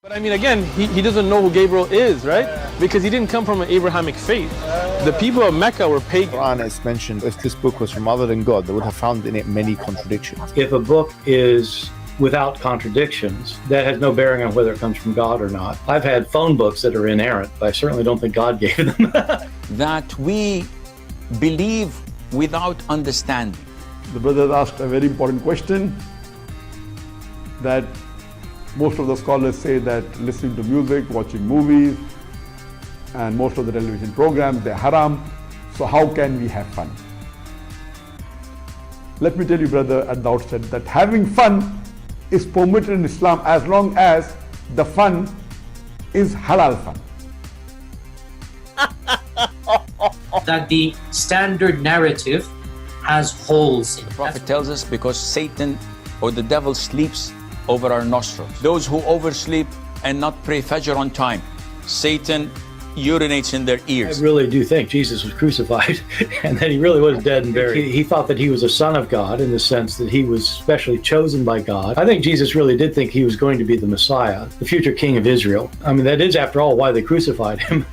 But I mean, again, he doesn't know who Gabriel is, right? Because he didn't come from an Abrahamic faith. The people of Mecca were pagan. Quran is mentioned, if this book was from other than God, they would have found in it many contradictions. If a book is without contradictions, that has no bearing on whether it comes from God or not. I've had phone books that are inerrant, but I certainly don't think God gave them. That we believe without understanding. The brother asked a very important question, that most of the scholars say that listening to music, watching movies, and most of the television programs, they're haram. So how can we have fun? Let me tell you, brother, at the outset, that having fun is permitted in Islam as long as the fun is halal fun. That the standard narrative has holes in it. The Prophet tells us because Satan or the devil sleeps over our nostrils. Those who oversleep and not pray Fajr on time, Satan urinates in their ears. I really do think Jesus was crucified and that he really was dead and buried. He thought that he was a son of God in the sense that he was specially chosen by God. I think Jesus really did think he was going to be the Messiah, the future king of Israel. I mean, that is, after all, why they crucified him.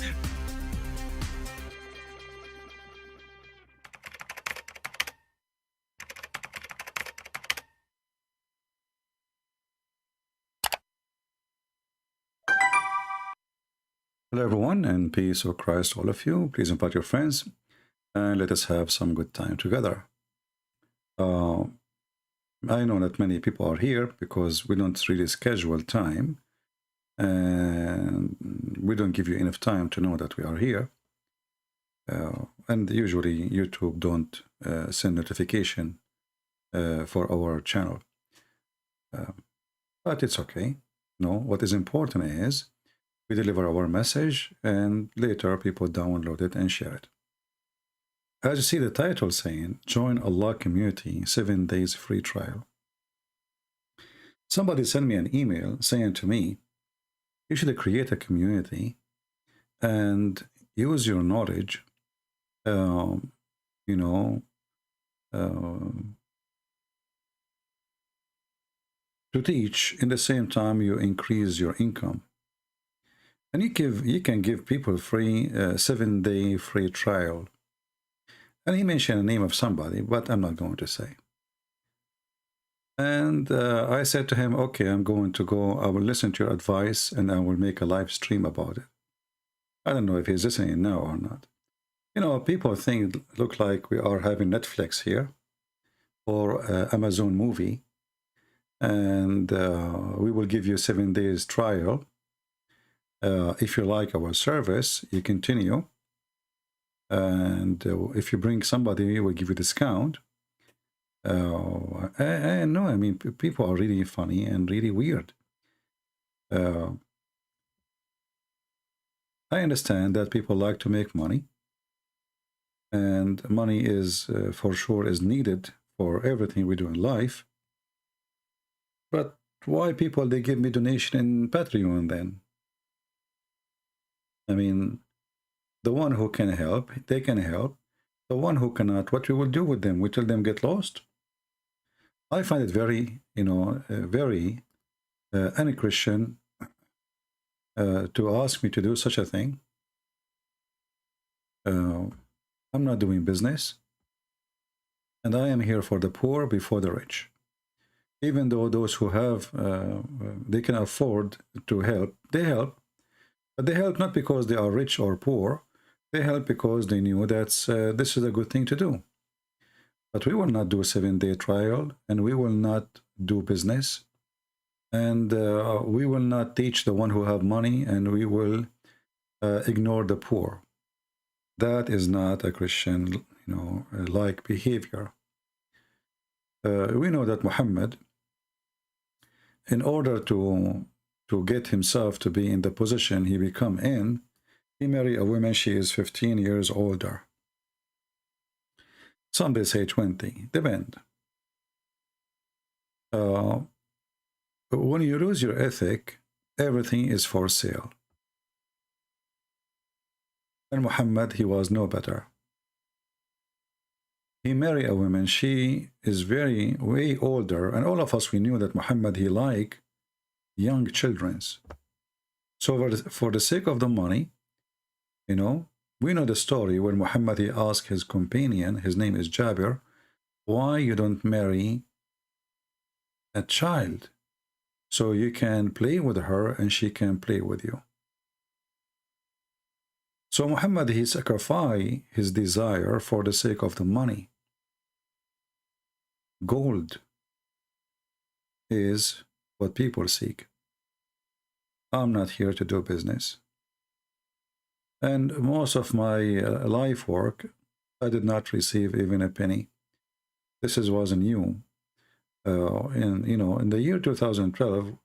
Hello everyone, and peace of Christ all of you. Please invite your friends and let us have some good time together. I know that many people are here because we don't really schedule time and we don't give you enough time to know that we are here. And usually YouTube don't send notification for our channel. But it's okay. No, what is important is we deliver our message and later people download it and share it. As you see the title saying, Join Allah Community, 7 days free trial. Somebody sent me an email saying to me, you should create a community and use your knowledge, to teach. In the same time, you increase your income. And you can give people free 7-day free trial. And he mentioned the name of somebody, but I'm not going to say. And I said to him, okay, I'm going to go. I will listen to your advice and I will make a live stream about it. I don't know if he's listening now or not. You know, people look like we are having Netflix here or Amazon movie. And we will give you 7 days trial. If you like our service, you continue. And if you bring somebody, we will give you a discount. And no, I mean, people are really funny and really weird. I understand that people like to make money. And money is, for sure, is needed for everything we do in life. But why people, they give me donation in Patreon then? I mean, the one who can help, they can help. The one who cannot, what we will do with them? We tell them get lost? I find it very, very un-Christian to ask me to do such a thing. I'm not doing business. And I am here for the poor before the rich. Even though those who have, they can afford to help, they help. But they help not because they are rich or poor. They help because they knew that this is a good thing to do. But we will not do a 7-day trial, and we will not do business, and we will not teach the one who have money, and we will ignore the poor. That is not a Christian, like behavior. We know that Muhammad, in order to get himself to be in the position he become in, he married a woman, she is 15 years older. Some they say 20, depend. When you lose your ethic, everything is for sale. And Muhammad, he was no better. He married a woman, she is way older, and all of us, we knew that Muhammad, he liked young children. So for the sake of the money, you know, we know the story when Muhammad, he asked his companion, his name is Jabir, why you don't marry a child so you can play with her and she can play with you. So Muhammad, he sacrificed his desire for the sake of the money. Gold is what people seek. I'm not here to do business. And most of my life work, I did not receive even a penny. This was new. In the year 2012,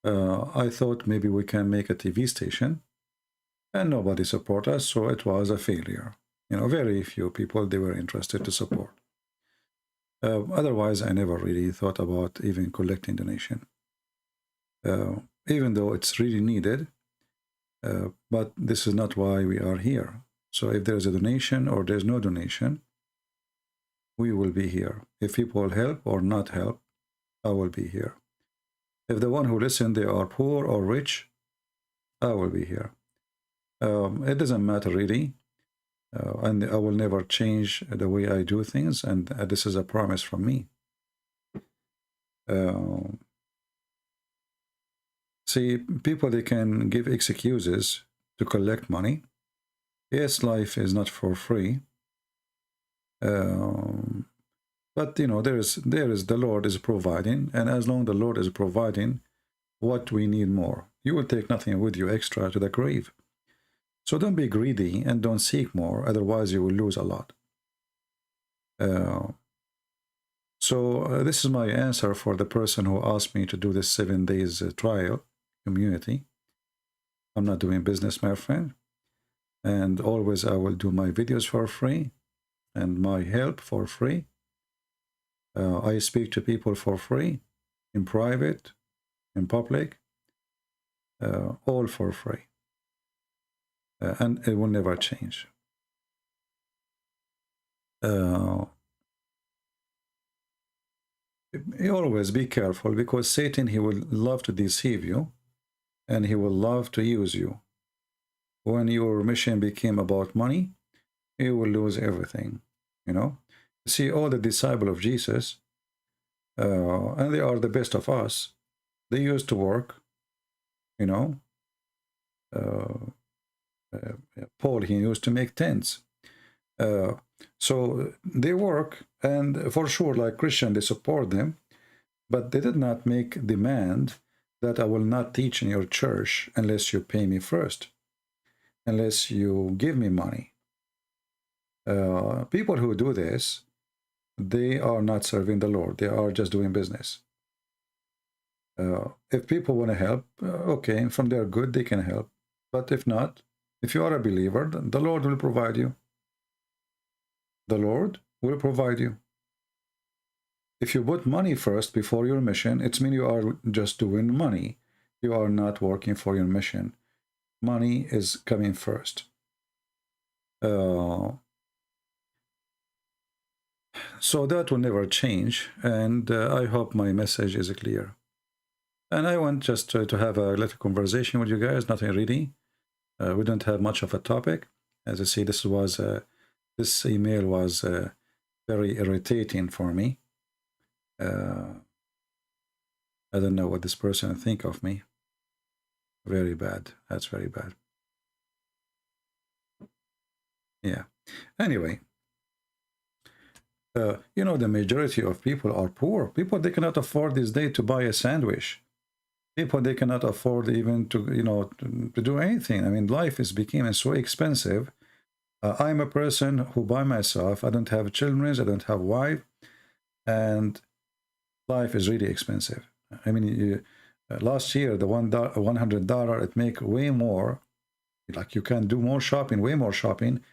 I thought maybe we can make a TV station, and nobody support us, so it was a failure. You know, very few people, they were interested to support. Otherwise, I never really thought about even collecting donation, even though it's really needed. But this is not why we are here. So if there's a donation or there's no donation, we will be here. If people help or not help, I will be here. If the one who listen, they are poor or rich, I will be here. It doesn't matter really. And I will never change the way I do things. And this is a promise from me. See, people, they can give excuses to collect money. Yes, life is not for free. But you know, there is the Lord is providing, and as long as the Lord is providing, what we need more, you will take nothing with you extra to the grave. So don't be greedy and don't seek more, otherwise you will lose a lot. This is my answer for the person who asked me to do this 7 days trial community. I'm not doing business, my friend, and always I will do my videos for free and my help for free. I speak to people for free, in private, in public, all for free. And it will never change. Always be careful, because Satan, he will love to deceive you, and he will love to use you. When your mission became about money, you will lose everything, you know. See, all the disciples of Jesus, and they are the best of us, they used to work, you know. Paul, he used to make tents. So they work, and for sure, like Christian, they support them, but they did not make demand that I will not teach in your church unless you pay me first, unless you give me money. People who do this, they are not serving the Lord. They are just doing business. If people want to help, okay, from their good, they can help. But if not, if you are a believer, the Lord will provide you. The Lord will provide you. If you put money first before your mission, it means you are just doing money. You are not working for your mission. Money is coming first. So that will never change, and I hope my message is clear. And I want just to have a little conversation with you guys, nothing really. We don't have much of a topic. As I see, this email was very irritating for me. I don't know what this person think of me. Very bad. That's very bad. Yeah. Anyway. You know, the majority of people are poor. People, they cannot afford this day to buy a sandwich. People, they cannot afford even to, you know, to do anything. I mean, life is becoming so expensive. I'm a person who by myself, I don't have children, I don't have wife, and life is really expensive. I mean, last year, the $100, it make way more, like you can do more shopping, way more shopping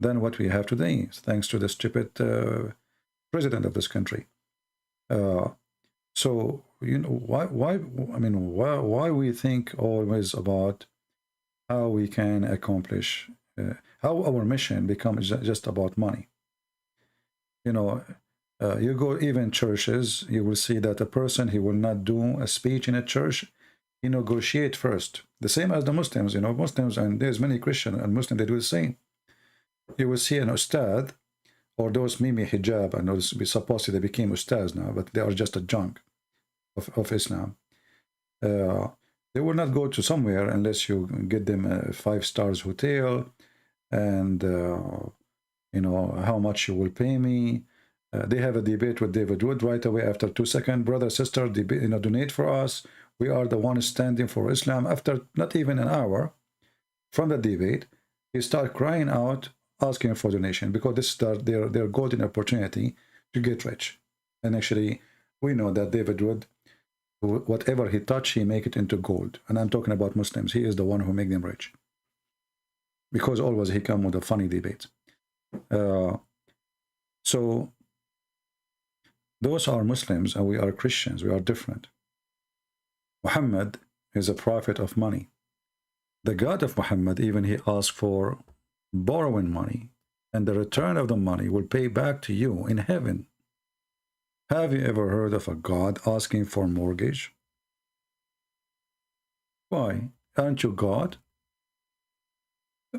than what we have today, thanks to the stupid president of this country. So, you know, why we think always about how we can accomplish, how our mission becomes just about money. You know, you go even churches, you will see that a person, he will not do a speech in a church he negotiate first. The same as the Muslims, you know, Muslims, and there's many Christian and Muslim, they do the same. You will see an ustad, or those mimi hijab, and those supposedly they became ustads now, but they are just a junk of Islam. They will not go to somewhere unless you get them a 5-star hotel, and you know, how much you will pay me. They have a debate with David Wood right away after 2 seconds. Brother, sister, you know, donate for us. We are the ones standing for Islam. After not even an hour from the debate, he started crying out, asking for donation, because this is their golden opportunity to get rich. And actually, we know that David Wood, whatever he touch, he make it into gold. And I'm talking about Muslims. He is the one who make them rich, because always he come with a funny debate. So those are Muslims, and we are Christians. We are different. Muhammad is a prophet of money. The God of Muhammad, even he asked for borrowing money, and the return of the money will pay back to you in heaven. Have you ever heard of a God asking for mortgage? Why? Aren't you God?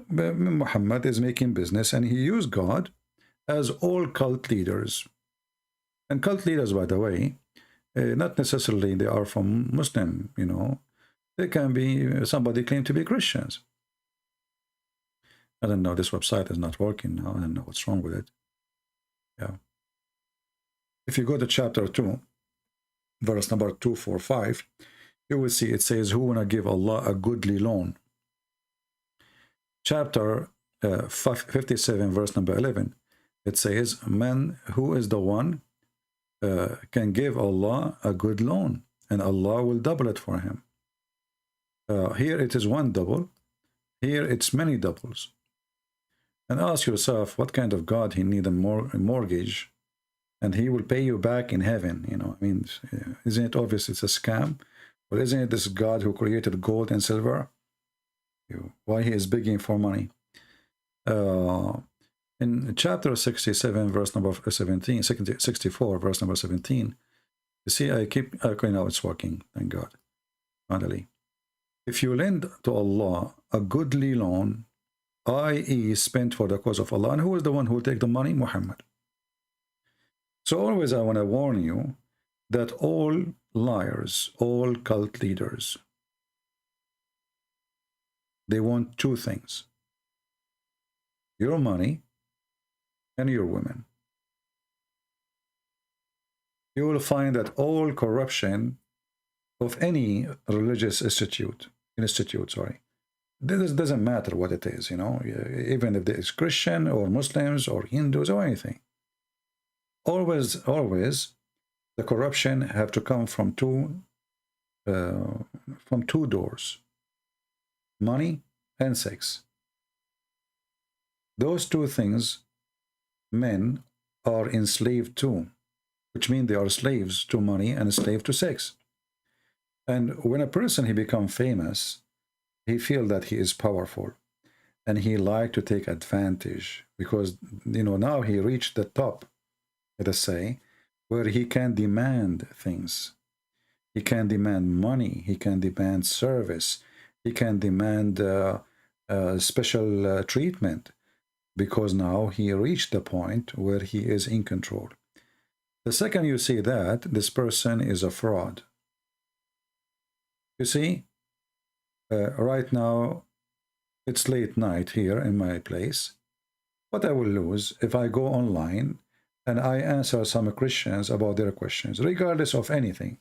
Muhammad is making business, and he used God as all cult leaders. And cult leaders, by the way, not necessarily they are from Muslim, you know. They can be, somebody claim to be Christians. I don't know, this website is not working now. I don't know what's wrong with it. Yeah. If you go to chapter 2, verse number 245, you will see it says, who wanna give Allah a goodly loan? Chapter 57, verse number 11, it says, man, who is the one can give Allah a good loan, and Allah will double it for him. Here it is one double, here it's many doubles. And ask yourself, what kind of God he need a mortgage, and he will pay you back in heaven? You know, I mean, isn't it obvious it's a scam? But isn't it this God who created gold and silver? Why he is begging for money? In chapter 67, verse number 17, 64, verse number 17, you see, okay, now it's working, thank God, finally. If you lend to Allah a goodly loan, i.e. spent for the cause of Allah, and who is the one who will take the money? Muhammad. So always I want to warn you that all liars, all cult leaders, they want two things: your money and your women. You will find that all corruption of any religious institute, this doesn't matter what it is, you know, even if it is Christian or Muslims or Hindus or anything. Always the corruption have to come from two doors: money and sex. Those two things men are enslaved to, which means they are slaves to money and slave to sex. And when a person he becomes famous, he feels that he is powerful, and he like to take advantage, because, you know, now he reached the top, let us say, where he can demand things. He can demand money, he can demand service, he can demand special treatment, because now he reached the point where he is in control. The second you see that, this person is a fraud. You see, right now, it's late night here in my place. What I will lose if I go online and I answer some Christians about their questions, regardless of anything.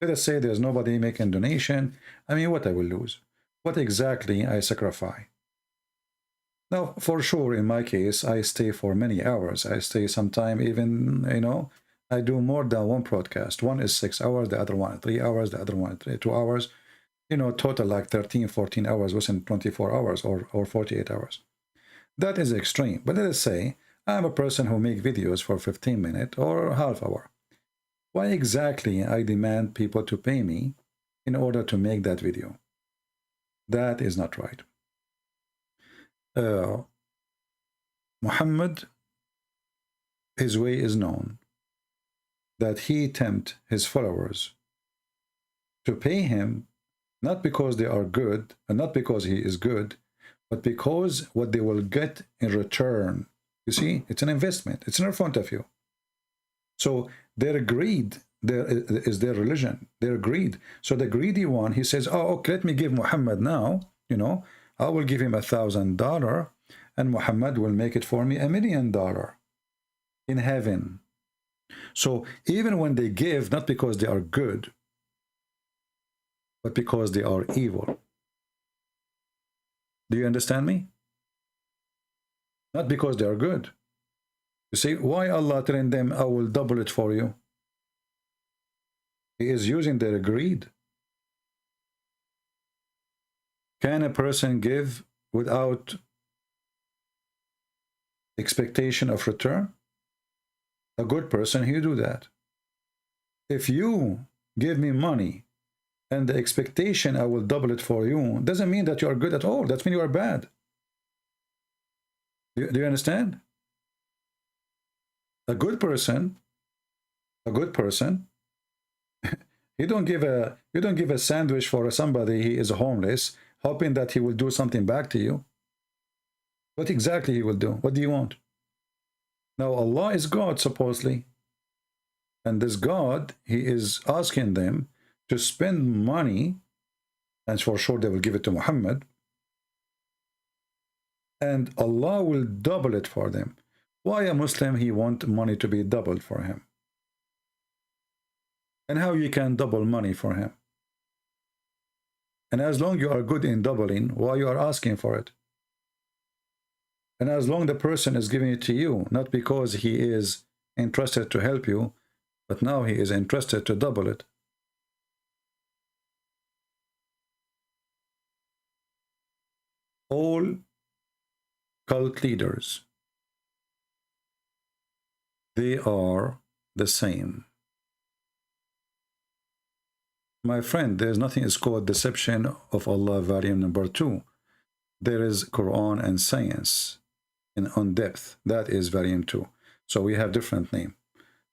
Let us say there's nobody making donation. I mean, what I will lose? What exactly I sacrifice? Now, for sure, in my case, I stay for many hours. I stay sometime even, you know, I do more than one broadcast. One is 6 hours, the other one 3 hours, the other one 2 hours. You know, total like 13, 14 hours within 24 hours or 48 hours. That is extreme. But let us say I'm a person who make videos for 15 minutes or half hour. Why exactly I demand people to pay me in order to make that video? That is not right. Muhammad, his way is known, that he tempt his followers to pay him not because they are good, and not because he is good, but because what they will get in return. You see, it's an investment. It's in front of you. So their greed is their religion. Their greed. So the greedy one, he says, oh, okay, let me give Muhammad now, you know, I will give him $1,000 and Muhammad will make it for me $1 million in heaven. So even when they give, not because they are good, but because they are evil. Do you understand me? Not because they are good. You see, why Allah telling them, I will double it for you? He is using their greed. Can a person give without expectation of return? A good person, he do that. If you give me money and the expectation I will double it for you, doesn't mean that you are good at all. That means you are bad. Do you understand? A good person, you don't give a sandwich for somebody he is homeless, hoping that he will do something back to you. What exactly he will do? What do you want? Now Allah is God, supposedly. And this God, he is asking them to spend money, and for sure they will give it to Muhammad, and Allah will double it for them. Why a Muslim, he want money to be doubled for him? And how you can double money for him? And as long you are good in doubling, why you are asking for it? And as long the person is giving it to you, not because he is interested to help you, but now he is interested to double it. All cult leaders, they are the same. My friend, there's nothing is called deception of Allah, volume number 2. There is Quran and science in on depth. That is volume 2. So we have different name.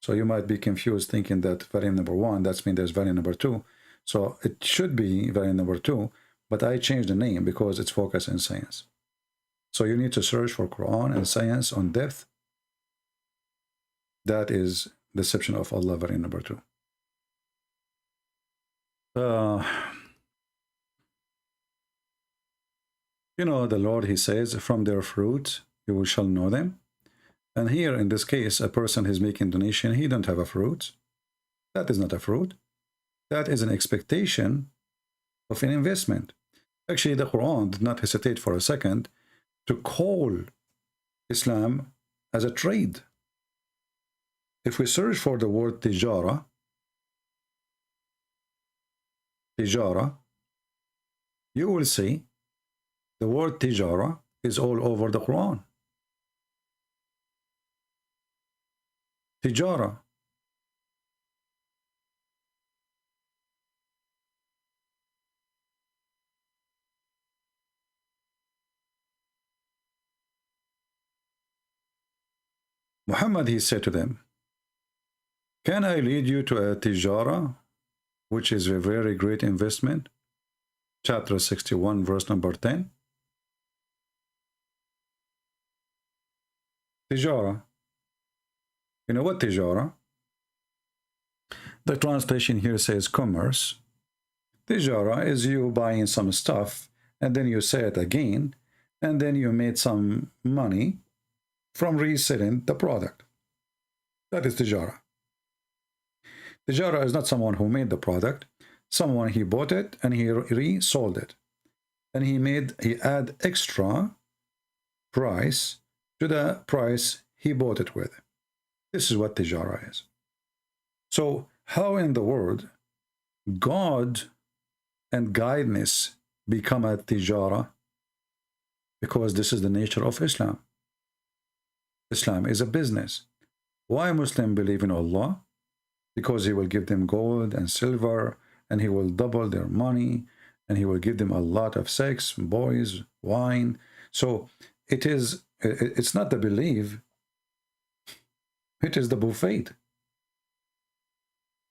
So you might be confused thinking that volume number 1, that's mean there's volume number 2. So it should be volume number 2, but I changed the name because it's focused in science. So you need to search for Quran and science on depth. That is deception of Allah, volume number 2. You know, the Lord, he says, from their fruit you shall know them. And here in this case, a person is making donation, he don't have a fruit. That is not a fruit. That is an expectation of an investment. Actually, the Quran did not hesitate for a second to call Islam as a trade. If we search for the word tijara, you will see the word tijara is all over the Quran. Tijara. Muhammad, he said to them, can I lead you to a tijara, which is a very great investment? Chapter 61, verse number 10. Tijara. You know what tijara? The translation here says commerce. Tijara is you buying some stuff, and then you sell it again, and then you made some money from reselling the product. That is tijara. Tijara is not someone who made the product. Someone, he bought it and he resold it. And he add extra price to the price he bought it with. This is what tijara is. So how in the world God and guidance become a tijara? Because this is the nature of Islam. Islam is a business. Why Muslims believe in Allah? Because he will give them gold and silver, and he will double their money, and he will give them a lot of sex, boys, wine. So it's not the belief, it is the buffet.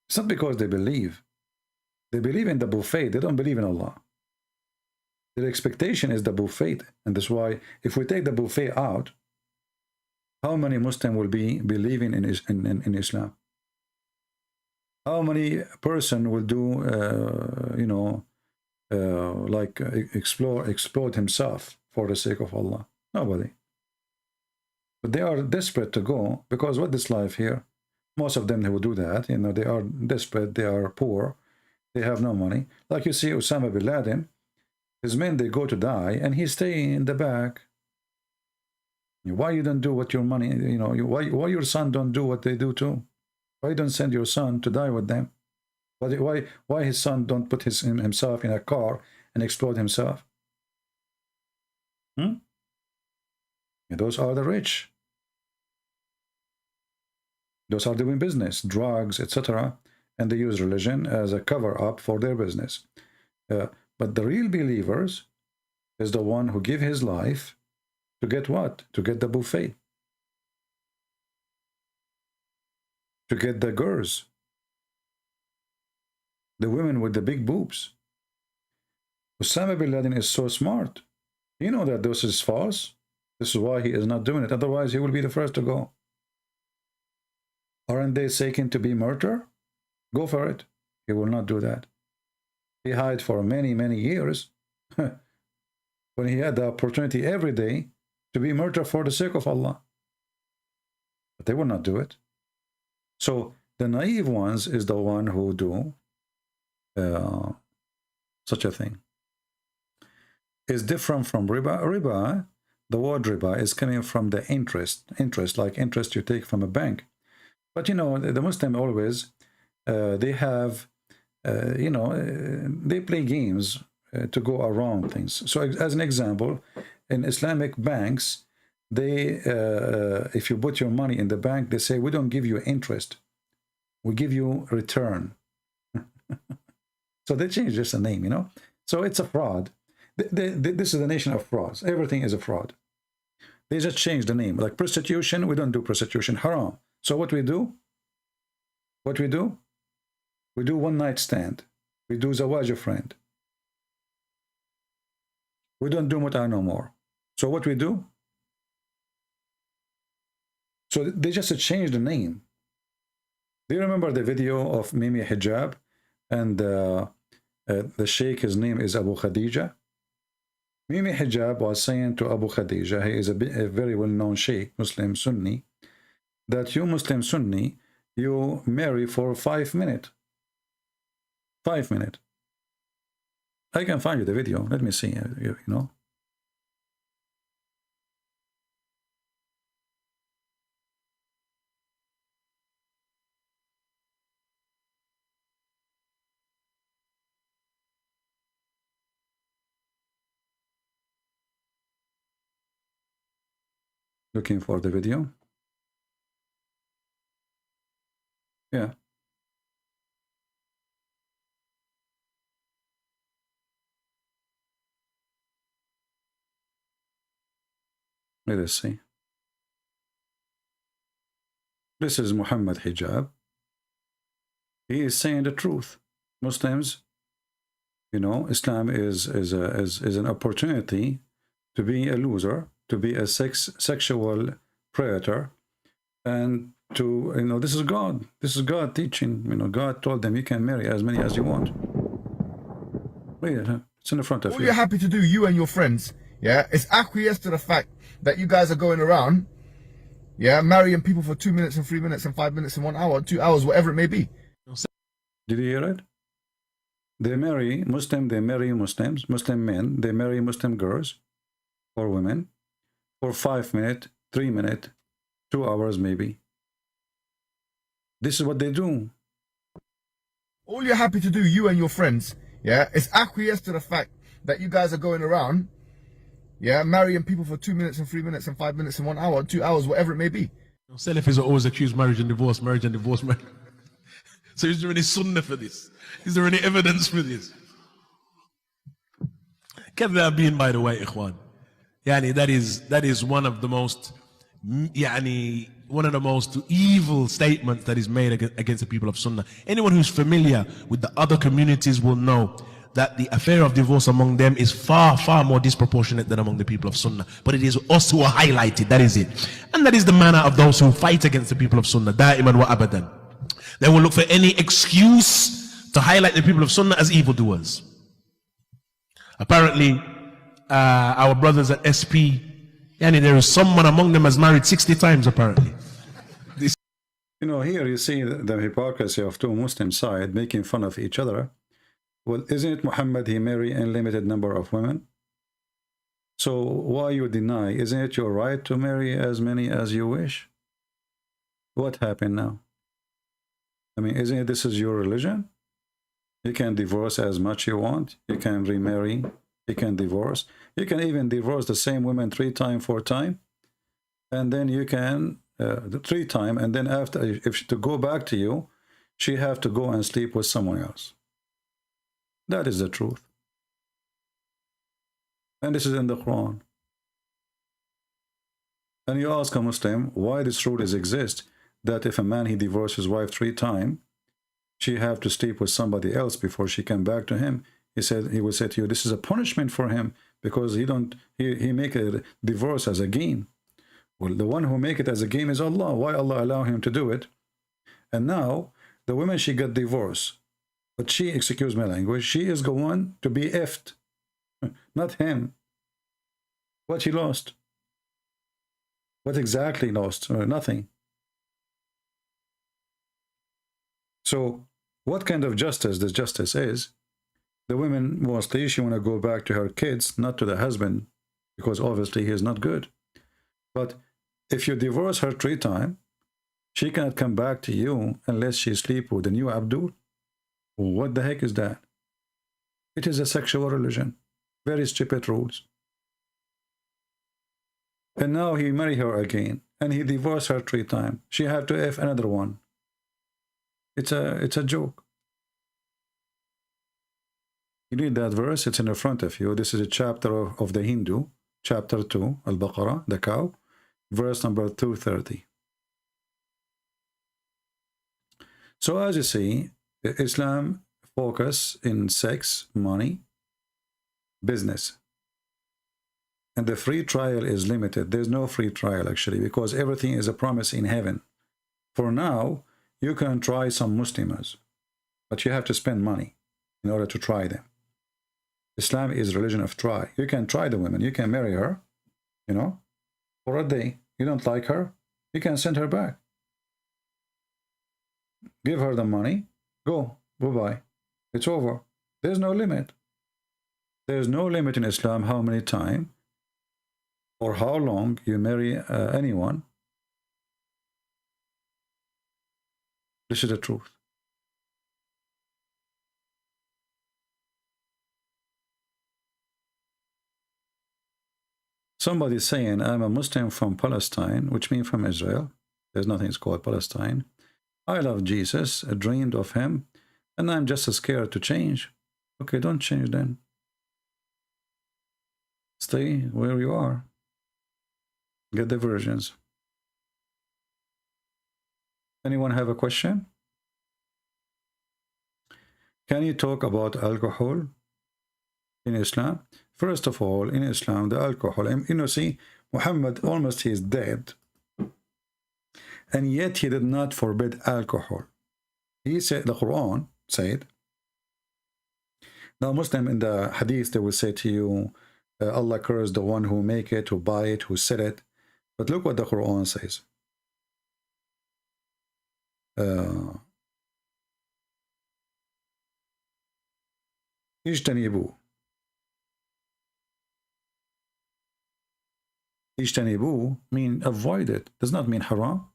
It's not because they believe. They believe in the buffet. They don't believe in Allah. Their expectation is the buffet. And that's why if we take the buffet out, how many Muslims will be believing in Islam? How many person will do, like explode himself for the sake of Allah? Nobody. But they are desperate to go, because what this life here, most of them, they will do that. You know, they are desperate, they are poor, they have no money. Like you see Osama bin Laden, his men, they go to die, and he stay in the back. Why you don't do what your money, you know, why your son don't do what they do too? Why don't send your son to die with them? Why his son don't put himself in a car and explode himself? And those are the rich. Those are doing business, drugs, etc. And they use religion as a cover-up for their business. But the real believers is the one who give his life to get what? To get the buffet. To get the girls. The women with the big boobs. Osama bin Laden is so smart. You know that this is false. This is why he is not doing it. Otherwise, he will be the first to go. Aren't they seeking to be murdered? Go for it. He will not do that. He hid for many, many years when he had the opportunity every day to be murdered for the sake of Allah. But they will not do it. So the naive ones is the one who do such a thing. It's different from riba. Riba, the word riba is coming from the interest, like interest you take from a bank. But you know, the Muslim always, they have, they play games to go around things. So as an example, in Islamic banks, they, if you put your money in the bank, they say, we don't give you interest. We give you return. So they change just the name, you know. So it's a fraud. This is the nation of frauds. Everything is a fraud. They just change the name. Like prostitution, we don't do prostitution. Haram. So what we do? What we do? We do one night stand. We do zawaj friend. We don't do muta no more. So what we do? So they just change the name. Do you remember the video of Mimi Hijab? And the sheikh, his name is Abu Khadija. Mimi Hijab was saying to Abu Khadija, he is a very well-known sheikh, Muslim Sunni, that you Muslim Sunni, you marry for 5 minutes. 5 minutes. I can find you the video. Let me see, you know. Looking for the video. Yeah. Let us see. This is Muhammad Hijab. He is saying the truth. Muslims, you know, Islam is an opportunity to be a loser, to be a sexual predator, and to, you know, this is God. This is God teaching. You know, God told them you can marry as many as you want. Read it. It's in the front of you. All you're happy to do, you and your friends, yeah, is acquiesce to the fact that you guys are going around, yeah, marrying people for 2 minutes and 3 minutes and 5 minutes and 1 hour, 2 hours, whatever it may be. Did you hear it? They marry Muslim, they marry Muslims, Muslim men, they marry Muslim girls or women for 5 minutes, 3 minutes, 2 hours maybe. This is what they do. All you're happy to do, you and your friends, yeah, is acquiesce to the fact that you guys are going around, yeah, marrying people for 2 minutes and 3 minutes and 5 minutes and 1 hour, 2 hours, whatever it may be. Salafis are always accused marriage and divorce, marriage and divorce. So is there any sunnah for this? Is there any evidence for this? كذابين, by the way, ikhwan. Yani that is one of the most one of the most evil statements that is made against the people of Sunnah. Anyone who's familiar with the other communities will know that the affair of divorce among them is far, far more disproportionate than among the people of Sunnah. But it is us who are highlighted, that is it. And that is the manner of those who fight against the people of Sunnah, da'iman wa abadan. They will look for any excuse to highlight the people of Sunnah as evildoers. Apparently, our brothers at SP, there is someone among them has married 60 times apparently. You know, here you see the hypocrisy of two Muslim sides making fun of each other. Well, isn't it Muhammad, he married a limited number of women? So why you deny? Isn't it your right to marry as many as you wish? What happened now? I mean, isn't it this is your religion? You can divorce as much you want. You can remarry. You can divorce. You can even divorce the same woman 3 times, 4 times. And then you can, 3 times. And then after, if she to go back to you, she have to go and sleep with someone else. That is the truth. And this is in the Quran. And you ask a Muslim why this rule exists, that if a man he divorces his wife 3 times, she have to sleep with somebody else before she come back to him. He will say to you, this is a punishment for him because he make a divorce as a game. Well, the one who make it as a game is Allah. Why Allah allow him to do it? And now the woman, she got divorced. But she, excuse my language, she is going to be effed, not him. What she lost? What exactly lost? Nothing. So, what kind of justice this justice is? The woman, mostly, she want to go back to her kids, not to the husband, because obviously he is not good. But if you divorce her 3 times, she cannot come back to you unless she sleep with the new Abdul. What the heck is that? It is a sexual religion. Very stupid rules. And now he marry her again. And he divorced her 3 times. She had to F another one. It's a joke. You read that verse, it's in the front of you. This is a chapter of the Hindu. Chapter 2, Al-Baqarah, the cow. Verse number 230. So as you see, Islam focus in sex, money, business. And the free trial is limited. There's no free trial actually, because everything is a promise in heaven. For now, you can try some Muslims, but you have to spend money in order to try them. Islam is religion of try. You can try the women. You can marry her, you know, for a day. You don't like her, you can send her back. Give her the money. Go, bye-bye. It's over. There's no limit. There's no limit in Islam how many times or how long you marry anyone. This is the truth. Somebody saying, I'm a Muslim from Palestine, which means from Israel. There's nothing called Palestine. I love Jesus, I dreamed of him, and I'm just scared to change. Okay, don't change then. Stay where you are. Get the versions. Anyone have a question? Can you talk about alcohol in Islam? First of all, in Islam, the alcohol, you know, see, Muhammad almost he is dead. And yet he did not forbid alcohol. He said, the Quran said, now Muslim in the hadith, they will say to you, Allah cursed the one who make it, who buy it, who sell it. But look what the Quran says. Ijtanibu. Ijtanibu mean avoid it. Does not mean haram.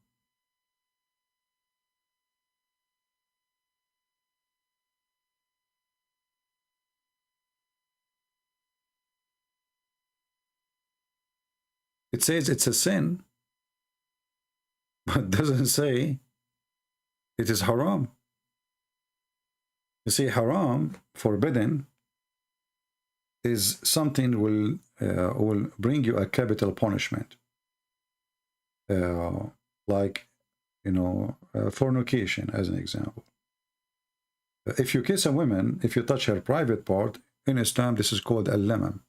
It says it's a sin, but doesn't say it is haram. You see, haram, forbidden, is something will bring you a capital punishment. like, you know, fornication as an example. If you kiss a woman, if you touch her private part, in Islam, this is called al-lamam.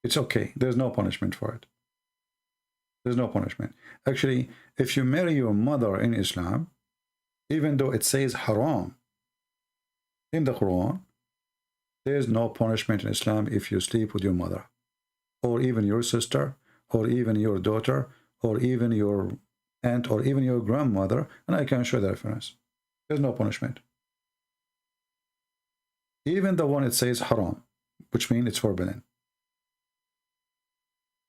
It's okay. There's no punishment for it. There's no punishment. Actually, if you marry your mother in Islam, even though it says haram in the Quran, there's no punishment in Islam if you sleep with your mother, or even your sister, or even your daughter, or even your aunt, or even your grandmother, and I can show the reference. There's no punishment. Even the one it says haram, which means it's forbidden.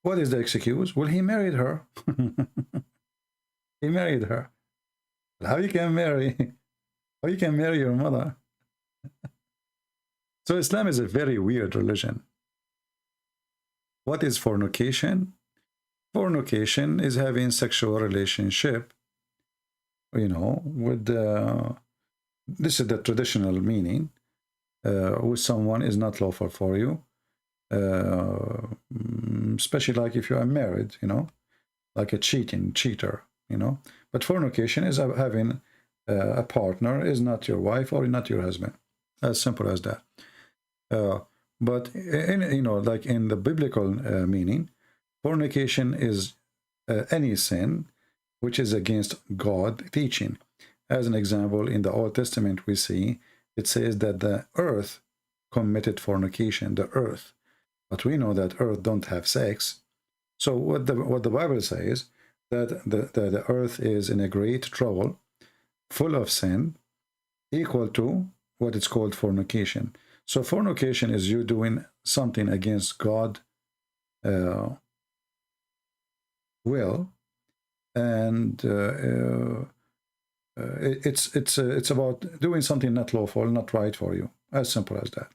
What is the excuse? Well, he married her. He married her. How you can marry? How you can marry your mother? So Islam is a very weird religion. What is fornication? Fornication is having sexual relationship, you know, with this is the traditional meaning, with someone is not lawful for you, especially like if you are married, you know, like a cheater, you know. But fornication is having a partner is not your wife or not your husband, as simple as that. But in, you know, like in the biblical meaning, fornication is any sin which is against God teaching. As an example, in the Old Testament we see it says that the earth committed fornication, the earth. But we know that earth don't have sex. So what the Bible says, that the earth is in a great trouble, full of sin, equal to what it's called fornication. So fornication is you doing something against God will, and it's about doing something not lawful, not right for you. As simple as that.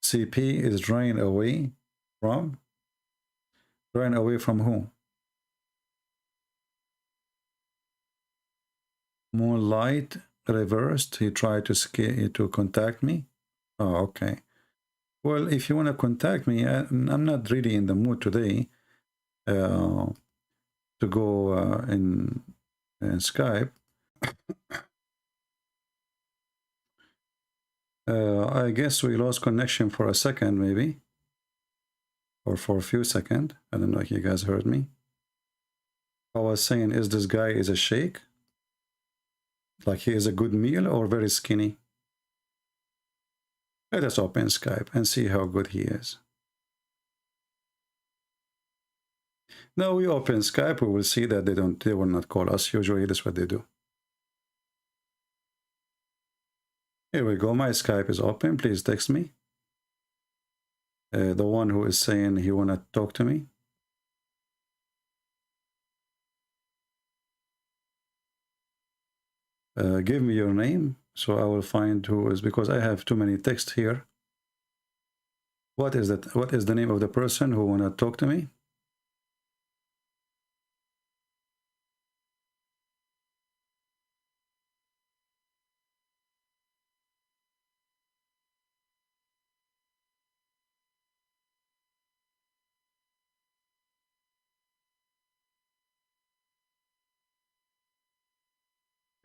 CP is drained away from who? Moonlight reversed. He tried to contact me. Oh, okay. Well, if you want to contact me, I'm not really in the mood today to go in Skype. I guess we lost connection for a second, maybe, or for a few seconds. I don't know if you guys heard me. I was saying, is this guy is a sheikh? Like he is a good meal or very skinny? Let us open Skype and see how good he is. Now we open Skype, we will see that they will not call us. Usually that's what they do. Here we go. My Skype is open. Please text me. The one who is saying he want to talk to me. Give me your name so I will find who is, because I have too many texts here. What is that? What is the name of the person who want to talk to me?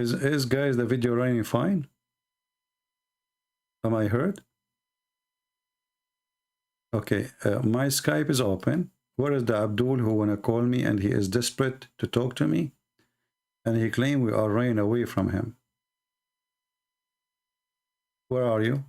Is guys the video running fine? Am I heard? Okay, my Skype is open. Where is the Abdul who wanna call me and he is desperate to talk to me? And he claimed we are running away from him. Where are you?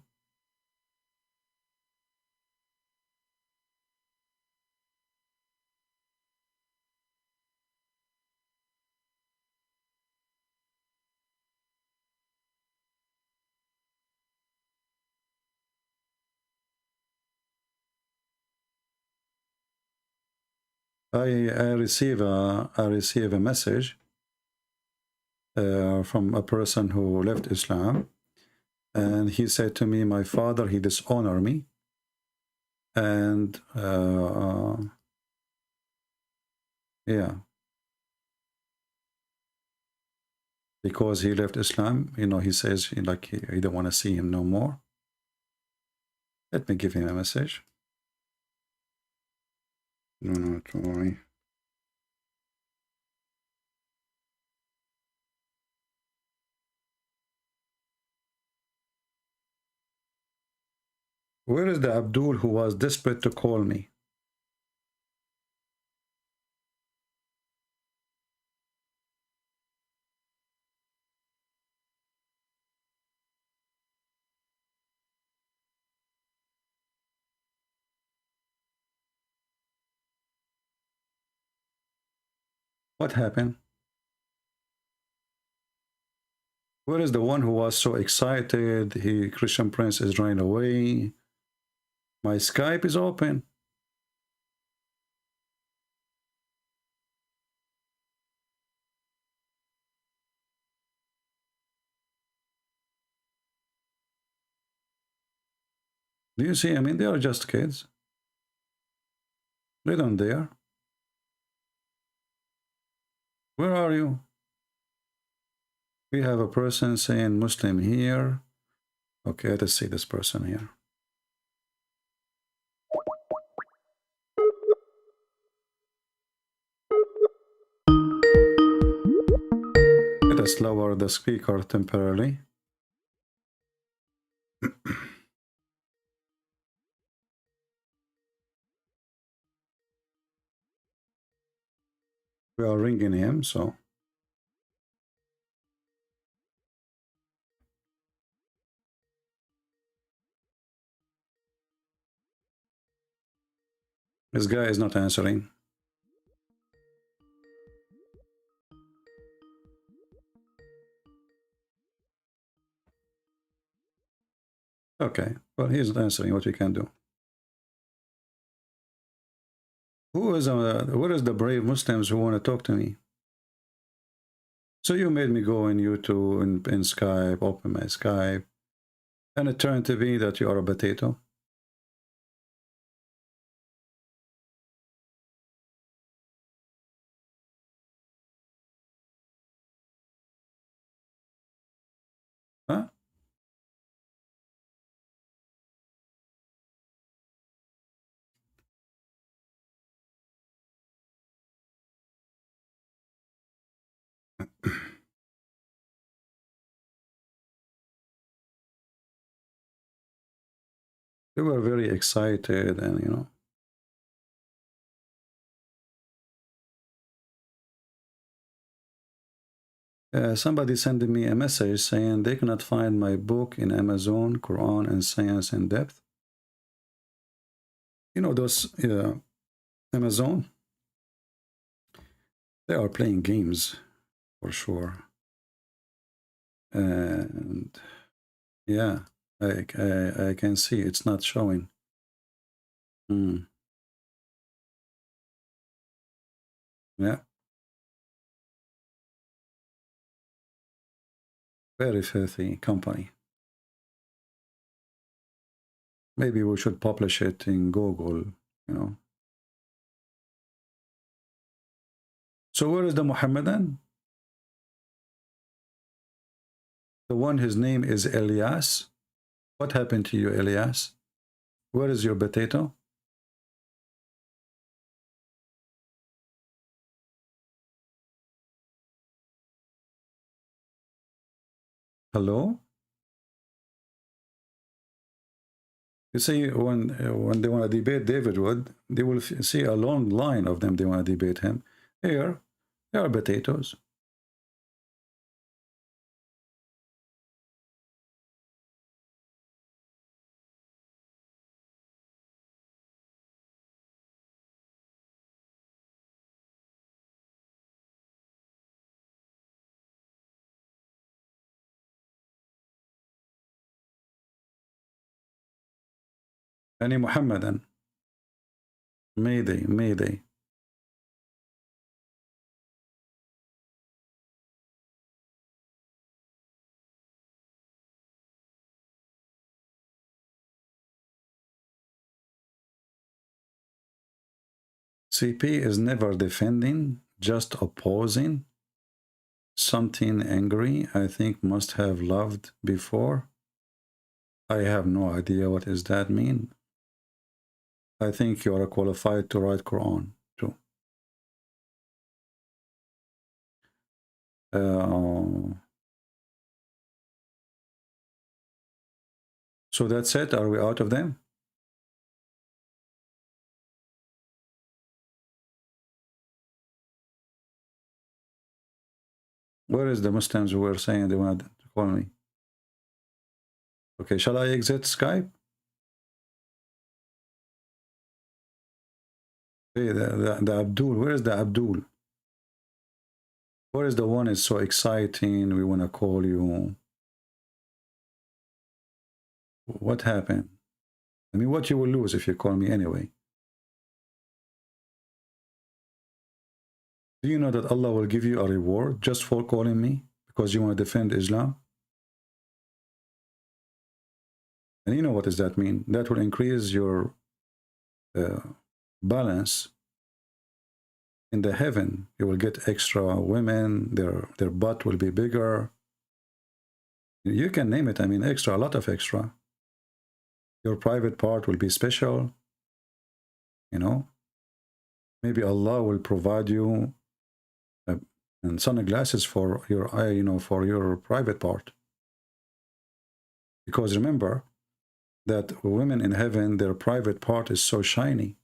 I receive a message from a person who left Islam, and he said to me, my father, he dishonored me, and yeah, because he left Islam, you know, he says like he don't want to see him no more. Let me give him a message. No, not worry. Where is the Abdul who was desperate to call me? What happened? Where is the one who was so excited? Christian Prince is running away. My Skype is open. Do you see? I mean, they are just kids. They don't dare. Where are you? We have a person saying Muslim here. Okay, let's see this person here. Let us lower the speaker temporarily. We are ringing him, so. This guy is not answering. Okay, well, he's not answering. What we can do? Where is the brave Muslims who want to talk to me? So you made me go in YouTube and in Skype, open my Skype, and it turned to be that you are a potato. Huh? They were very excited, and you know. Somebody sent me a message saying they cannot find my book in Amazon, Quran and Science in Depth. You know those Amazon? They are playing games for sure. And yeah, I can see it's not showing. Yeah. Very filthy company. Maybe we should publish it in Google, you know. So where is the Muhammadan? The one his name is Elias. What happened to you, Elias? Where is your potato? Hello? You see, when they want to debate David Wood, they will see a long line of them. They want to debate him. Here, there are potatoes. Any Muhammadan? Mayday, Mayday. CP is never defending, just opposing. Something angry, I think must have loved before. I have no idea what does that mean. I think you are qualified to write Quran too. So that's it. Are we out of them? Where is the Muslims who were saying they wanted to call me? Okay, shall I exit Skype? Hey, the Abdul, where is the Abdul? Where is the one is so exciting, we want to call you? What happened? I mean, what you will lose if you call me anyway? Do you know that Allah will give you a reward just for calling me because you want to defend Islam? And you know what does that mean? That will increase your balance in the heaven. You will get extra women, their butt will be bigger. You can name it, I mean extra, a lot of extra. Your private part will be special, you know. Maybe Allah will provide you and sunglasses for your eye, you know, for your private part. Because remember that women in heaven, their private part is so shiny.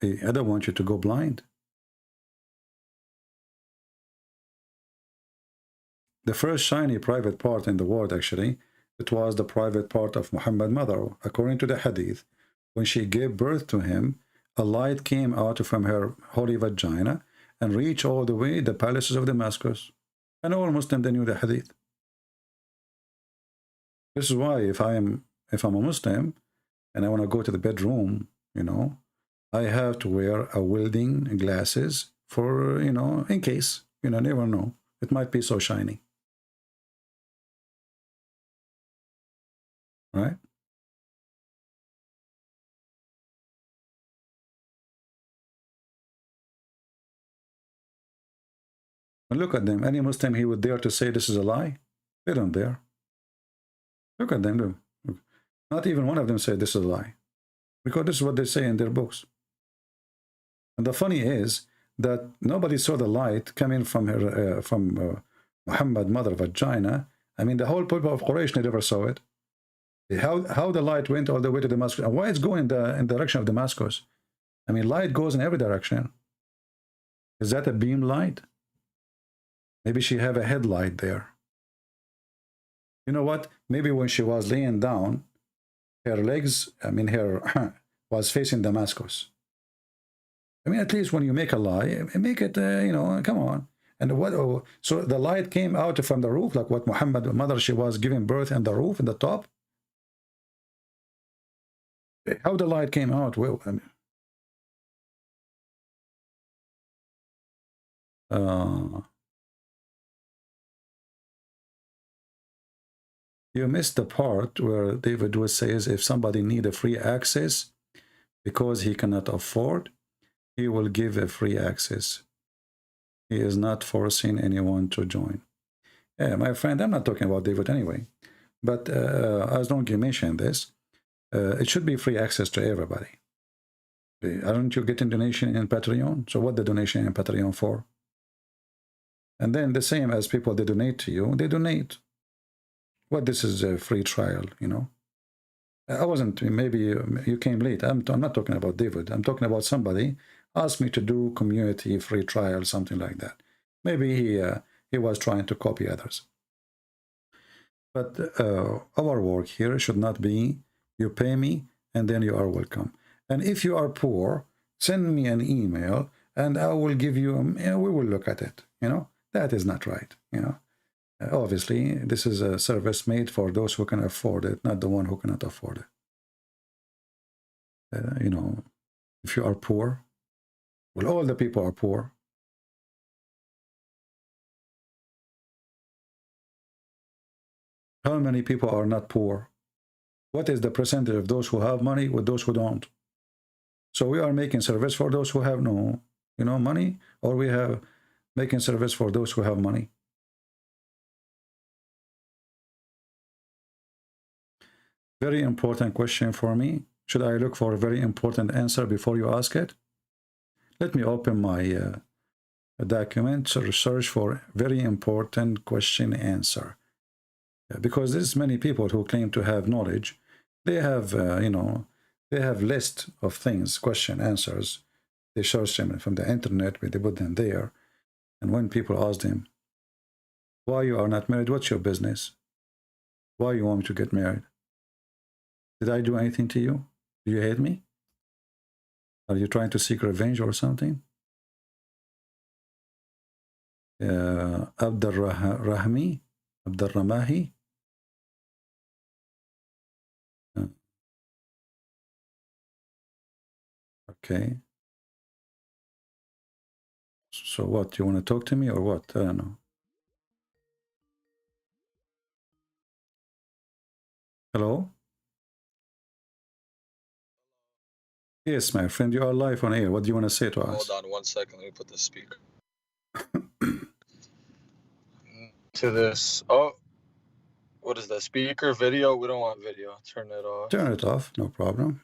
I don't want you to go blind. The first shiny private part in the world, actually, it was the private part of Muhammad's mother. According to the hadith, when she gave birth to him, a light came out from her holy vagina and reached all the way the palaces of Damascus. And all Muslims, they knew the hadith. This is why if I'm a Muslim and I want to go to the bedroom, you know, I have to wear a welding glasses for, you know, in case, you know, never know. It might be so shiny. Right? And look at them. Any Muslim, he would dare to say this is a lie? They don't dare. Look at them. Look. Not even one of them said this is a lie. Because this is what they say in their books. And the funny is that nobody saw the light coming from her, Muhammad's mother vagina. I mean, the whole people of Quraysh never saw it. How the light went all the way to Damascus, and why it's going in the direction of Damascus? I mean, light goes in every direction. Is that a beam light? Maybe she have a headlight there. You know what? Maybe when she was laying down, her legs, I mean, her was facing Damascus. I mean, at least when you make a lie, make it, you know, come on. And what? Oh, so the light came out from the roof, like what Muhammad's mother, she was giving birth in the roof, in the top. How the light came out? Well, I mean, you missed the part where David Wood says if somebody need a free access because he cannot afford, he will give a free access. He is not forcing anyone to join. Yeah, my friend, I'm not talking about David anyway. But as long as you mentioned this, it should be free access to everybody. Aren't you getting donation in Patreon? So what the donation in Patreon for? And then the same as people, they donate to you, they donate. What, this is a free trial, you know? I wasn't, maybe you came late. I'm not talking about David. I'm talking about somebody asked me to do community free trial, something like that. Maybe he was trying to copy others. But our work here should not be you pay me and then you are welcome. And if you are poor, send me an email and I will give you, we will look at it. You know, that is not right. You know, obviously this is a service made for those who can afford it, not the one who cannot afford it. You know, if you are poor, well, all the people are poor. How many people are not poor? What is the percentage of those who have money with those who don't? So we are making service for those who have no, you know, money, or we have making service for those who have money. Very important question for me. Should I look for a very important answer before you ask it? Let me open my document, so search for very important question answer. Because there's many people who claim to have knowledge. They have, you know, they have list of things, question answers. They search them from the internet, but they put them there. And when people ask them, why you are not married, what's your business? Why you want me to get married? Did I do anything to you? Do you hate me? Are you trying to seek revenge or something? Abdurrahmi? Abdurrahmahi? Okay. So what, you want to talk to me or what? I don't know. Hello? Yes, my friend, you are live on air. What do you want to say to us? Hold on 1 second. Let me put the speaker to this. Oh, what is that? Speaker, video? We don't want video. Turn it off. Turn it off, no problem.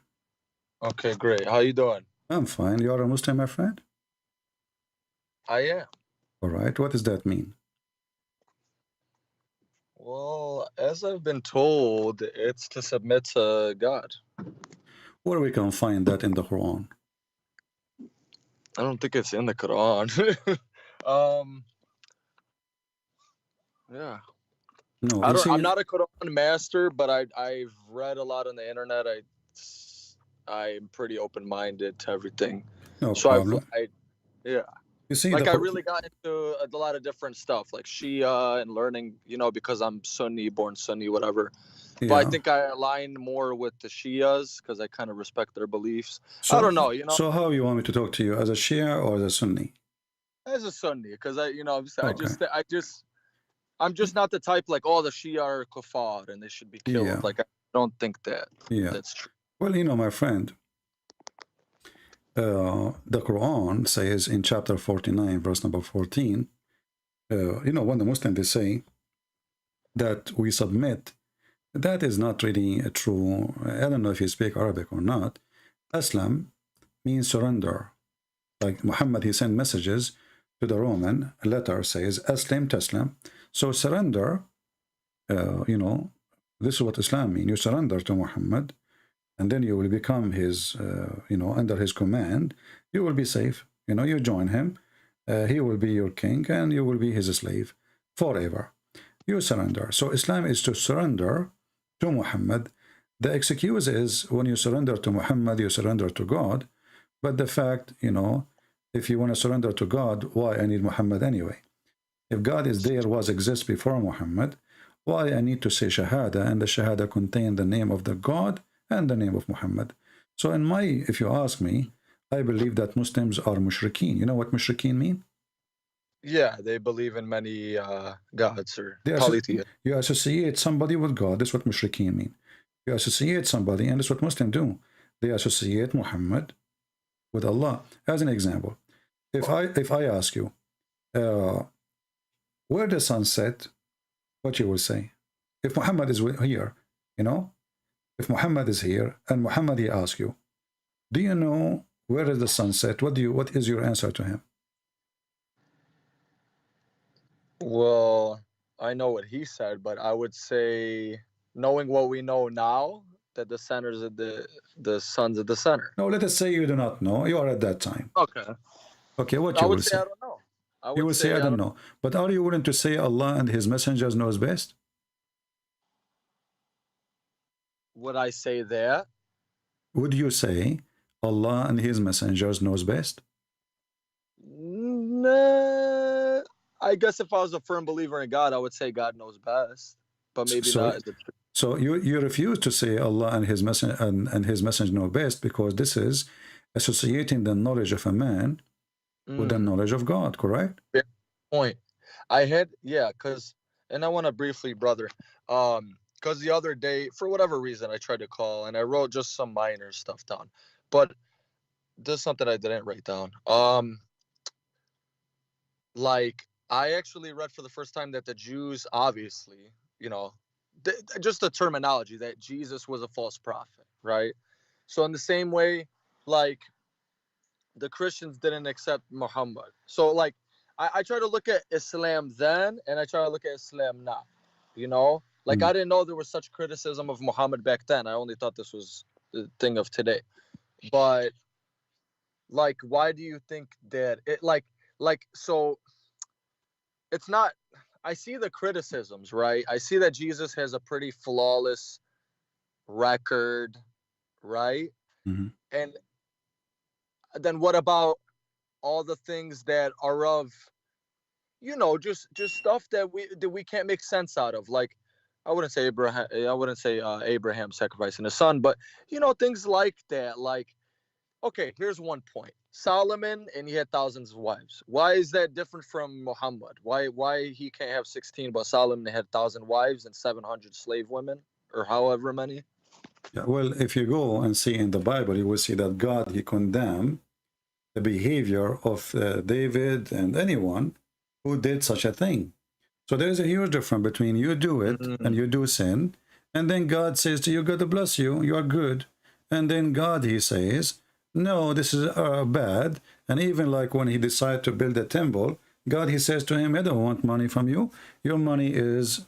Okay, great. How you doing? I'm fine. You are a Muslim, my friend? I am. All right. What does that mean? Well, as I've been told, it's to submit to God. Where we can find that in the Quran? I don't think it's in the Quran. Yeah. No, I'm not a Quran master, but I've read a lot on the internet. I'm pretty open-minded to everything. No So problem. yeah. You see, Like I really got into a lot of different stuff, like Shia and learning, you know, because I'm Sunni, born Sunni, whatever. Yeah. But I think I align more with the Shias because I kind of respect their beliefs. So, I don't know, you know. So how you want me to talk to you, as a Shia or as a Sunni? As a Sunni, because Okay. I'm just not the type like, oh, the Shia are kuffar and they should be killed. Yeah. Like I don't think that. Yeah. That's true. Well, you know, my friend, the Quran says in chapter 49, verse number 14, you know, when the Muslims, they say that we submit, that is not really true. I don't know if you speak Arabic or not. Islam means surrender. Like Muhammad, he sent messages to the Roman. A letter says, Aslim Taslam. So surrender, you know, this is what Islam means. You surrender to Muhammad, and then you will become his, you know, under his command. You will be safe. You know, you join him. He will be your king, and you will be his slave forever. You surrender. So Islam is to surrender to Muhammad. The excuse is when you surrender to Muhammad, you surrender to God. But the fact, you know, if you want to surrender to God, why I need Muhammad anyway? If God is there, exists before Muhammad, why I need to say Shahada, and the Shahada contain the name of the God and the name of Muhammad. So if you ask me, I believe that Muslims are mushrikeen. You know what mushrikeen mean? Yeah, they believe in many gods or polytheists. You associate somebody with God. That's what mushrikeen mean. You associate somebody, and that's what Muslims do. They associate Muhammad with Allah. As an example, if I ask you, where the sun set, what you will say? If Muhammad is here, you know, if Muhammad is here, and Muhammad, he asks you, do you know where is the sun set? What is your answer to him? Well, I know what he said, but I would say, knowing what we know now, that the centers of the sons of the center. No, let us say you do not know. You are at that time. Okay. Okay, what I you would will say I don't know. You will say I don't know. But are you willing to say Allah and His messengers knows best? Would I say that? Would you say Allah and His messengers knows best? Nah, I guess if I was a firm believer in God, I would say God knows best. But maybe not is the truth. So you refuse to say Allah and His messenger know best, because this is associating the knowledge of a man with the knowledge of God, correct? Fair point. And I want to briefly, brother, because the other day, for whatever reason, I tried to call and I wrote just some minor stuff down, but there's something I didn't write down. Like I actually read for the first time that the Jews, obviously, you know, just the terminology that Jesus was a false prophet, right? So in the same way, like the Christians didn't accept Muhammad. So like I try to look at Islam then and I try to look at Islam now, you know? Like I didn't know there was such criticism of Muhammad back then. I only thought this was the thing of today. But like, why do you think that it like so it's not, I see the criticisms, right? I see that Jesus has a pretty flawless record, right? And then what about all the things that are of, you know, just stuff that we can't make sense out of? Like, I wouldn't say Abraham sacrificing his son, but you know, things like that. Like, okay, here's one point. Solomon, and he had thousands of wives. Why is that different from Muhammad? Why he can't have 16, but Solomon had 1,000 wives and 700 slave women, or however many? Yeah, well, if you go and see in the Bible, you will see that God, he condemned the behavior of David and anyone who did such a thing. So there is a huge difference between you do it and you do sin, and then God says to you, God bless you, you are good. And then God, he says, no, this is bad. And even like when he decided to build a temple, God, he says to him, I don't want money from you. Your money is,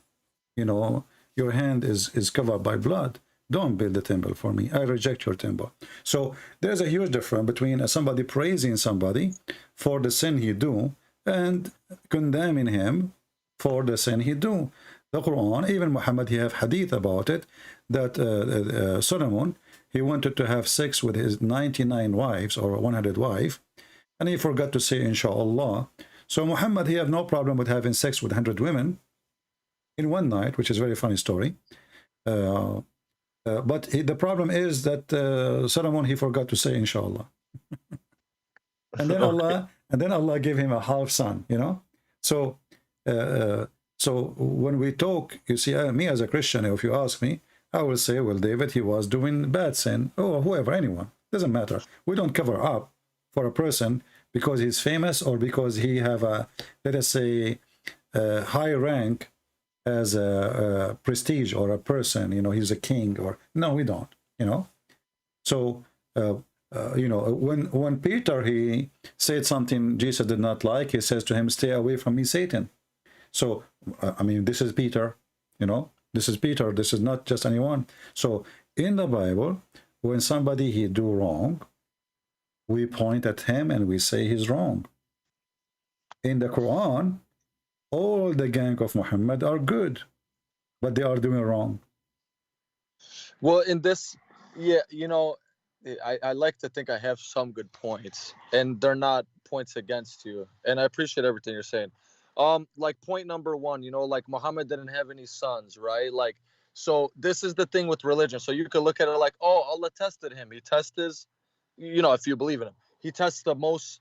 you know, your hand is covered by blood. Don't build the temple for me. I reject your temple. So there's a huge difference between somebody praising somebody for the sin he do and condemning him for the sin he do. The Quran, even Muhammad, he have hadith about it, that Solomon, he wanted to have sex with his 99 wives or 100 wives, and he forgot to say inshallah. So Muhammad, he have no problem with having sex with 100 women in one night, which is a very funny story. But the problem is that Solomon, he forgot to say inshallah. And then Allah gave him a half son, you know. So so when we talk, you see, me as a Christian, if you ask me, I will say, well, David, he was doing bad sin, or whoever, anyone, doesn't matter. We don't cover up for a person because he's famous or because he have a, let us say, a high rank as a prestige or a person, you know, he's a king, or no, we don't, you know. So you know, when Peter, he said something Jesus did not like, he says to him, stay away from me, Satan. So I mean, this is Peter, you know, this is Peter, this is not just anyone. So in the Bible, when somebody he do wrong, we point at him and we say he's wrong. In the Quran, all the gang of Muhammad are good, but they are doing wrong. Well, in this, yeah, you know, I like to think I have some good points, and they're not points against you. And I appreciate everything you're saying. Like point number one, you know, like Muhammad didn't have any sons, right? Like, so this is the thing with religion. So you could look at it like, oh, Allah tested him. He tests his, you know, if you believe in him, he tests the most.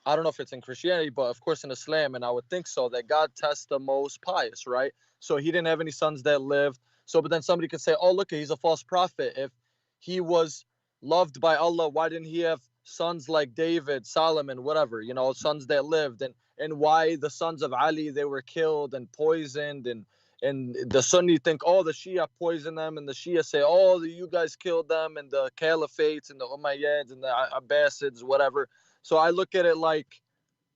I don't know if it's in Christianity, but of course in Islam, and I would think so, that God tests the most pious, right? So he didn't have any sons that lived. So, but then somebody could say, oh, look, he's a false prophet. If he was loved by Allah, why didn't he have sons like David, Solomon, whatever, you know, sons that lived? And why the sons of Ali, they were killed and poisoned, and the Sunni think, oh, the Shia poisoned them, and the Shia say, oh, you guys killed them, and the Caliphates and the Umayyads and the Abbasids, whatever. So I look at it like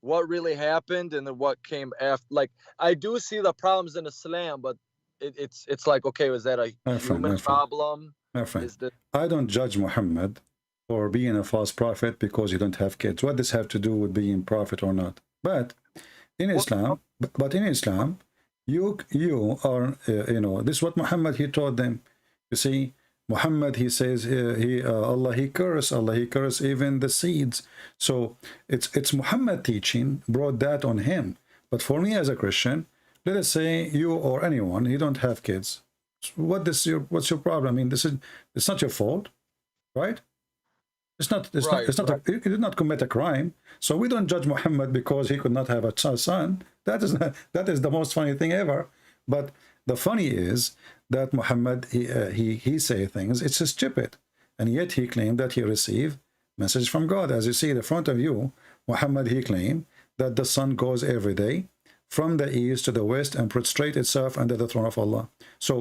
what really happened and then what came after. Like, I do see the problems in Islam, but it's like, okay, was that a human problem? My friend, I don't judge Muhammad for being a false prophet because he don't have kids. What does this have to do with being prophet or not? But in Islam, you are, you know, this is what Muhammad, he taught them. You see, Muhammad, he says, Allah, he curse even the seeds. So it's Muhammad teaching brought that on him. But for me as a Christian, let us say you or anyone, you don't have kids. What's your problem? I mean, it's not your fault, right? He did not commit a crime. So we don't judge Muhammad because he could not have a son. That is the most funny thing ever. But the funny is that Muhammad, he say things, it's stupid. And yet he claimed that he received message from God. As you see in the front of you, Muhammad, he claimed that the sun goes every day from the east to the west and prostrate itself under the throne of Allah. So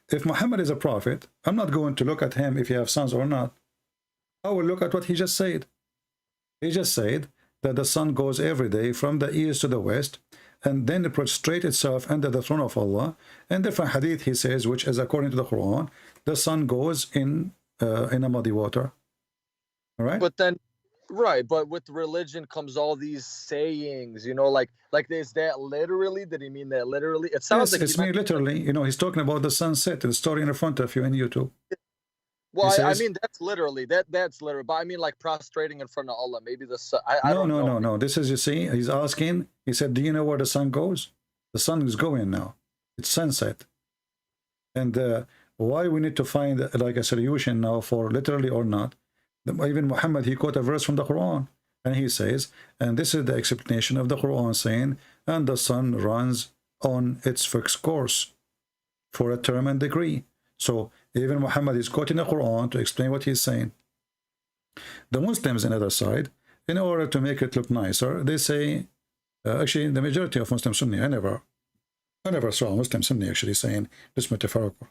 if Muhammad is a prophet, I'm not going to look at him if he has sons or not. I will look at what he just said. He just said that the sun goes every day from the east to the west and then it prostrate itself under the throne of Allah. And different hadith he says, which is according to the Quran, the sun goes in a muddy water. All right? But then, right, but with religion comes all these sayings, you know, like is that literally? Did he mean that literally? It sounds Yes, like it's me literally. You know, he's talking about the sunset, the story in front of you in YouTube. Well, He I says- mean that's literally that's literal, but I mean like prostrating in front of Allah. Maybe the sun. No. This is, you see, he's asking. He said, "Do you know where the sun goes? The sun is going now. It's sunset." And why we need to find like a solution now for literally or not? Even Muhammad, he quote a verse from the Quran, and he says, and this is the explanation of the Quran saying, "And the sun runs on its fixed course for a term and degree." So even Muhammad is quoting the Quran to explain what he's saying. The Muslims on the other side, in order to make it look nicer, they say, actually the majority of Muslim Sunni, I never saw a Muslim Sunni actually saying this metaphorical.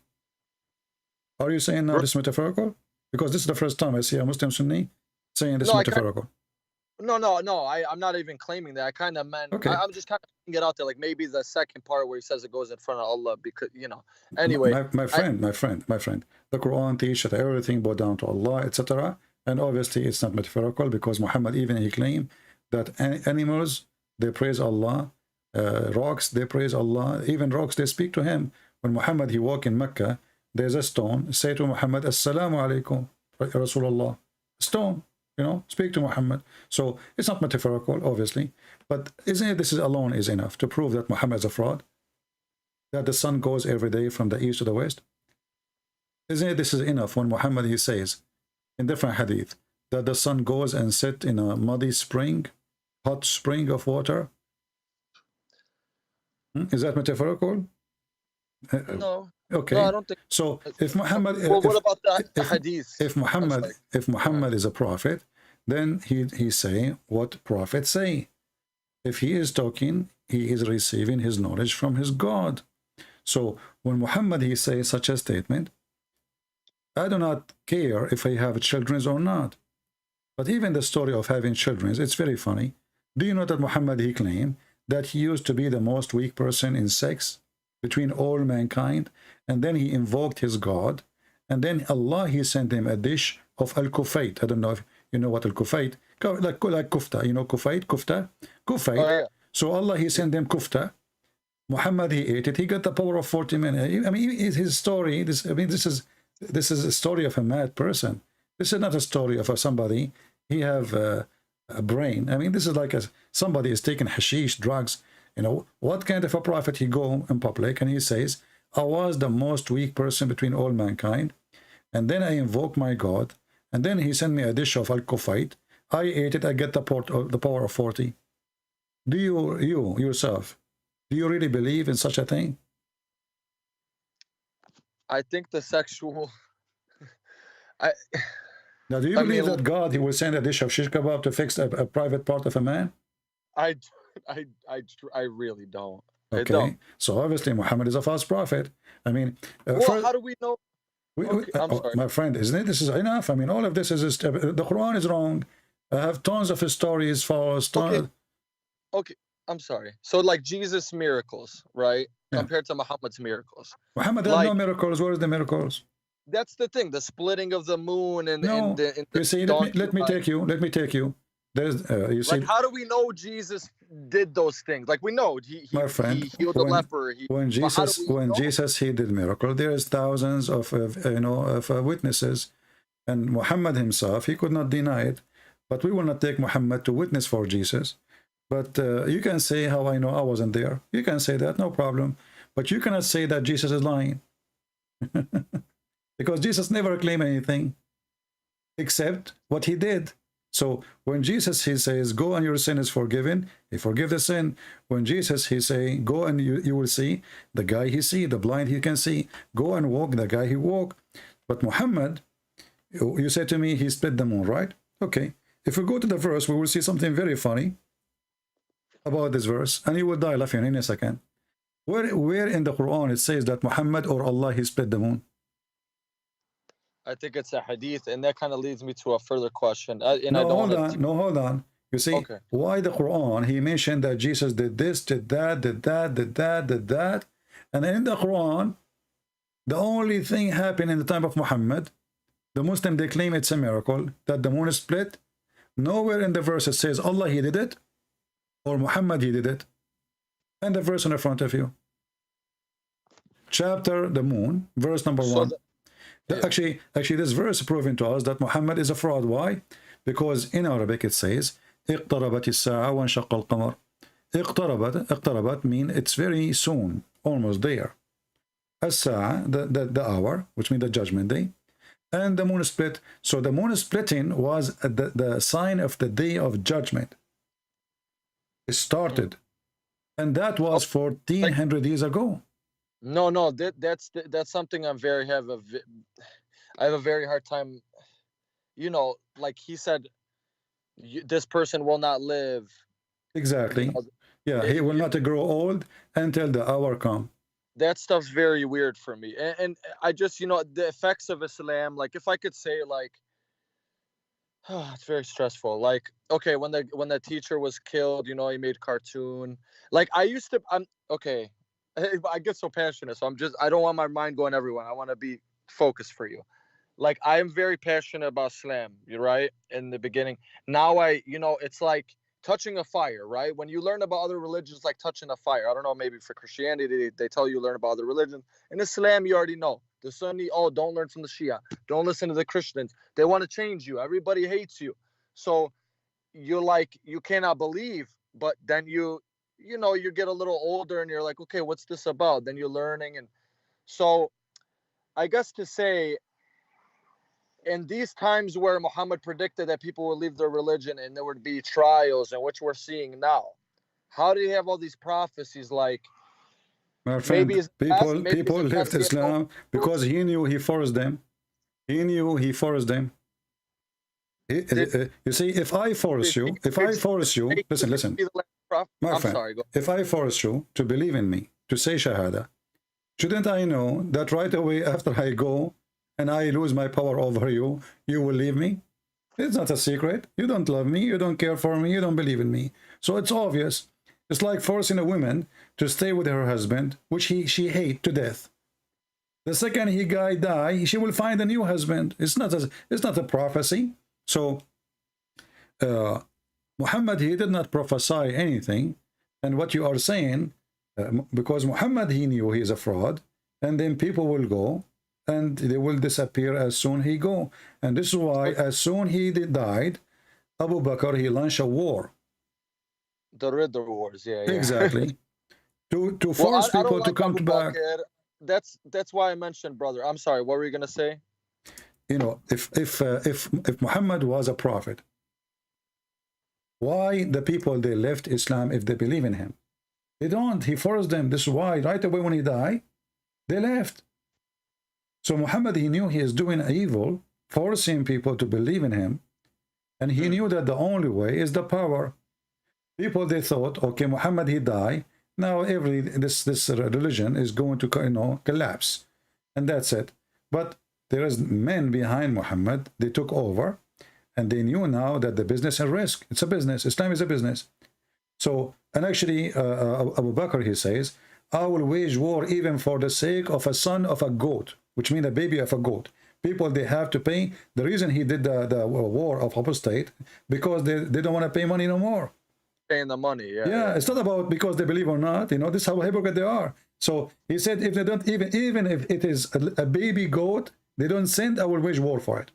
Are you saying now this metaphorical? Because this is the first time I see a Muslim Sunni saying this metaphorical. No, I'm not even claiming that. I kind of meant, Okay. I'm just kind of putting it out there, like maybe the second part where he says it goes in front of Allah, because, you know, anyway. My friend, the Quran teaches that everything bow down to Allah, etc. And obviously it's not metaphorical, because Muhammad even he claimed that animals, they praise Allah, rocks, they praise Allah, even rocks, they speak to him. When Muhammad, he walk in Mecca, there's a stone, say to Muhammad, Assalamu alaikum, Rasulullah. Stone, you know, speak to Muhammad. So it's not metaphorical, obviously, but isn't it this is alone is enough to prove that Muhammad is a fraud? That the sun goes every day from the east to the west? Isn't it this is enough when Muhammad, he says in different hadith that the sun goes and sit in a muddy spring, hot spring of water? Is that metaphorical? No. Okay. No, I don't think so. If Muhammad, well, what about the hadith? If Muhammad is a prophet, then he's saying what prophets say. If he is talking, he is receiving his knowledge from his God. So when Muhammad he says such a statement, I do not care if I have children or not. But even the story of having children, it's very funny. Do you know that Muhammad he claimed that he used to be the most weak person in sex between all mankind, and then he invoked his God, and then Allah he sent him a dish of al-kufayt. I don't know if you know what al-kufayt, like kufta, you know kufta. Oh, yeah. So Allah he sent him kufta. Muhammad he ate it. He got the power of 40 men. I mean, his story. This is a story of a mad person. This is not a story of somebody. He have a brain. I mean, this is like somebody is taking hashish, drugs. You know, what kind of a prophet he go in public and he says, I was the most weak person between all mankind, and then I invoke my God, and then he sent me a dish of al-kufayt. I ate it, I get the power of 40. Do you yourself, do you really believe in such a thing? I think the sexual... Now, do you believe that God, he will send a dish of shish kebab to fix a private part of a man? I really don't. Okay, so obviously Muhammad is a false prophet. I mean, well, how do we know? I'm sorry. My friend, isn't it? This is enough. I mean, all of this is the Quran is wrong. I have tons of his stories false. Okay, I'm sorry. So like Jesus' miracles, right? Yeah. Compared to Muhammad's miracles. Muhammad had no miracles. Where is the miracles? That's the thing. The splitting of the moon and no. You see, let me take you. There's you see. Like, how do we know Jesus did those things? Like, we know he healed the leper. When Jesus he did miracle, there's thousands of witnesses, and Muhammad himself he could not deny it. But we will not take Muhammad to witness for Jesus. But you can say how I know I wasn't there. You can say that, no problem. But you cannot say that Jesus is lying, because Jesus never claimed anything except what he did. So when Jesus he says, go and your sin is forgiven, he forgive the sin. When Jesus he say, go and you will see, the guy he see, the blind he can see, go and walk, the guy he walk. But Muhammad, you say to me, he split the moon, right? Okay. If we go to the verse, we will see something very funny. about this verse, and you will die laughing in a second. Where in the Quran it says that Muhammad or Allah he split the moon? I think it's a hadith, and that kind of leads me to a further question. Hold on. You see, okay. Why the Quran, he mentioned that Jesus did this, did that, did that, did that, did that. And in the Quran, the only thing happened in the time of Muhammad, the Muslim, they claim it's a miracle, that the moon is split. Nowhere in the verse it says Allah, he did it, or Muhammad, he did it. And the verse in the front of you. Chapter, the moon, verse number 1. Actually, this verse is proving to us that Muhammad is a fraud. Why? Because in Arabic it says, اقتربت الساعة وانشق القمر. اقتربت mean it's very soon, almost there. الساعة, the hour, which means the judgment day. And the moon split. So the moon splitting was the sign of the day of judgment. It started. And that was 1400 years ago. No, that's something I have a very hard time. You know, like he said, this person will not live. Exactly. You know, yeah, he will not grow old until the hour come. That stuff's very weird for me, and I just, you know, the effects of Islam. Like, if I could say, like, it's very stressful. Like, okay, when the teacher was killed, you know, he made cartoon. Like, I get so passionate, so I don't want my mind going everywhere. I want to be focused for you. Like, I am very passionate about Islam, you're right, in the beginning. Now it's like touching a fire, right? When you learn about other religions, like touching a fire. I don't know, maybe for Christianity, they tell you learn about other religions. In Islam, you already know. The Sunni, don't learn from the Shia. Don't listen to the Christians. They want to change you. Everybody hates you. So you're like, you cannot believe, but then you get a little older and you're like, okay, what's this about? Then you're learning. And so I guess to say, in these times where Muhammad predicted that people would leave their religion and there would be trials, and which we're seeing now, how do you have all these prophecies? Like, my friend, people left Islam because he knew he forced them. He knew he forced them. You see, if I force you, listen, my friend, if I force you to believe in me, to say Shahada, shouldn't I know that right away after I go and I lose my power over you, you will leave me? It's not a secret. You don't love me, you don't care for me, you don't believe in me. So it's obvious. It's like forcing a woman to stay with her husband, which she hates to death. The second he die, she will find a new husband. It's not a prophecy. So Muhammad, he did not prophesy anything. And what you are saying, because Muhammad, he knew he is a fraud, and then people will go and they will disappear as soon he go. And this is why as soon he died, Abu Bakr, he launched a war. The Ridder Wars, yeah. Exactly. to force people to come back. That's why I mentioned, brother. I'm sorry, what were you gonna say? You know, if Muhammad was a prophet, why the people, they left Islam if they believe in him? They don't. He forced them. This is why right away when he died, they left. So Muhammad, he knew he is doing evil, forcing people to believe in him, and he knew that the only way is the power. People, they thought, okay, Muhammad, he died. Now this religion is going to, collapse, and that's it. But there is men behind Muhammad. They took over, and they knew now that the business is risk. It's a business. Islam is a business. So, and actually, Abu Bakr, he says, I will wage war even for the sake of a son of a goat, which means a baby of a goat. People, they have to pay. The reason he did the war of apostate, because they don't want to pay money no more. Paying the money, yeah. It's not about because they believe or not. This is how hypocrite they are. So he said, if they don't, even if it is a baby goat, they don't send, I will wage war for it.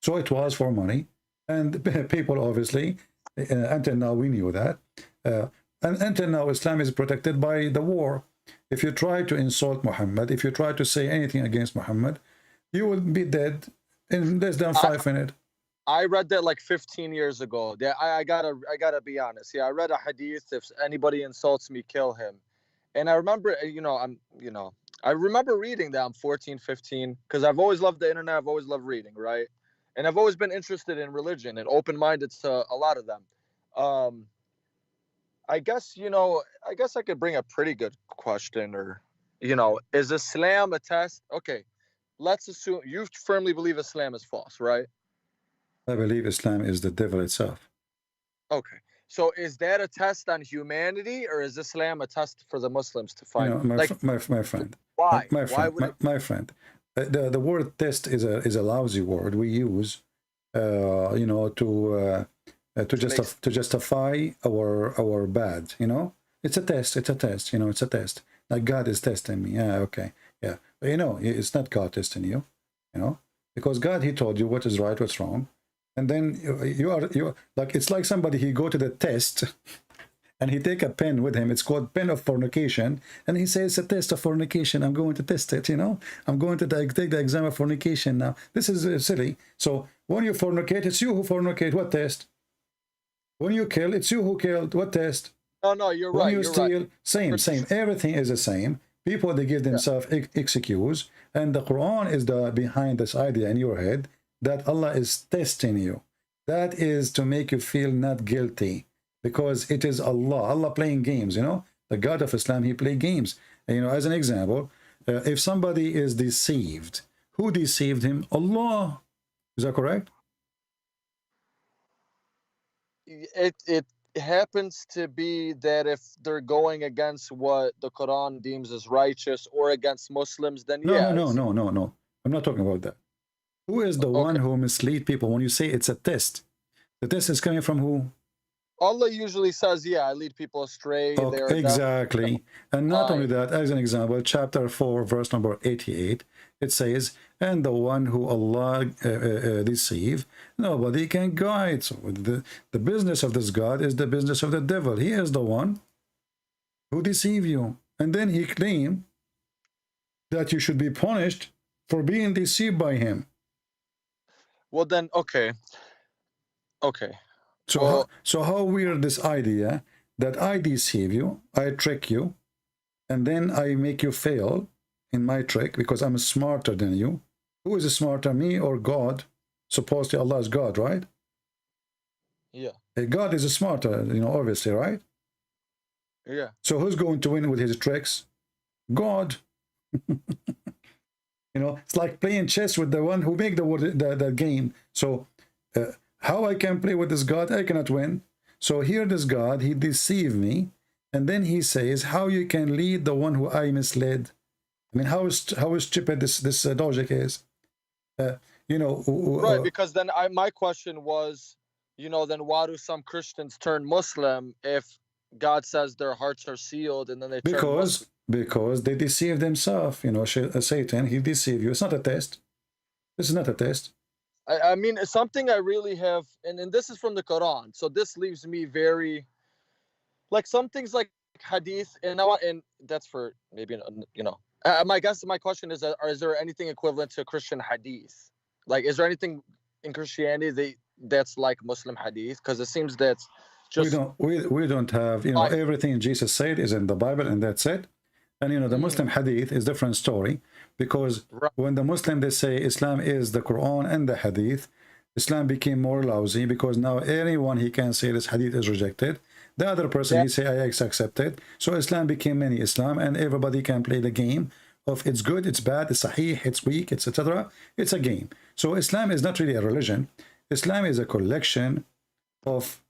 So it was for money, and people obviously, until now we knew that, and until now Islam is protected by the war. If you try to insult Muhammad, if you try to say anything against Muhammad, you will be dead in less than 5 minutes. I read that like 15 years ago. Yeah, I gotta be honest. Yeah, I read a hadith: if anybody insults me, kill him. And I remember, I remember reading that. I'm 14, 15, because I've always loved the internet. I've always loved reading, right? And I've always been interested in religion and open-minded to a lot of them. I guess, I guess I could bring a pretty good question, or, is Islam a test? Okay, let's assume you firmly believe Islam is false, right? I believe Islam is the devil itself. Okay. So is that a test on humanity, or is Islam a test for the Muslims to find? My friend. Why? My friend. My friend. The word test is a lousy word we use, to justify our bad. It's a test. It's a test. It's a test. Like God is testing me. Yeah. Okay. Yeah. But it's not God testing you. Because God, He told you what is right, what's wrong. And then you like, it's like somebody, he go to the test and he take a pen with him. It's called pen of fornication. And he says, it's a test of fornication. I'm going to test it, I'm going to take the exam of fornication now. This is silly. So when you fornicate, it's you who fornicate. What test? When you kill, it's you who killed. What test? No, you're right. When you steal, right. Same. Everything is the same. People, they give themselves excuse. And the Quran is behind this idea in your head that Allah is testing you. That is to make you feel not guilty, because it is Allah playing games. The God of Islam, He play games. And, as an example, if somebody is deceived, who deceived him? Allah. Is that correct? It happens to be that if they're going against what the Quran deems as righteous, or against Muslims, then no. I'm not talking about that. Who is the one who mislead people? When you say it's a test, the test is coming from who? Allah usually says, I lead people astray. Exactly. And not only that, as an example, chapter 4, verse number 88, it says, and the one who Allah deceive, nobody can guide. So the business of this God is the business of the devil. He is the one who deceive you. And then he claimed that you should be punished for being deceived by him. Well, then, okay. So how weird this idea that I deceive you, I trick you, and then I make you fail in my trick because I'm smarter than you. Who is smarter, me or God? Supposedly Allah is God, right? Yeah. God is smarter, obviously, right? Yeah. So who's going to win with his tricks? God. It's like playing chess with the one who make the game. So how I can play with this God? I cannot win. So here this God, he deceived me, and then he says, how you can lead the one who I misled? I mean, how stupid this logic is. Right, because then my question was, then why do some Christians turn Muslim if God says their hearts are sealed, and then they turn Muslim? Because they deceive themselves. Satan, he deceive you. It's not a test. This is not a test. I mean, it's something I really have, and this is from the Quran. So this leaves me very, like, some things like hadith, and that's for maybe, my question is there anything equivalent to Christian hadith? Like, is there anything in Christianity that's like Muslim hadith? Because it seems that's just we don't have everything Jesus said is in the Bible, and that's it. And the Muslim hadith is different story, because when the Muslim, they say Islam is the Quran and the hadith, Islam became more lousy, because now anyone he can say this hadith is rejected. The other person he say I accept it. So Islam became mini Islam, and everybody can play the game of it's good, it's bad, it's sahih, it's weak, it's etc. It's a game. So Islam is not really a religion. Islam is a collection of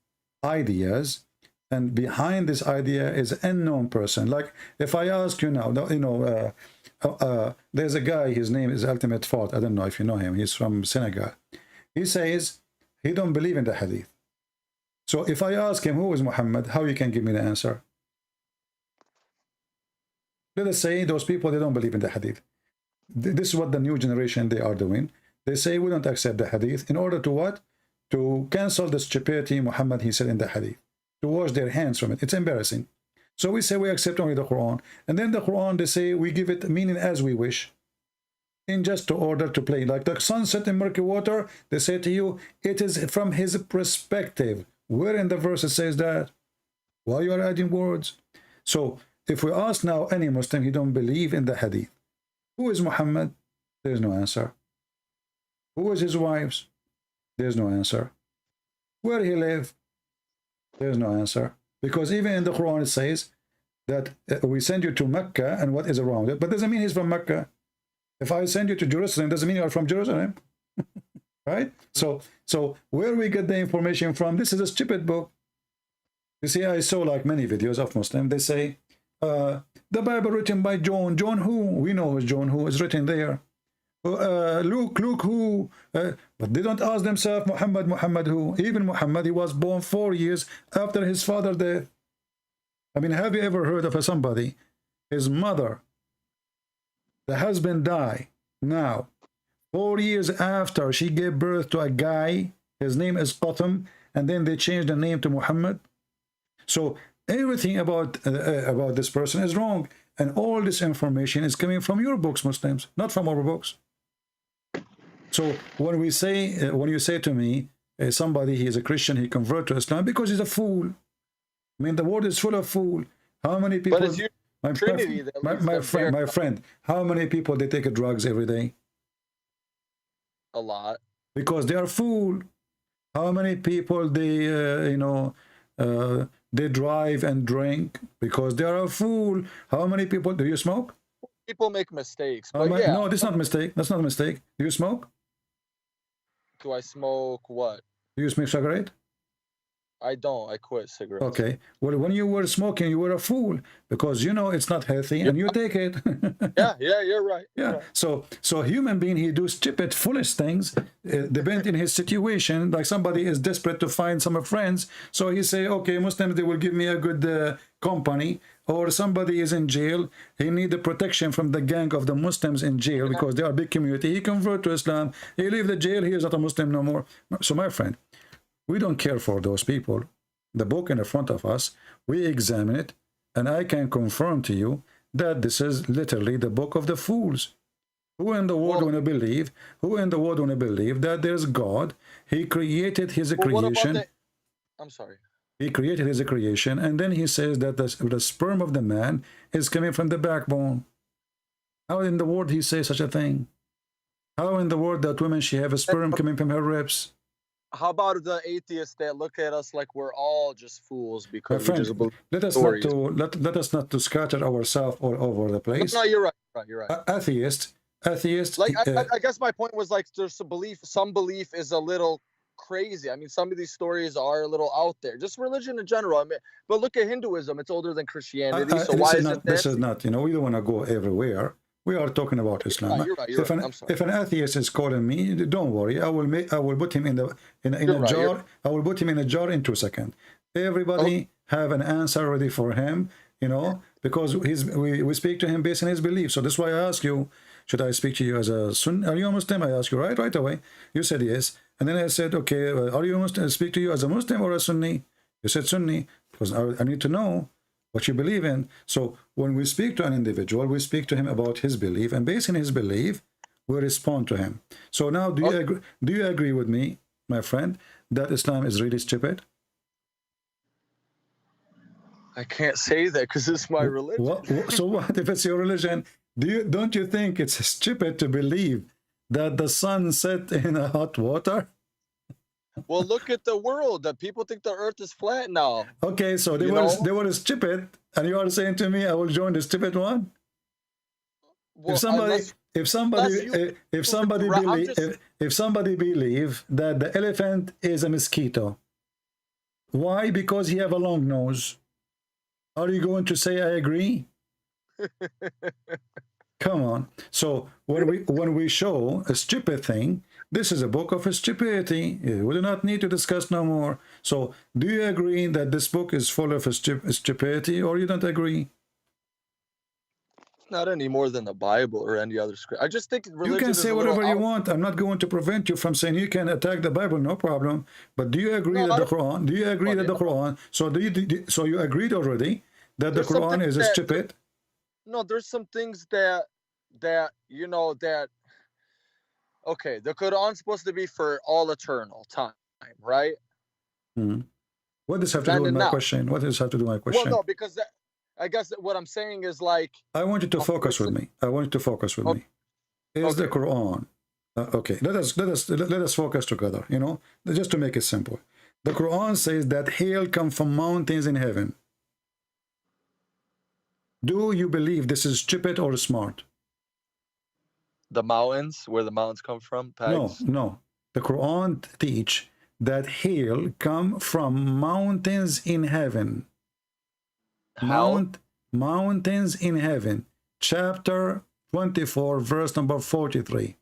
ideas, and behind this idea is an unknown person. Like if I ask you now, there's a guy, his name is Ultimate Fault. I don't know if you know him. He's from Senegal. He says he don't believe in the hadith. So if I ask him who is Muhammad, how you can give me the answer? Let us say those people, they don't believe in the hadith. This is what the new generation, they are doing. They say we don't accept the hadith in order to what? To cancel the stupidity Muhammad he said in the hadith, to wash their hands from it. It's embarrassing. So we say we accept only the Quran, and then the Quran, they say we give it meaning as we wish, in just to order to play. Like the sunset in murky water, they say to you, it is from his perspective. Where in the verse it says that? Why you are adding words? So if we ask now any Muslim, he don't believe in the hadith. Who is Muhammad? There's no answer. Who is his wives? There's no answer. Where he live? There's no answer. Because even in the Quran it says that we send you to Mecca and what is around it, but doesn't mean he's from Mecca. If I send you to Jerusalem, doesn't mean you are from Jerusalem. Right? So where we get the information from, this is a stupid book. You see, I saw like many videos of Muslims, they say, the Bible written by John. John who? We know who's John who is written there. Luke who? But they don't ask themselves, Muhammad who? Even Muhammad, he was born 4 years after his father death. I mean, have you ever heard of somebody, his mother, the husband died, now 4 years after she gave birth to a guy, his name is Qasim, and then they changed the name to Muhammad? So everything about this person is wrong, and all this information is coming from your books, Muslims, not from our books. So when we say, when you say to me, somebody, he is a Christian, he converted to Islam because he's a fool. I mean, the world is full of fool. How many people? But it's your Trinity that my friend, how many people they take drugs every day? A lot. Because they are fool. How many people they they drive and drink because they are a fool? How many people do you smoke? People make mistakes. But yeah. No, that's not a mistake. That's not a mistake. Do you smoke? Do I smoke what? Do you smoke cigarette? I don't. I quit cigarettes. Okay. Well, when you were smoking, you were a fool because you know it's not healthy and you take it. yeah, you're right. Yeah. Right. So human being, he do stupid, foolish things, depend in his situation. Like somebody is desperate to find some friends, so he say, okay, Muslims, they will give me a good company. Or somebody is in jail, he need the protection from the gang of the Muslims in jail because they are a big community. He convert to Islam, he leave the jail, he is not a Muslim no more. So my friend, we don't care for those people. The book in the front of us, we examine it, and I can confirm to you that this is literally the book of the fools. Who in the world want to believe? Who in the world want to believe that there's God? He created his creation. I'm sorry. He created his creation, and then he says that the sperm of the man is coming from the backbone. How in the world he say such a thing? How in the world that woman, she have a sperm coming from her ribs? How about the atheists that look at us like we're all just fools because we just believe let us not to scatter ourselves all over the place. No, you're right. You're right. Atheist. Like I guess my point was like there's a belief. Some belief is a little crazy. I mean, some of these stories are a little out there. Just religion in general. I mean, but look at Hinduism. It's older than Christianity. So why is it? This is not. You know, we don't want to go everywhere. We are talking about Islam. You're right. If an atheist is calling me, don't worry. I will put him in a jar. I will put him in a jar in 2 seconds. Everybody have an answer ready for him. You know, because we speak to him based on his belief. So that's why I ask you, should I speak to you as a Sunni? Are you a Muslim? I ask you right away. You said yes, and then I said, okay, are you a Muslim? I speak to you as a Muslim or a Sunni? You said Sunni because I need to know what you believe in. So when we speak to an individual, we speak to him about his belief, and based on his belief, we respond to him. So now, do you agree with me, my friend, that Islam is really stupid? I can't say that because it's my religion. So what if it's your religion? Don't you think it's stupid to believe that the sun set in a hot water? Well, look at the world. The people think the earth is flat now. Okay, so they were stupid, and you are saying to me, I will join the stupid one? Well, if somebody believe that the elephant is a mosquito, why? Because he have a long nose. Are you going to say I agree? Come on. So when we show a stupid thing, this is a book of stupidity. We do not need to discuss no more. So do you agree that this book is full of stupidity, or you don't agree? Not any more than the Bible or any other script. I just think religion. You can say whatever you want. I'm not going to prevent you from saying you can attack the Bible, no problem. But do you agree that the Quran? Do you agree that the Quran? So you agreed already that the Quran is stupid? No, there's some things that you know that. Okay, the Quran's supposed to be for all eternal time, right? What does have to do with my question? What does have to do with my question? Well, no, because I guess what I'm saying is like. I want you to focus with me. I want you to focus with me. Is the Quran okay? Let us focus together. You know, just to make it simple. The Quran says that hail comes from mountains in heaven. Do you believe this is stupid or smart? The mountains, where the mountains come from, No, pegs? no. The Quran teach that hail come from mountains in heaven. How? Mountains in heaven. Chapter 24, verse number 43.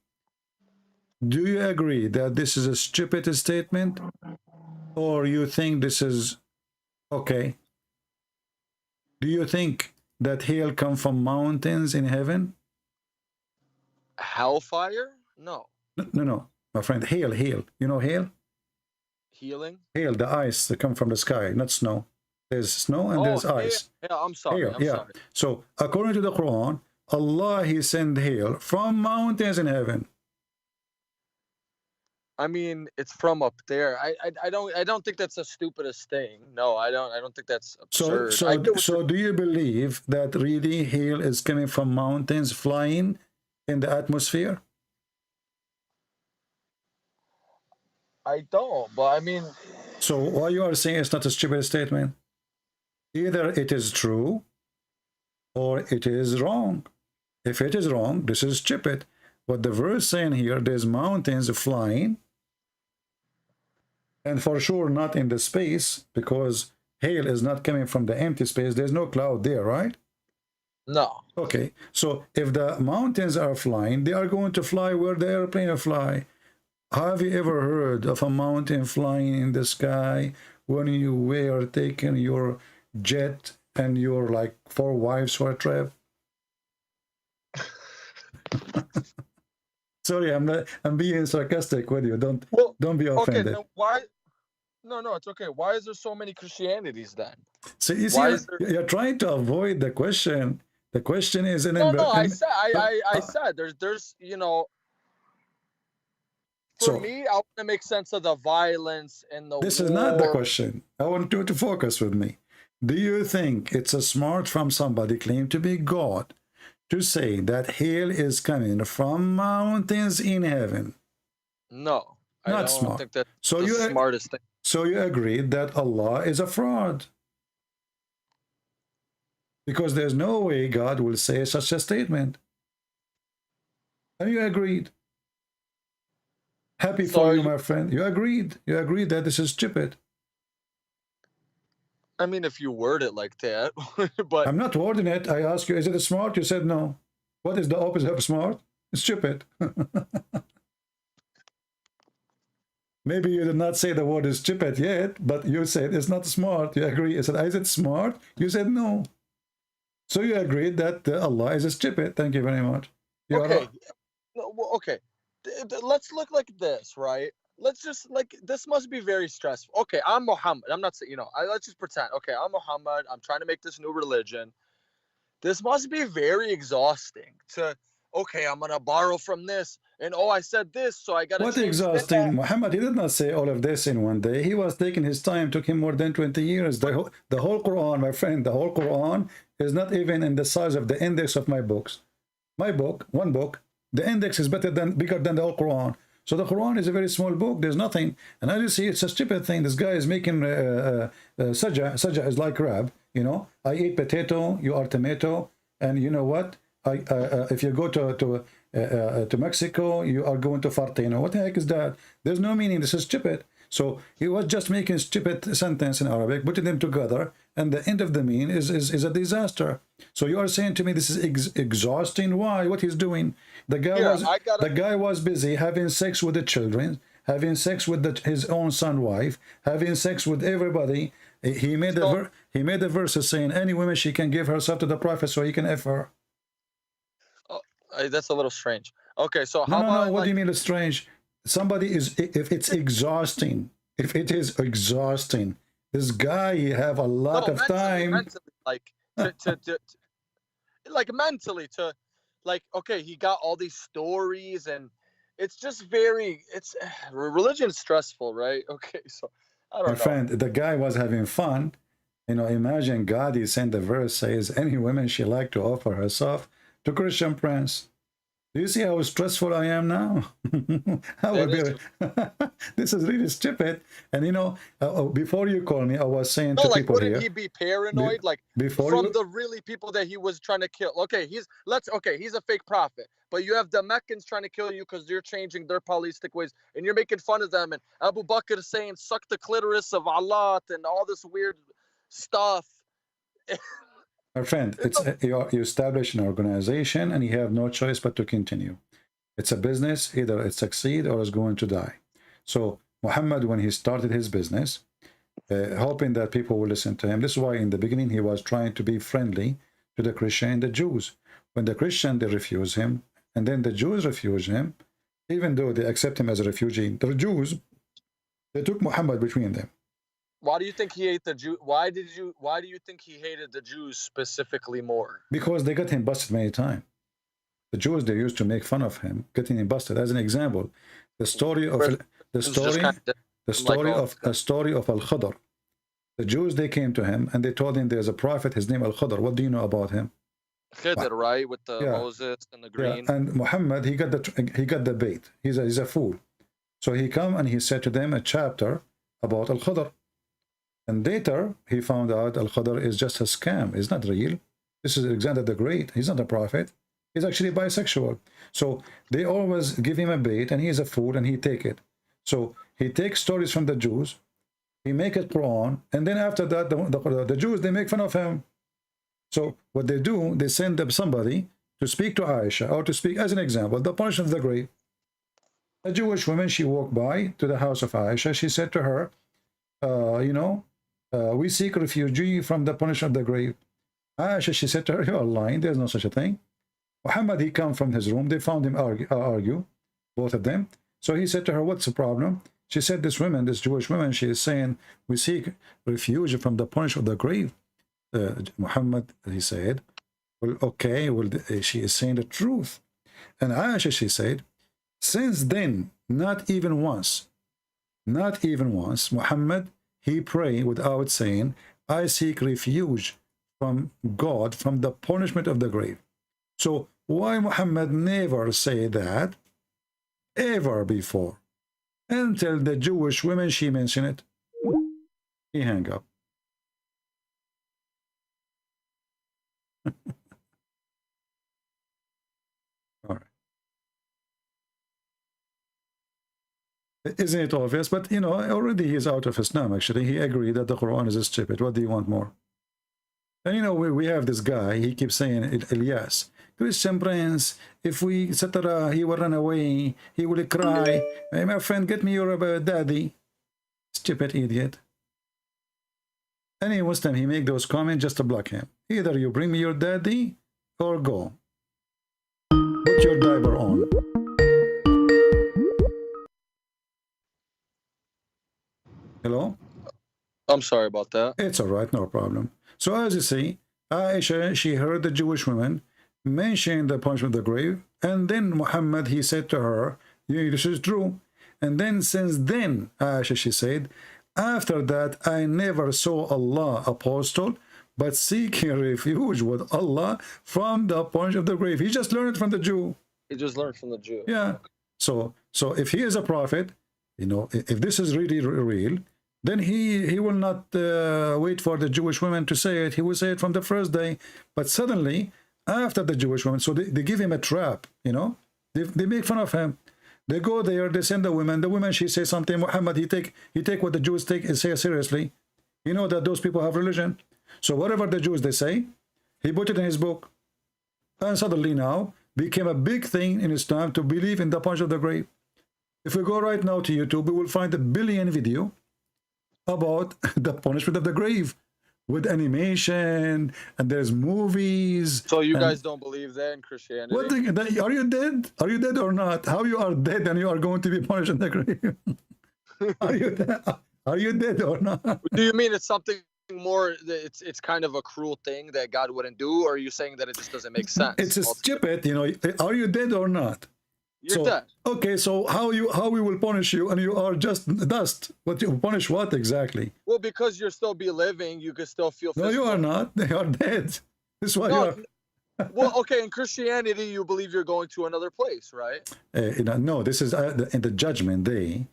Do you agree that this is a stupid statement? Or you think this is okay? Do you think that hail come from mountains in heaven? Hellfire? No. No, my friend. Hail. You know hail? Healing? Hail, the ice that come from the sky, not snow. There's snow and there's ice. Yeah, I'm sorry. Hail, I'm yeah. sorry. So according to the Quran, Allah, He sent hail from mountains in heaven. I mean, it's from up there. I don't think that's the stupidest thing. No, I don't think that's absurd. So do you believe that really hail is coming from mountains flying in the atmosphere? I don't, but I mean. So why you are saying it's not a stupid statement? Either it is true or it is wrong. If it is wrong, this is stupid. But the verse saying here, there's mountains flying, and for sure not in the space, because hail is not coming from the empty space. There's no cloud there, right? No. Okay, so if the mountains are flying, they are going to fly where the airplane fly. Have you ever heard of a mountain flying in the sky when you were taking your jet and your like 4 wives for a trip? Sorry, I'm being sarcastic with you. Don't be offended. Okay, then why? No, it's okay. Why is there so many Christianities then? So you see, you're trying to avoid the question. The question is an I said there's For me, I want to make sense of the violence and the This war. is not the question. I want you to focus with me. Do you think it's a smart from somebody claimed to be God to say that hail is coming from mountains in heaven? No. Not I don't smart. think that's So the smartest thing. So you agree that Allah is a fraud? Because there's no way God will say such a statement. And you agreed. Happy for you, my friend. You agreed. You agreed that this is stupid. I mean, if you word it like that, but I'm not wording it. I asked you, is it smart? You said no. What is the opposite of smart? It's stupid. Maybe you did not say the word is stupid yet, but you said it's not smart. You agree. I said, is it smart? You said no. So you agreed that Allah is stupid. Thank you very much. okay. No, well, okay. Let's look like this, right? Let's just this must be very stressful. Okay, I'm Muhammad. I'm not saying, let's just pretend. Okay, I'm Muhammad. I'm trying to make this new religion. This must be very exhausting to, okay, I'm going to borrow from this. And, I said this, so I got to What exhausting? Muhammad, he did not say all of this in one day. He was taking his time. Took him more than 20 years. The whole Quran, my friend, the whole Quran is not even in the size of the index of my books. My book, one book, the index is bigger than the whole Quran. So the Quran is a very small book. There's nothing. And as you see, it's a stupid thing. This guy is making sajja. Sajja is like rab. I eat potato, you are tomato. And you know what? If you go to Mexico, you are going to Fartino. What the heck is that? There's no meaning. This is stupid. So he was just making stupid sentence in Arabic, putting them together, and the end of the mean is a disaster. So you are saying to me this is exhausting? Why? What he's doing? The guy was busy having sex with the children, having sex with his own son, wife, having sex with everybody. He made a verse saying any woman she can give herself to the prophet so he can F her. That's a little strange. Okay, so No, what do you mean it's strange? Somebody is, if it's exhausting, if it is exhausting, this guy, he have a lot of time. Mentally, okay, he got all these stories, and it's just religion is stressful, right? Okay, so I don't know. My friend, the guy was having fun. Imagine God, he sent the verse says, any woman she like to offer herself to Christian prince. Do you see how stressful I am now? I will be, this is really stupid. And you know, before you call me, I was saying to people here. Wouldn't he be paranoid? From the really people that he was trying to kill. Okay, he's a fake prophet. But you have the Meccans trying to kill you because you're changing their polytheistic ways, and you're making fun of them. And Abu Bakr is saying, "Suck the clitoris of Allah," and all this weird stuff. My friend, you establish an organization and you have no choice but to continue. It's a business, either it succeeds or it's going to die. So Muhammad, when he started his business, hoping that people will listen to him, this is why in the beginning he was trying to be friendly to the Christian and the Jews. When the Christian, they refuse him, and then the Jews refuse him, even though they accept him as a refugee, the Jews, they took Muhammad between them. Why do you think he hated the Jew? Why do you think he hated the Jews specifically more? Because they got him busted many times. The Jews, they used to make fun of him, getting him busted. As an example, the story of Al-Khadr. The Jews, they came to him and they told him there's a prophet, his name Al-Khadr. What do you know about him? Khidr, right, with the Moses and the green. Yeah. And Muhammad, he got the bait. He's a fool. So he come and he said to them a chapter about Al-Khadr. And later, he found out Al-Khadr is just a scam. It's not real. This is Alexander the Great. He's not a prophet. He's actually bisexual. So they always give him a bait, and he's a fool, and he take it. So he takes stories from the Jews. He make it Quran. And then after that, the Jews, they make fun of him. So what they do, they send up somebody to speak to Aisha, or to speak, as an example, the punishment of the grave. A Jewish woman, she walked by to the house of Aisha. She said to her, we seek refugee from the punishment of the grave. Aisha, she said to her, you are lying. There's no such a thing. Muhammad, he come from his room. They found him argue, both of them. So he said to her, what's the problem? She said, this Jewish woman, she is saying, we seek refuge from the punishment of the grave. Muhammad, he said, well, okay, well, she is saying the truth. And Aisha, she said, since then, not even once, Muhammad, he prayed without saying, I seek refuge from God from the punishment of the grave. So why Muhammad never say that ever before? Until the Jewish women, she mentioned it. He hang up. All right. Isn't it obvious? But you know, already he's out of Islam. Actually, he agreed that the Quran is stupid. What do you want more? And you know, we have this guy. He keeps saying, Ilyas, Christian Prince, if we etc., he will run away. He will cry. Hey, my friend, get me your daddy. Stupid idiot. Any Muslim, he make those comments just to block him. Either you bring me your daddy or go. Put your diaper on. Hello? I'm sorry about that. It's all right, no problem. So as you see, Aisha, she heard the Jewish woman mention the punishment of the grave, and then Muhammad, he said to her, this is true. And then since then, Aisha, she said, after that, I never saw Allah apostle, but seeking refuge with Allah from the punishment of the grave. He just learned it from the Jew. He just learned from the Jew. Yeah. So if he is a prophet, you know, if this is really real, then he will not wait for the Jewish women to say it. He will say it from the first day. But suddenly, after the Jewish women, so they give him a trap, you know. They make fun of him. They go there, they send the women. The women, she says something. Muhammad, he take what the Jews say seriously. You know that those people have religion. So whatever the Jews, they say, he put it in his book. And suddenly now, became a big thing in Islam to believe in the punch of the grave. If we go right now to YouTube, we will find 1 billion video about the punishment of the grave with animation, and there's movies. So you guys don't believe that in Christianity? What are you dead? Are you dead or not? How you are dead and you are going to be punished in the grave? Are you dead or not? Do you mean it's something more, it's kind of a cruel thing that God wouldn't do, or are you saying that it just doesn't make sense? It's a stupid, you know. Are you dead or not? You're dead. Okay, so how we will punish you, and you are just dust? What you punish? What exactly? Well, because you're still be living, you could still feel. No, you are not. They are dead. This is why you are. Well, okay, in Christianity, you believe you're going to another place, right? No, this is in the judgment day,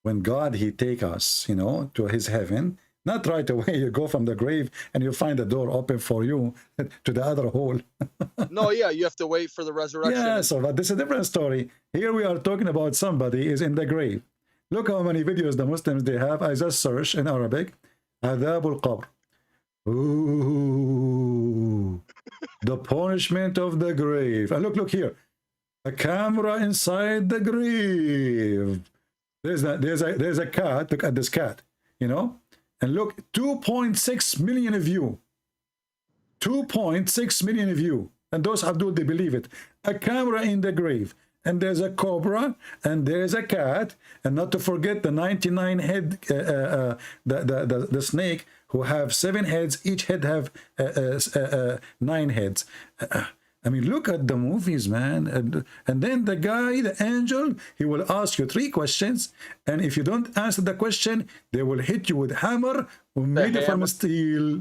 when God, he take us, to his heaven. Not right away. You go from the grave and you find the door open for you to the other hole. No, yeah, you have to wait for the resurrection. Yeah, so but this is a different story. Here we are talking about somebody is in the grave. Look how many videos the Muslims they have. I just search in Arabic, Adab al-Qabr. Ooh, the punishment of the grave. And look here, a camera inside the grave. There's a cat. Look at this cat, and look, 2.6 million view. 2.6 million view. And those Abdul, they believe it. A camera in the grave. And there's a cobra, and there's a cat, and not to forget the 99 head, the snake, who have 7 heads. Each head have 9 heads. I mean, look at the movies, man. And then the guy, the angel, he will ask you 3 questions, and if you don't answer the question, they will hit you with hammer made from steel.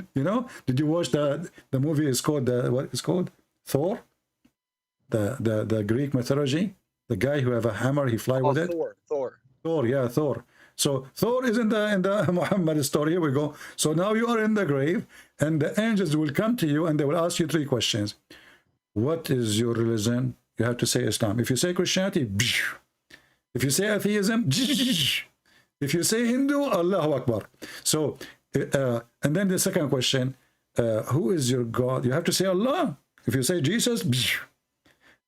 Did you watch the movie? Is called what is called Thor? The Greek mythology, the guy who have a hammer, he fly with it. Thor. Yeah, Thor. So Thor is in the Muhammad story. Here we go. So now you are in the grave, and the angels will come to you and they will ask you 3 questions. What is your religion? You have to say Islam. If you say Christianity, if you say atheism, if you say Hindu, Allahu Akbar. So and then the second question, who is your God? You have to say Allah. If you say Jesus,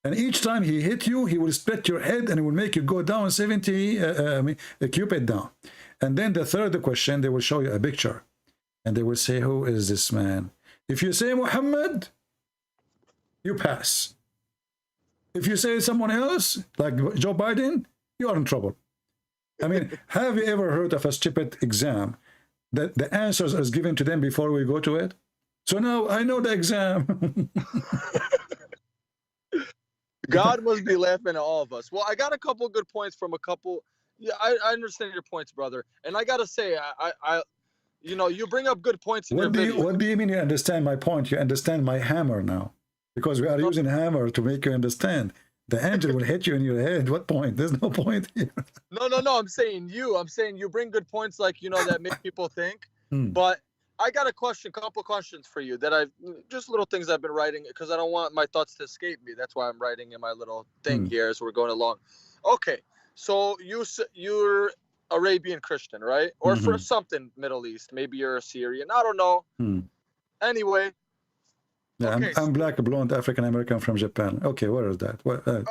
and each time he hit you, he will split your head and it will make you go down 70 a cubit down. And then the third question, they will show you a picture, and they will say, who is this man? If you say Muhammad, you pass. If you say someone else, like Joe Biden, you are in trouble. I mean, have you ever heard of a stupid exam that the answers are given to them before we go to it? So now I know the exam. God must be laughing at all of us. Well, I got a couple good points from a couple. Yeah, I understand your points, brother. And I gotta say, you bring up good points in your video. What do you mean you understand my point? You understand my hammer now, because we are using hammer to make you understand. The angel will hit you in your head. What point? There's no point here. No. I'm saying you bring good points, like that make people think. But I got a couple questions for you that I've just little things I've been writing, because I don't want my thoughts to escape me. That's why I'm writing in my little thing here as we're going along. Okay, so you're Arabian Christian, right? Or for something Middle East. Maybe you're a Syrian. I don't know. Anyway. Yeah, okay, I'm black, blonde, African American from Japan. Okay, where is that?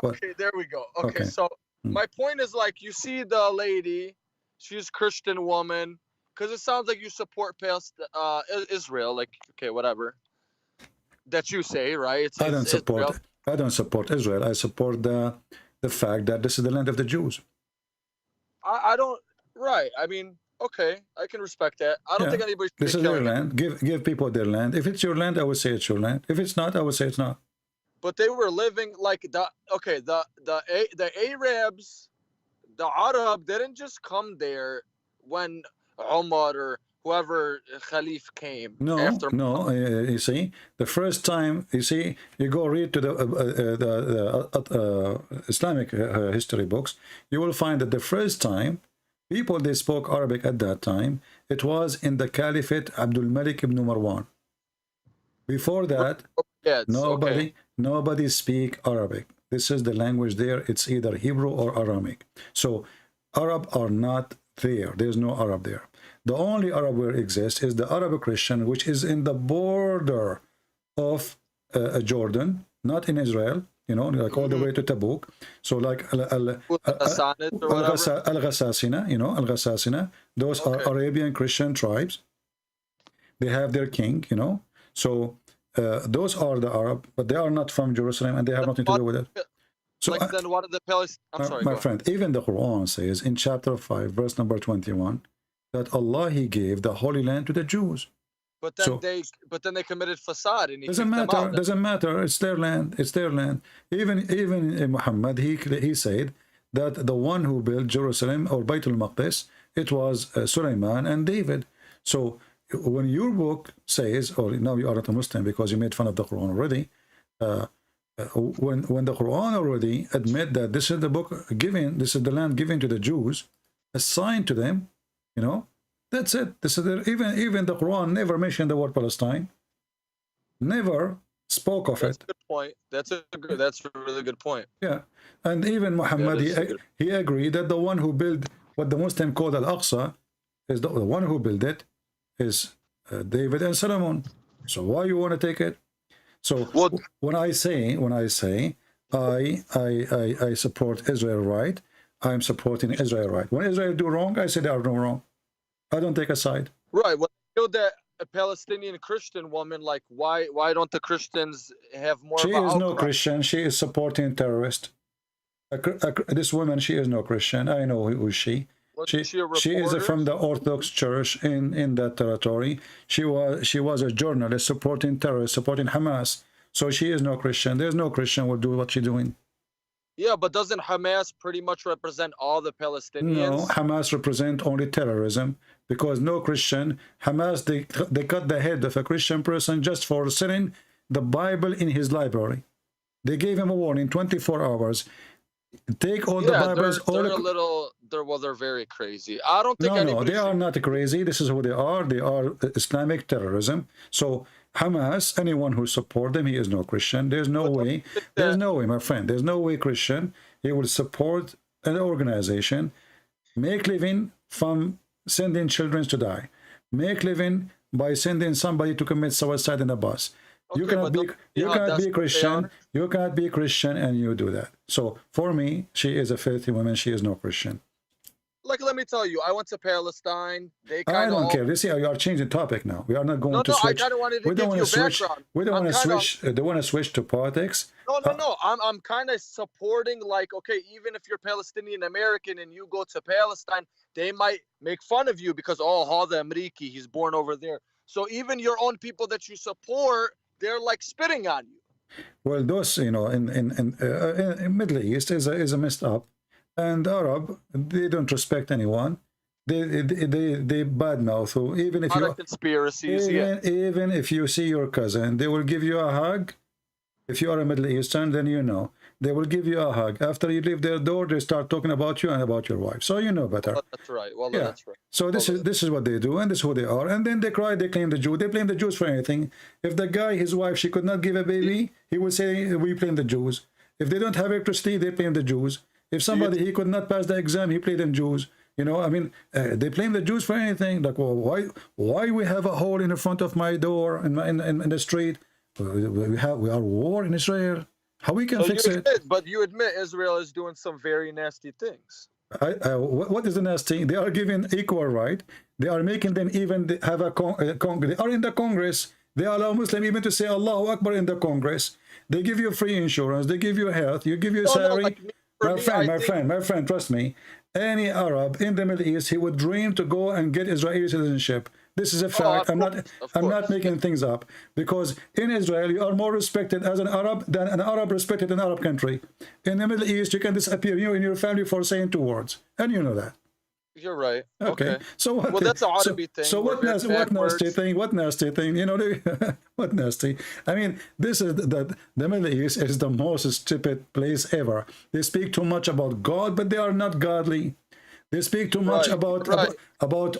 Okay, there we go. Okay. So my point is, like, you see the lady, she's a Christian woman. Because it sounds like you support past Israel, like, okay, whatever that you say, right? I don't support Israel. I support the fact that this is the land of the Jews. I don't. Right. I mean, okay, I can respect that. I don't think anybody. This is their land. Give people their land. If it's your land, I would say it's your land. If it's not, I would say it's not. But they were living like the Arabs, the Arab didn't just come there when Umar or whoever Khalif came. You see, the first time, you go read to the Islamic history books, you will find that the first time people they spoke Arabic at that time, it was in the Caliphate Abdul Malik ibn Marwan. Before that, nobody speak Arabic. This is the language there. It's either Hebrew or Aramaic. So Arab are not there. There's no Arab there. The only Arab where exists is the Arab Christian, which is in the border of Jordan, not in Israel, like all the way to Tabuk. So like Al-Ghassasina, Al-Ghassasina, those are Arabian Christian tribes. They have their king, So those are the Arab, but they are not from Jerusalem, and they have nothing to do with it. So then what are the Palestinians? I'm sorry, my friend, even the Quran says in chapter 5, verse number 21, that Allah, he gave the Holy Land to the Jews. But then they committed facade, and doesn't matter. It's their land. It's their land. Even Muhammad, he said that the one who built Jerusalem or Bayt al-Maqdis, it was Sulaiman and David. So when your book says, or now you are not a Muslim because you made fun of the Quran already, when the Quran already admit that this is the book given, this is the land given to the Jews, assigned to them, you know, that's it. This is even the Quran never mentioned the word Palestine, never spoke of That's it. a good point. That's a really good point. Yeah, and even Muhammad, he agreed that the one who built what the Muslim called Al-Aqsa is the one who built it is David and Solomon. So why you want to take it? So when I say I support Israel right, I'm supporting Israel right. When Israel do wrong, I say they are doing wrong. I don't take a side. Right. Well, you know that a Palestinian Christian woman, like why don't the Christians have more? She of is an no outcry? Christian. She is supporting terrorists. This woman, she is no Christian. I know who is she. She is from the Orthodox Church in that territory. She was a journalist supporting terrorists, supporting Hamas. So she is no Christian. There's no Christian will do what she's doing. Yeah, but doesn't Hamas pretty much represent all the Palestinians? No, Hamas represent only terrorism, because no Christian, Hamas, they cut the head of a Christian person just for selling the Bible in his library. They gave him a warning, 24 hours. Take all the Bibles. They're very crazy. I don't think no, they are not crazy. This is who they are. They are Islamic terrorism. So Hamas, anyone who support them, he is no Christian. There's no way. There's no way, my friend. There's no way Christian he will support an organization, make living from sending children to die, make living by sending somebody to commit suicide in a bus. Okay, you cannot be Christian. You cannot be Christian and you do that. So for me, she is a filthy woman. She is no Christian. Like, let me tell you, I went to Palestine. I don't care. You see, you are changing the topic now. We are not going to switch. I kind of wanted to give you background. We don't want to switch. They want to switch to politics. No. I'm kind of supporting, like, okay, even if you're Palestinian American and you go to Palestine, they might make fun of you because, oh, Hada Ameriki, he's born over there. So even your own people that you support, they're like spitting on you. Well, those, you know, in Middle East is a messed up, and Arab, they don't respect anyone. They badmouth. So even if you conspiracies, even if you see your cousin, they will give you a hug. If you are a Middle Eastern, then you know they will give you a hug. After you leave their door, they start talking about you and about your wife. So you know better. Well, that's right. Well, yeah. That's right. So this is what they do, and this is who they are. And then they cry, they claim the Jew. They blame the Jews for anything. If the guy, his wife, she could not give a baby, he would say, we blame the Jews. If they don't have electricity, they blame the Jews. If somebody, he could not pass the exam, he blamed them Jews. You know, I mean, they blame the Jews for anything. Like, well, why we have a hole in the front of my door in the street? We are war in Israel. How we can fix it? But you admit Israel is doing some very nasty things. What is the nasty? They are giving equal right. They are making them even have a Congress. They are in the Congress. They allow Muslim even to say Allahu Akbar in the Congress. They give you free insurance. They give you health. You give you a salary. My friend, trust me. Any Arab in the Middle East, he would dream to go and get Israeli citizenship. This is a fact. I'm not making things up, because in Israel you are more respected as an Arab than an Arab respected in an Arab country. In the Middle East, you can disappear, you and your family, for saying 2 words, and you know that. You're right. Okay. So what? Well, that's a Arabic thing. So what nasty thing? What nasty thing? You know, what nasty? I mean, this is the Middle East is the most stupid place ever. They speak too much about God, but they are not godly. They speak too much about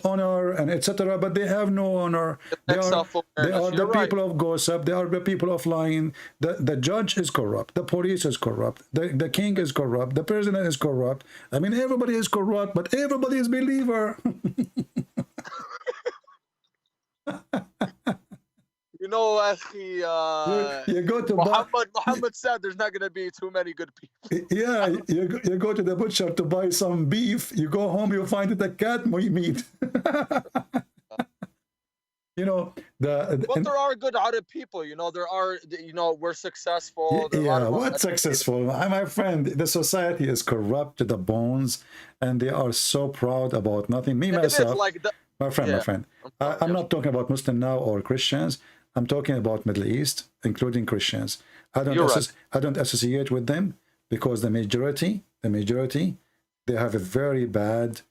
honor and etc., but they have no honor. They are the people of gossip. They are the people of lying. The judge is corrupt. The police is corrupt. The king is corrupt. The president is corrupt. I mean, everybody is corrupt, but everybody is believer. You know, Akhi, you go to Muhammad said there's not going to be too many good people. Yeah, you go to the butcher to buy some beef. You go home, you find it a cat meat. You know, but there are good Arab people. You know, there are. You know, we're successful. Yeah, what's successful? My friend, the society is corrupt to the bones, and they are so proud about nothing. Me myself, my friend. I'm not talking about Muslim now or Christians. I'm talking about Middle East, including Christians. I don't associate with them, because the majority, they have a very bad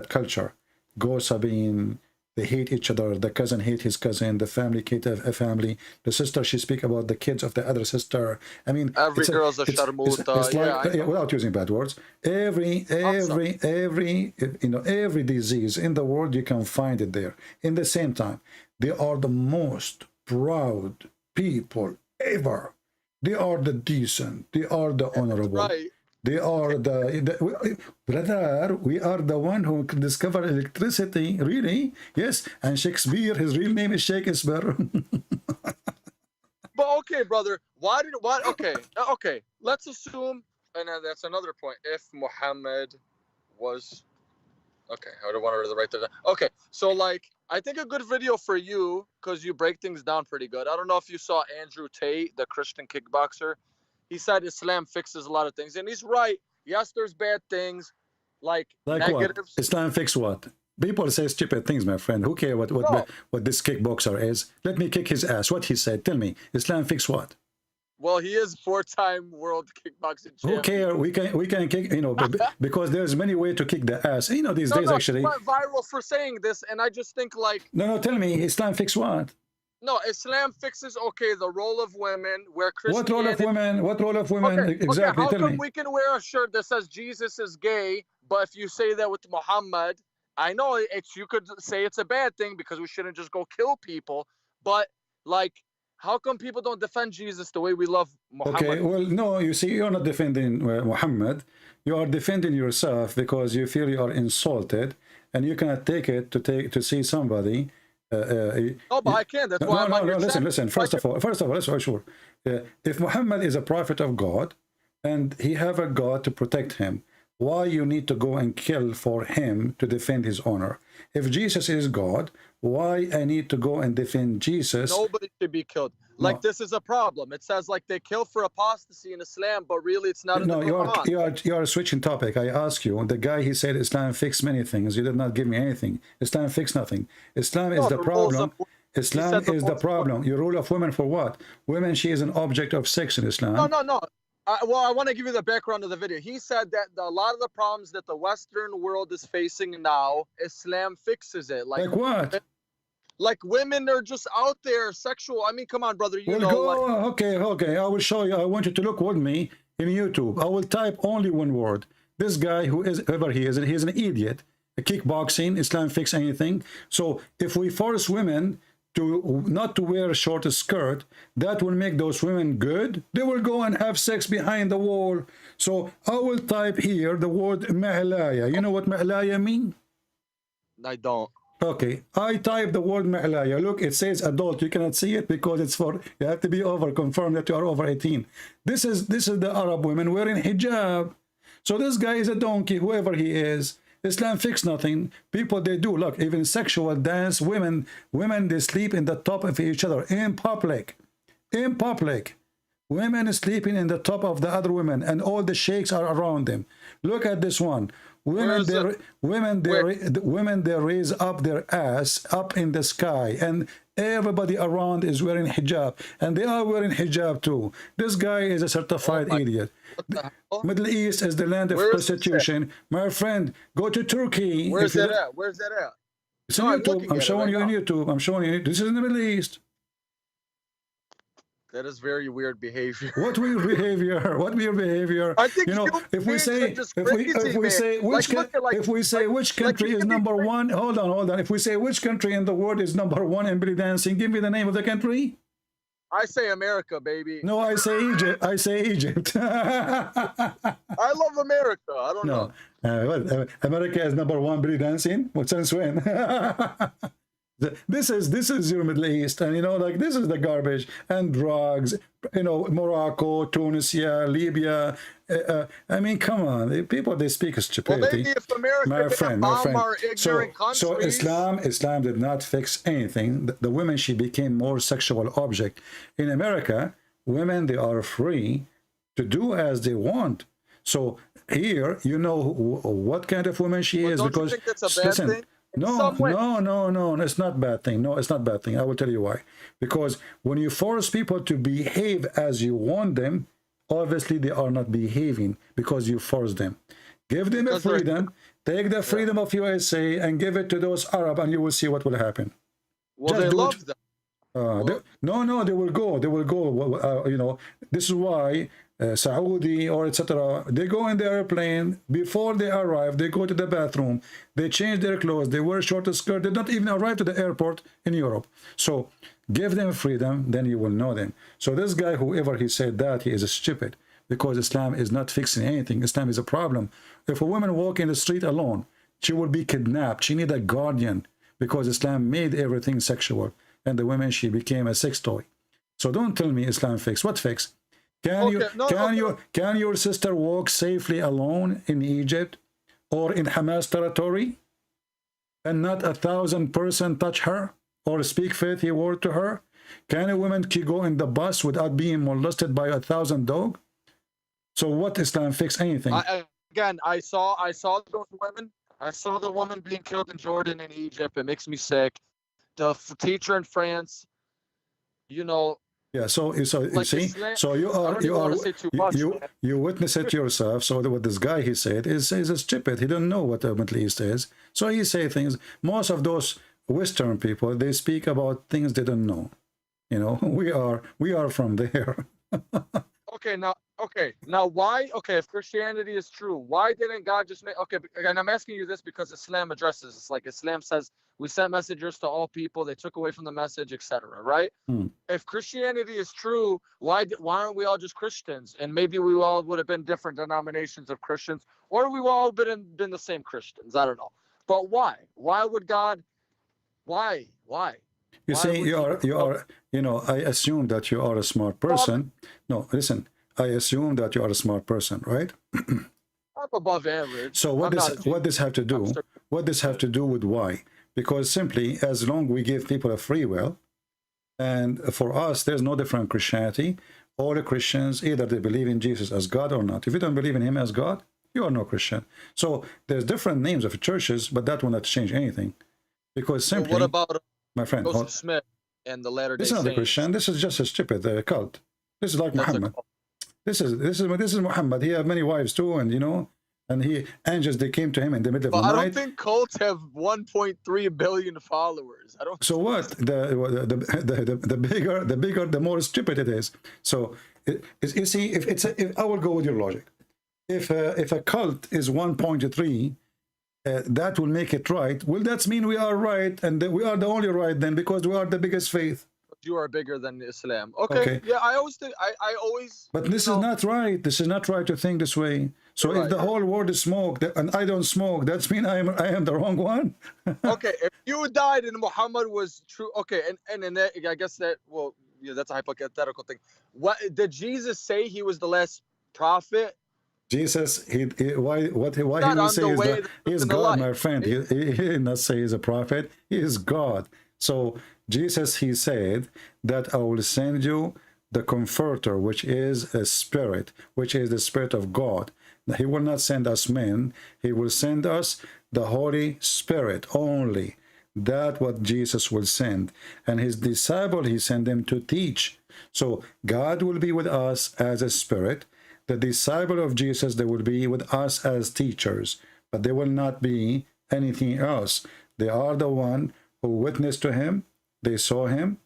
culture. Gossiping, They hate each other. The cousin hate his cousin. The family hate a family. The sister, she speak about the kids of the other sister. I mean, Every girl's a it's sharmuta. like, without using bad words, every every disease in the world, you can find it there. In the same time, they are the most proud people ever. They are the decent. They are the honorable. Right. They are brother, we are the one who discovered electricity, really? Yes, and Shakespeare, his real name is Shakespeare. But okay, brother, okay, let's assume, and that's another point, if Muhammad was, okay, I don't want to really write that down. Okay, so like, I think a good video for you, because you break things down pretty good. I don't know if you saw Andrew Tate, the Christian kickboxer. He said Islam fixes a lot of things, and he's right. Yes, there's bad things, like negatives. What? Islam fix what? People say stupid things, my friend. Who cares what this kickboxer is? Let me kick his ass. What he said? Tell me. Islam fix what? Well, he is 4-time world kickboxing champion. Who cares? We can kick, because there's many ways to kick the ass. These days actually. He went viral for saying this, and I just think like. No. Tell me, Islam fix what? No, Islam fixes, the role of women, where Christianity... What role of women? Okay, exactly, how tell come me. we can wear a shirt that says Jesus is gay, but if you say that with Muhammad, I know you could say it's a bad thing because we shouldn't just go kill people, but like, how come people don't defend Jesus the way we love Muhammad? Okay, well, no, you see, you're not defending Muhammad. You are defending yourself because you feel you are insulted, and you cannot take it to see somebody... no, but I can't. That's why I'm on your channel. Listen. First of all, let's be sure. If Muhammad is a prophet of God, and he have a God to protect him, why you need to go and kill for him to defend his honor? If Jesus is God, why I need to go and defend Jesus? Nobody should be killed. Like, this is a problem. It says like they kill for apostasy in Islam, but really it's not in the Quran. You are switching topic. I ask you, the guy, he said Islam fixed many things. You did not give me anything. Islam fixed nothing. Islam is the problem. Islam is the problem. Your rule of women for what? Women, she is an object of sex in Islam. No. I want to give you the background of the video. He said that a lot of the problems that the Western world is facing now, Islam fixes it. Like what? Like women are just out there sexual. I mean, come on, brother. Okay. I will show you. I want you to look with me in YouTube. I will type only one word. This guy, whoever he is, he's an idiot. Kickboxing, Islam fix anything. So if we force women to not to wear a short skirt, that will make those women good. They will go and have sex behind the wall. So I will type here the word ma'laya. You know what ma'laya mean? I don't. Okay, I type the word ma'laya. Look, it says adult. You cannot see it because it's for, you have to be confirm that you are over 18. This is the Arab women wearing hijab. So this guy is a donkey, whoever he is. Islam fix nothing. People, they do, look, even sexual dance, women, they sleep in the top of each other in public. Women sleeping in the top of the other women, and all the sheikhs are around them. Look at this one. Women, they raise up their ass up in the sky, and everybody around is wearing hijab, and they are wearing hijab too. This guy is a certified idiot. Middle East is the land of prostitution. My friend, go to Turkey. Where's that at? It's on YouTube. I'm showing you on YouTube. I'm showing you. This is in the Middle East. That is very weird behavior. What weird behavior? What weird behavior? I think if we say which country is number one, hold on. If we say which country in the world is number one in belly dancing, give me the name of the country. I say America, baby. No, I say Egypt. I love America. I don't know. America is number one belly dancing? What since when? This is your Middle East, and this is the garbage and drugs. Morocco, Tunisia, Libya. I mean, come on, people, they speak stupidity. Well, maybe if America bomb our ignorant countries. So Islam did not fix anything. The women, she became more sexual object. In America, women, they are free to do as they want. So here, what kind of woman she is, because you think that's a bad thing? No, it's not bad thing. No, it's not bad thing. I will tell you why. Because when you force people to behave as you want them, obviously they are not behaving because you force them. Give them a Because they're- freedom. Take the freedom of USA and give it to those Arab, and you will see what will happen. Well, Just they do it. love them. No, they will go. They will go. You know, this is why Saudi or etc. They go in the airplane before they arrive. They go to the bathroom. They change their clothes. They wear short skirt. They don't even arrive to the airport in Europe. So give them freedom, then you will know them. So this guy, whoever he said that, he is stupid, because Islam is not fixing anything. Islam is a problem. If a woman walk in the street alone, she will be kidnapped. She need a guardian, because Islam made everything sexual. And the women, she became a sex toy. So don't tell me Islam fix. What fix? Can your sister walk safely alone in Egypt or in Hamas territory, and not 1,000 person touch her or speak faithy word to her? Can a woman go in the bus without being molested by 1,000 dogs? So what Islam fix anything? I saw those women. I saw the woman being killed in Jordan and Egypt. It makes me sick. The teacher in France, you know. Yeah, so you see, Islam, so you witness it yourself. So what this guy he said is stupid. He don't know what the Middle East is. So he say things. Most of those Western people, they speak about things they don't know. You know, we are from there. Now why? Okay, if Christianity is true, why didn't God just make? Okay, and I'm asking you this because Islam addresses this. Like Islam says, we sent messengers to all people. They took away from the message, etc. Right? If Christianity is true, why aren't we all just Christians? And maybe we all would have been different denominations of Christians, or we all been the same Christians. I don't know. But why? Why would God? Why? You see, you are. You know, I assume that you are a smart person. No, listen. I assume that you are a smart person, right? I'm above average. So what this have to do? What this have to do with why? Because simply, as long we give people a free will, and for us, there's no different Christianity. All the Christians, either they believe in Jesus as God or not. If you don't believe in him as God, you are no Christian. So there's different names of churches, but that will not change anything. Because simply, what about my friend Joseph Smith and the Latter-day This is not Saints? a Christian. This is just a stupid cult. This is like Muhammad. This is Muhammad. He had many wives too, and you know, and angels they came to him in the middle of the night. I don't think cults have 1.3 billion followers. I don't. So what? The bigger, the more stupid it is. So you see, if I will go with your logic, if a cult is 1.3, that will make it right. Well, that mean we are right, and we are the only right then, because we are the biggest faith. You are bigger than Islam. Okay. Yeah, I always think I always. But this is not right. This is not right to think this way. So if the whole world is smoke and I don't smoke, that's mean I am the wrong one. Okay, if you died and Muhammad was true, okay, and that, I guess that, well, yeah, that's a hypothetical thing. What did Jesus say? He was the last prophet. Jesus, why he will say is God, my friend. He did not say he's a prophet. He is God. So Jesus, he said that I will send you the Comforter, which is a spirit, which is the Spirit of God. He will not send us men. He will send us the Holy Spirit only. That's what Jesus will send. And his disciple, he sent them to teach. So God will be with us as a spirit. The disciple of Jesus, they will be with us as teachers. But they will not be anything else. They are the one who witnessed to him. They saw him.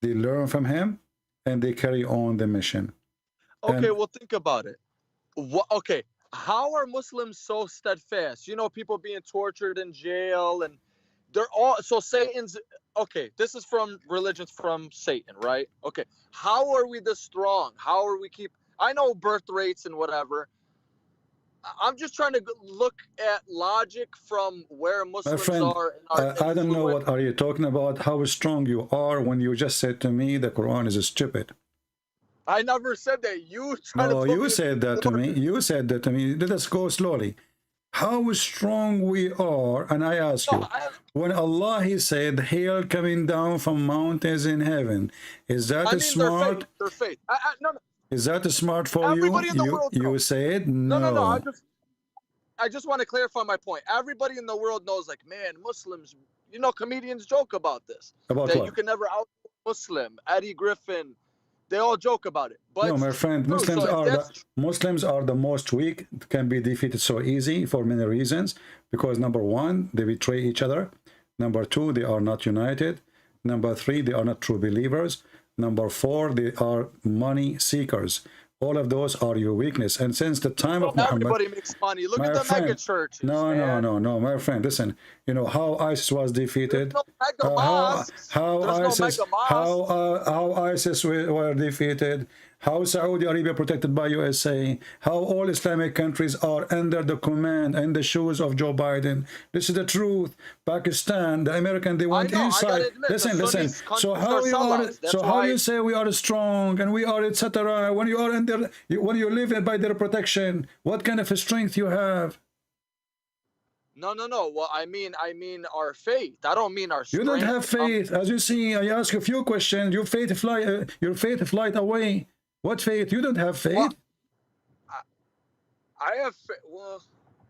They learn from him. And they carry on the mission. Okay, well, think about it. Okay, how are Muslims so steadfast? You know, people being tortured in jail, and they're all so Satan's. Okay, this is from religions from Satan, right? Okay, how are we this strong? How are we keep? I know birth rates and whatever. I'm just trying to look at logic from where Muslims are. I don't know what are you talking about. How strong you are when you just said to me the Quran is stupid. I never said that. You said that to me. You said that to me. Let us go slowly. How strong we are, and I ask you, when Allah he said, "Hail coming down from mountains in heaven," is that smart? Their faith. No. Is that smart for Everybody in the world, you said no. No. I just want to clarify my point. Everybody in the world knows, like, man, Muslims. You know, comedians joke about this. About that what? You can never out Muslim. Eddie Griffin. They all joke about it. But no, my friend, true. Muslims So are the most weak, can be defeated so easy for many reasons. Because number one, they betray each other. Number two, they are not united. Number three, they are not true believers. Number four, they are money seekers. All of those are your weakness. And since the time of Muhammad, everybody makes money. Look at the mega churches. No, my friend. Listen, you know how ISIS was defeated. How ISIS were defeated. How Saudi Arabia protected by USA. How all Islamic countries are under the command and the shoes of Joe Biden. This is the truth. Pakistan, the American, they want inside. Listen. So how you are? So how you say we are strong and we are etc. When you are under, when you live by their protection, what kind of a strength you have? No. Well, I mean our faith. I don't mean our strength. You don't have faith. As you see, I ask a few questions. Your faith flight away. What faith? You don't have faith. Well, I have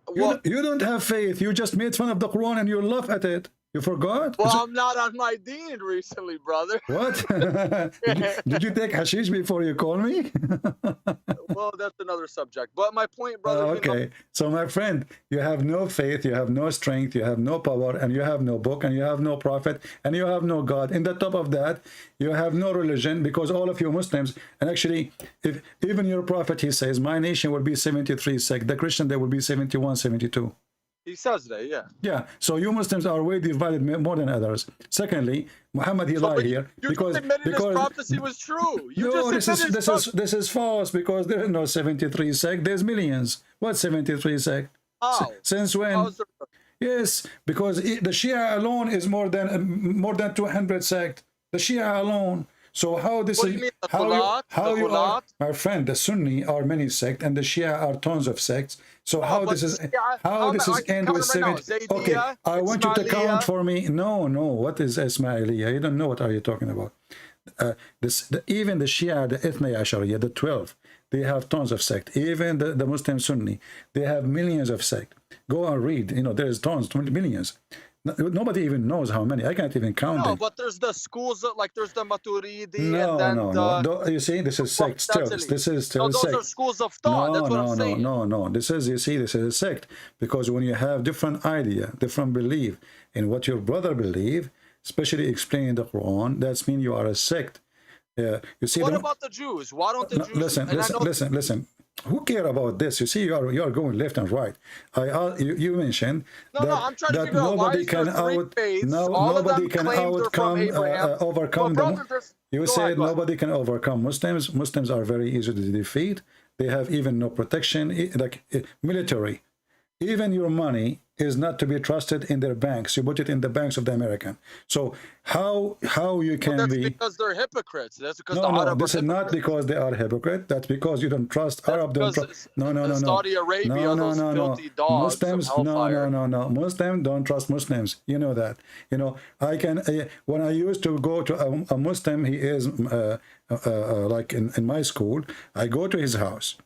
well, you don't have faith. You just made fun of the Quran and you laugh at it. You forgot? Well, I'm not on my deen recently, brother. What? did you take hashish before you call me? Well, that's another subject. But my point, brother. Okay. So, my friend, you have no faith, you have no strength, you have no power, and you have no book, and you have no prophet, and you have no God. In the top of that, you have no religion, because all of you Muslims, and actually, if even your prophet, he says, my nation will be 73 sect. The Christian, there will be 71, 72. He says that, yeah. Yeah, so you Muslims are way divided more than others. Secondly, Muhammad, he lied here because his prophecy was true. This is false, because there is no 73 sect. There's millions. What 73 sect? How? Since when? Yes, because the Shia alone is more than 200 sect. The Shia alone. So how this what is? Do you mean, how you are, my friend? The Sunni are many sects, and the Shia are tons of sects. So how this is? How this is end with 70? Okay, I want you to count for me. No. What is Ismailiyah? You don't know what are you talking about? Even the Shia, the Ithna Ashariya, the 12, they have tons of sect. Even the Muslim Sunni, they have millions of sect. Go and read. You know, there's tons, millions. Nobody even knows how many. I can't even count them. No, but there's the schools like there's the Maturidi. No. You see, this is sect still. This is still those sect. Are schools of thought. That's what I'm saying. No. This is a sect, because when you have different idea, different belief in what your brother believe, especially explaining the Quran, that's mean you are a sect. You see. What about the Jews? Why don't the Jews? Listen. Who care about this? You see, you are going left and right. You mentioned that nobody can overcome them. You said nobody can overcome Muslims. Muslims are very easy to defeat. They have even no protection, like military. Even your money is not to be trusted in their banks. You put it in the banks of the American. So how you can be? Because they're hypocrites. That's because this is not because they are hypocrites. That's because you don't trust Arab. No. Saudi Arabia, those filthy dogs. Muslims, no. Muslims don't trust Muslims. You know that. You know, I can. When I used to go to a Muslim, he is like in my school. I go to his house.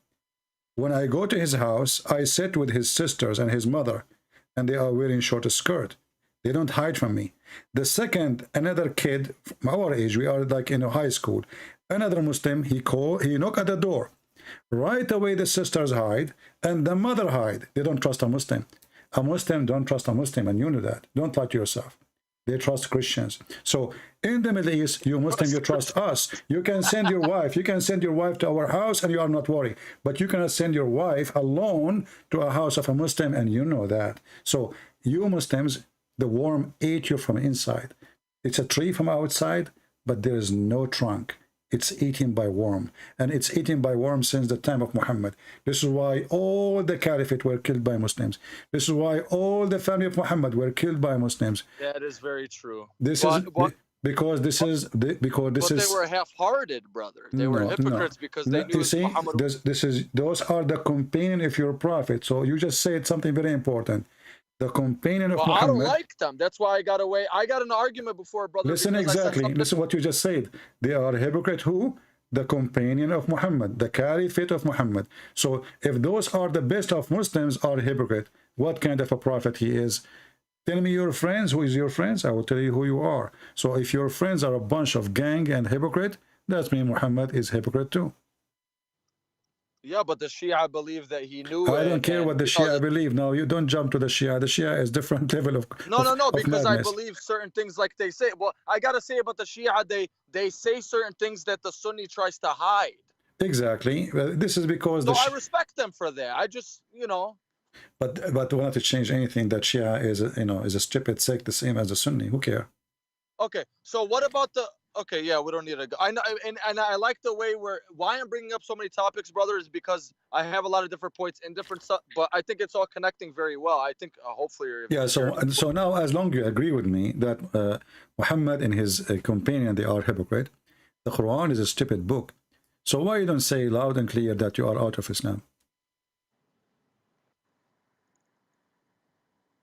When I go to his house, I sit with his sisters and his mother, and they are wearing short skirt. They don't hide from me. The second, another kid, our age, we are like in a high school, another Muslim, he knock at the door. Right away, the sisters hide, and the mother hide. They don't trust a Muslim. A Muslim don't trust a Muslim, and you know that. Don't lie to yourself. They trust Christians. So in the Middle East, you Muslim, you trust us. You can send your wife. You can send your wife to our house, and you are not worried. But you cannot send your wife alone to a house of a Muslim, and you know that. So you Muslims, the worm ate you from inside. It's a tree from outside, but there is no trunk. It's eaten by worm, and it's eaten by worm since the time of Muhammad. This is why all the caliphate were killed by Muslims. This is why all the family of Muhammad were killed by Muslims. That is very true. Because this is. They were half-hearted, brother. They were hypocrites because they knew Muhammad. Those are the companion of your prophet. So you just said something very important. The companion of Muhammad. I don't like them. That's why I got away. I got an argument before, brother. Listen exactly. Listen what you just said. They are a hypocrite. Who? The companion of Muhammad, the caliphate of Muhammad. So if those are the best of Muslims are hypocrite, what kind of a prophet he is? Tell me your friends. Who is your friends? I will tell you who you are. So if your friends are a bunch of gang and hypocrite, That means Muhammad is hypocrite too. Yeah, but the Shia believe that he knew I it. don't care and, what the you know, Shia believe. No, you don't jump to the Shia. The Shia is different level of No, because I madness. believe certain things like they say. Well, I gotta say about the Shia, they say certain things that the Sunni tries to hide. Exactly. Well, this is because So the I respect them for that. I just, you know. but we not to change anything. That Shia is is a stupid sect, the same as the Sunni. Who care? Okay, so what about the? Okay, yeah, we don't need to go. I know, and I like the way why I'm bringing up so many topics, brother, is because I have a lot of different points and different stuff, but I think it's all connecting very well. I think hopefully you're. Yeah. So now, as long as you agree with me that Muhammad and his companion, they are hypocrite, the Quran is a stupid book. So why you don't say loud and clear that you are out of Islam?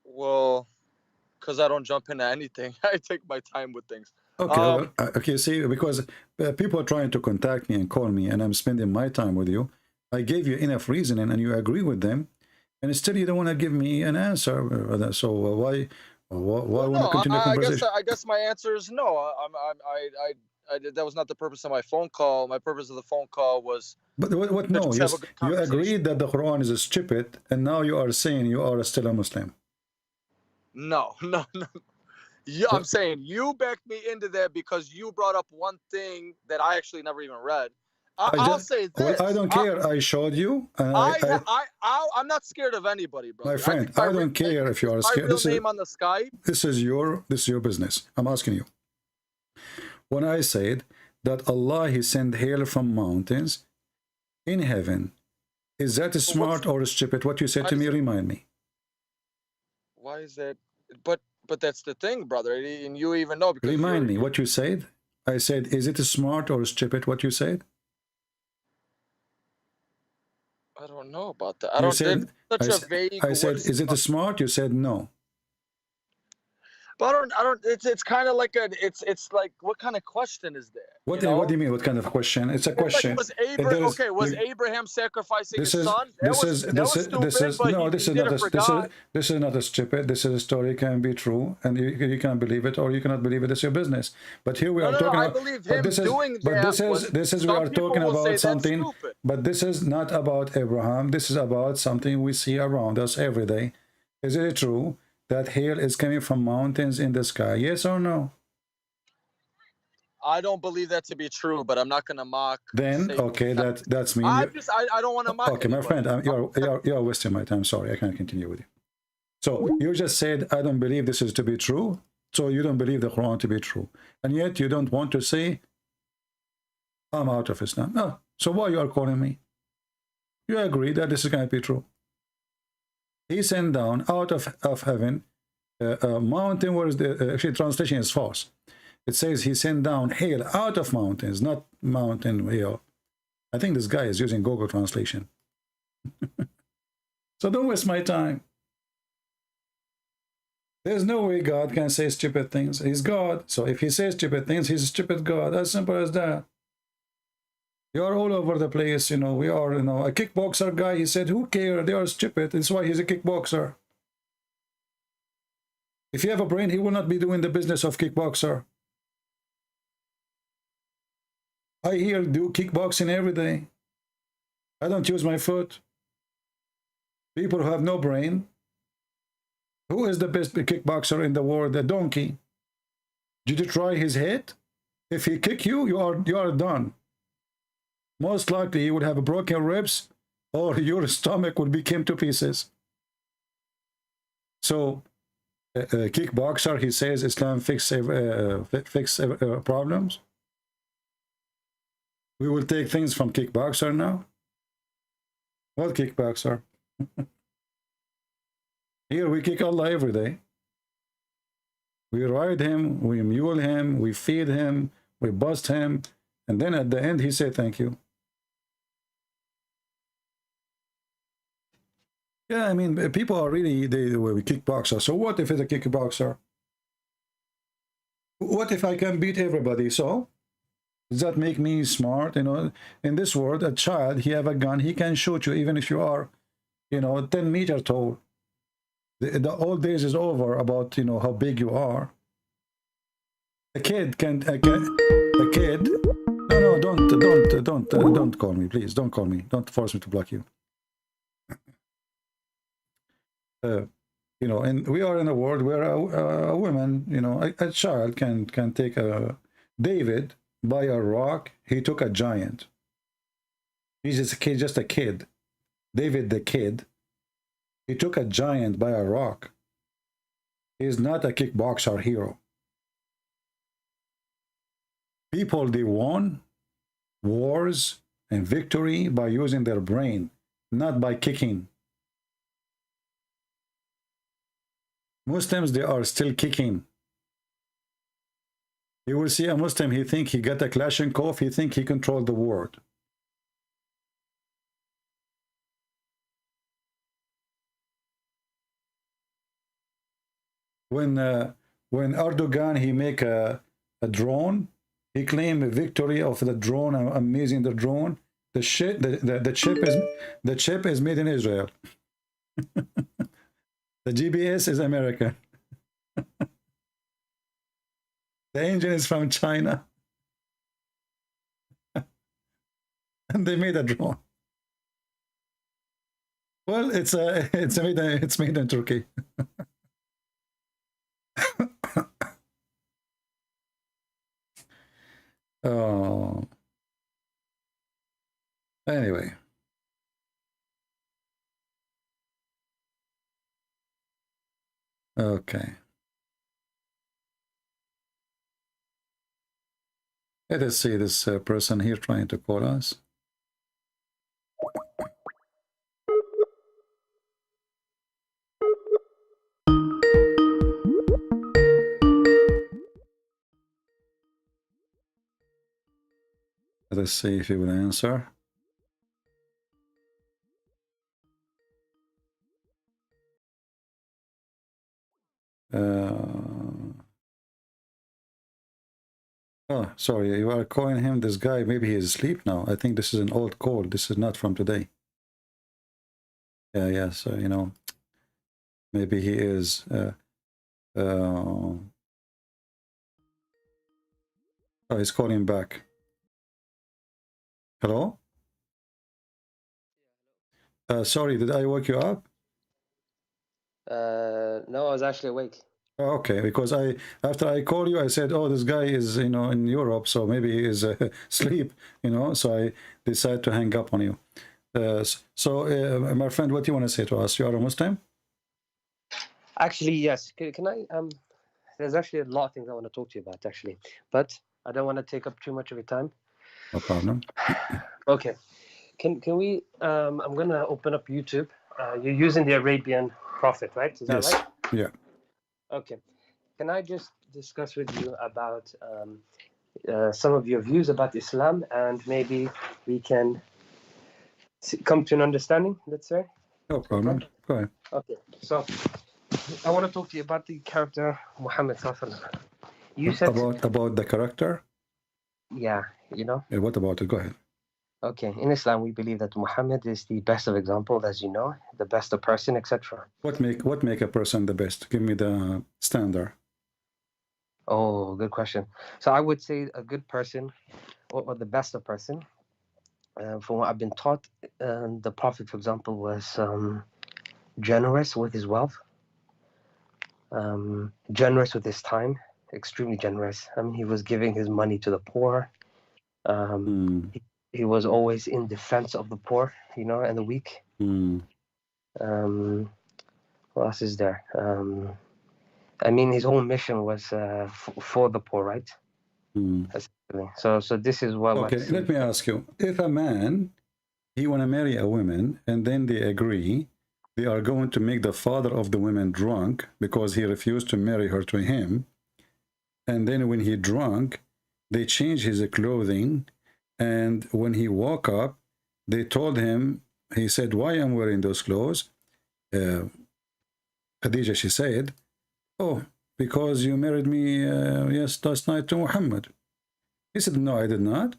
Well, because I don't jump into anything. I take my time with things. Okay, well, okay, see, because people are trying to contact me and call me, and I'm spending my time with you. I gave you enough reasoning, and you agree with them, and still you don't want to give me an answer. So why want to continue the conversation? I guess my answer is no. That was not the purpose of my phone call. My purpose of the phone call was. But what? No, you agreed that the Quran is stupid, and now you are saying you are still a Muslim. No. Yeah, I'm saying you backed me into that because you brought up one thing that I actually never even read. I'll say this. Well, I don't care. I showed you. I'm not scared of anybody, bro. My friend, I don't care if you are scared. My real name on the Skype. This is your business. I'm asking you. When I said that Allah, He sent hail from mountains in heaven, is that smart or stupid? What you said to me, remind me. Why is that? But that's the thing, brother, and you even know. Because remind me what you said. I said, is it smart or stupid? What you said? I don't know about that. I don't. Said, such a vague. I said, is it smart? You said no. But I don't. It's kind of like It's like, what kind of question is that? What do you mean? What kind of question? It's a question. Like, was Abraham sacrificing his son? This is not a stupid. This is a story, can be true, and you can believe it or you cannot believe it. It's your business. But here we are talking about. This is we are talking about something. But this is not about Abraham. This is about something we see around us every day. Is it true that hail is coming from mountains in the sky? Yes or no? I don't believe that to be true, but I'm not going to mock. Then, okay, that's me. I don't want to mock. Okay, my friend, you're wasting my time. Sorry, I can't continue with you. So you just said, I don't believe this is to be true. So you don't believe the Quran to be true. And yet you don't want to say, I'm out of Islam. No. So why you are calling me? You agree that this is going to be true. He sent down out of heaven a mountain. Where is the actually translation is false. It says he sent down hail out of mountains, not mountain hail. I think this guy is using Google Translation. So don't waste my time. There's no way God can say stupid things. He's God. So if he says stupid things, he's a stupid God. As simple as that. You are all over the place, you know. We are, you know, a kickboxer guy. He said, who cares? They are stupid. That's why he's a kickboxer. If you have a brain, he will not be doing the business of kickboxer. I hear do kickboxing every day. I don't use my foot. People who have no brain. Who is the best kickboxer in the world? The donkey. Did you try his head? If he kick you, you are done. Most likely you would have broken ribs, or your stomach would become to pieces. So, a kickboxer, he says Islam fix problems. We will take things from kickboxer now. What kickboxer? Here we kick Allah every day. We ride him, we mule him, we feed him, we bust him, and then at the end he said thank you. Yeah, I mean, people are really, they kickboxer. So what if it's a kickboxer? What if I can beat everybody? So does that make me smart? You know, in this world, a child, he have a gun, he can shoot you even if you are, you know, 10 meters tall. The old days is over about, you know, how big you are. A kid can, no, No, don't call me, please. Don't call me. Don't force me to block you. You know, and we are in a world where a woman, you know, a child can take a David by a rock. He took a giant. He's just a kid. David the kid. He took a giant by a rock. He's not a kickboxer hero. People, they won wars and victory by using their brain, not by kicking. Muslims, they are still kicking. You will see a Muslim, he think he got a Kalashnikov, he think he controlled the world. When Erdogan, he make a drone, he claimed a victory of the drone, amazing the drone. The chip is made in Israel. The GPS is American. The engine is from China. And they made a drone. Well, it's made in Turkey. Oh. Anyway. Okay. Let us see this person here trying to call us. Let us see if he will answer. Oh, sorry, you are calling him this guy. Maybe he is asleep now. I think this is an old call. This is not from today. Yeah, so, you know, maybe he is... oh, he's calling back. Hello? Sorry, did I wake you up? No, I was actually awake. Oh, okay, because after I call you, I said, oh, this guy is, you know, in Europe, so maybe he is asleep, you know, so I decided to hang up on you. My friend, what do you want to say to us? You are a Muslim? Actually, yes. Can I, there's actually a lot of things I want to talk to you about, actually, but I don't want to take up too much of your time. No problem. Okay. Can we, I'm going to open up YouTube. You're using the Arabian Prophet, right? Is that yes. right? Yeah. Okay. Can I just discuss with you about some of your views about Islam, and maybe we can come to an understanding, let's say? No problem. Okay. Go ahead. Okay. So I want to talk to you about the character Muhammad. You said about the character? Yeah, you know. Yeah, what about it? Go ahead. Okay, in Islam we believe that Muhammad is the best of example, as you know, the best of person, etc. What make a person the best? Give me the standard. Oh, good question. So I would say a good person, or the best of person, from what I've been taught, the Prophet, for example, was generous with his wealth, generous with his time, extremely generous. I mean, he was giving his money to the poor. He was always in defense of the poor, you know, and the weak. What else is there? I mean, his whole mission was for the poor, right? So this is what. Okay, let me ask you: if a man he want to marry a woman, and then they agree, they are going to make the father of the woman drunk because he refused to marry her to him, and then when he drunk, they change his clothing. And when he woke up, they told him, he said, why I'm wearing those clothes? Khadija, she said, oh, because you married me, yes, last night to Muhammad. He said, no, I did not.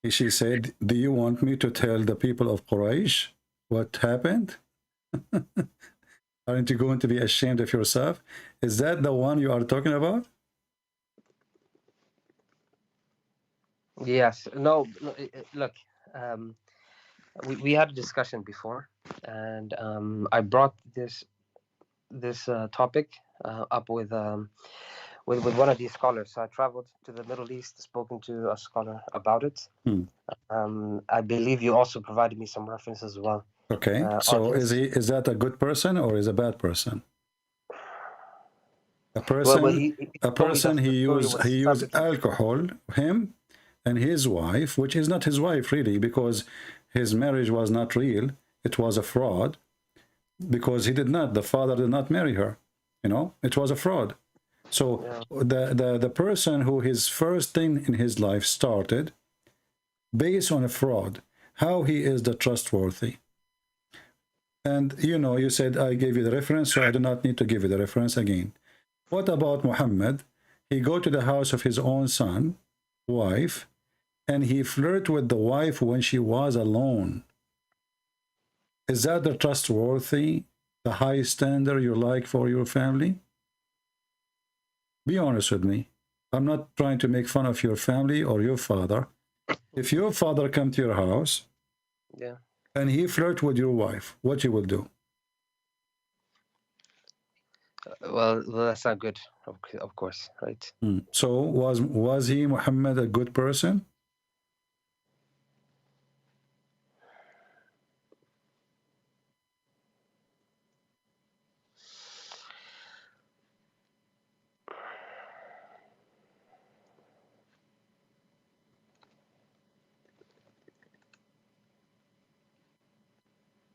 She said, do you want me to tell the people of Quraysh what happened? Aren't you going to be ashamed of yourself? Is that the one you are talking about? Yes. No. Look, we had a discussion before, and I brought this topic up with one of these scholars. So I traveled to the Middle East, spoken to a scholar about it. I believe you also provided me some references as well. Okay. So is that a good person or is a bad person? A person he used alcohol, him and his wife, which is not his wife really, because his marriage was not real. It was a fraud, because the father did not marry her. You know, it was a fraud. So the person who his first thing in his life started based on a fraud, how he is the trustworthy? And you know, you said I gave you the reference, so I do not need to give you the reference again. What about Muhammad? He go to the house of his own son, wife, and he flirt with the wife when she was alone. Is that the trustworthy, the high standard you like for your family? Be honest with me. I'm not trying to make fun of your family or your father. If your father come to your house, and he flirt with your wife, what you will do? Well, that's not good, of course, right? So was he, Muhammad, a good person?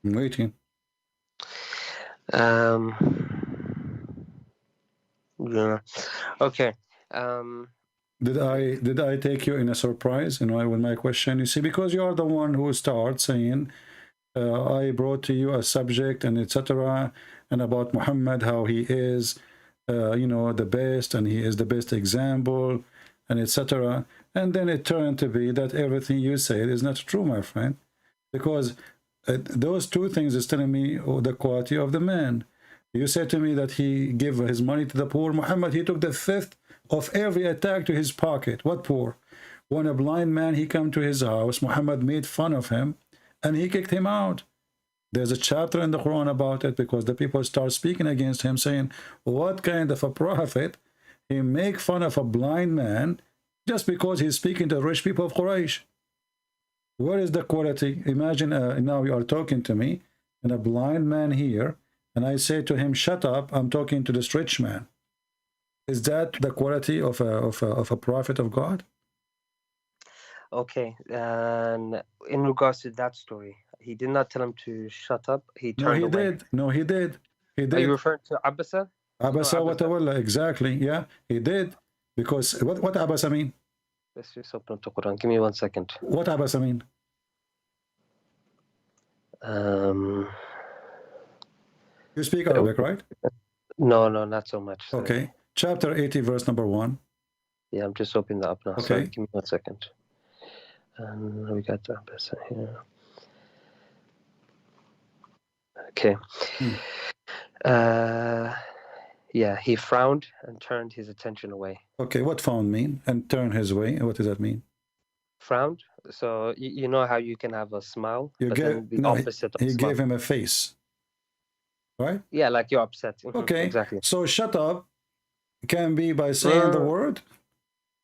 I'm waiting. Yeah. Okay. Did I take you in a surprise, you know, with my question? You see, because you are the one who starts saying, I brought to you a subject and etc. and about Muhammad, how he is, you know, the best, and he is the best example, and etc. And then it turned to be that everything you said is not true, my friend, because those two things is telling me the quality of the man. You said to me that he gave his money to the poor. Muhammad, he took the fifth of every attack to his pocket. What poor? When a blind man, he come to his house, Muhammad made fun of him and he kicked him out. There's a chapter in the Quran about it, because the people start speaking against him, saying, what kind of a prophet? He make fun of a blind man just because he's speaking to the rich people of Quraysh. Where is the quality? Imagine now you are talking to me and a blind man here, and I say to him, shut up, I'm talking to this rich man. Is that the quality of a prophet of God? Okay, and in regards to that story, he did not tell him to shut up. He turned away. No, he did. He did. Are you referring to Abasa? Abasa wa tawalla, exactly. Yeah, he did. Because what Abasa mean? Let's just open up the Quran. Give me 1 second. What Abasa mean? You speak Arabic, right? No, not so much. Okay. Chapter 80, verse number 1. Yeah, I'm just opening that up now. Okay. Sorry, give me 1 second. We got the Abasa here. Okay. Yeah, he frowned and turned his attention away. Okay, what frown mean? And turn his way? What does that mean? Frowned. So you know how you can have a smile, You but gave, then the no, opposite of he smile. gave him a face, right? Yeah, like you're upset. Okay, exactly. So shut up can be by saying the word.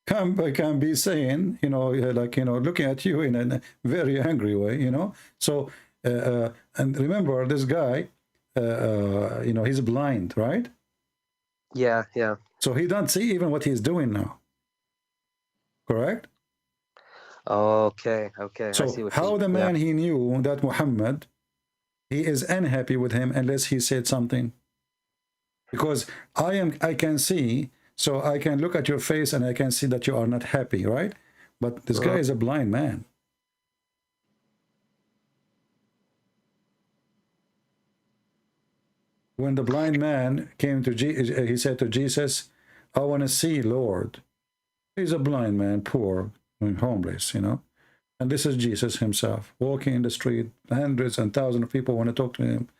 Can be saying, you know, like, you know, looking at you in a very angry way, you know. So and remember, this guy, you know, he's blind, right? Yeah. So he don't see even what he's doing now. Correct? Okay. So I see what how the man he knew that Muhammad, he is unhappy with him unless he said something. Because I can see, so I can look at your face and I can see that you are not happy, right? But this guy is a blind man. When the blind man came to Jesus, he said to Jesus, I want to see Lord. He's a blind man, poor and homeless, you know. And this is Jesus himself, walking in the street. Hundreds and thousands of people want to talk to him,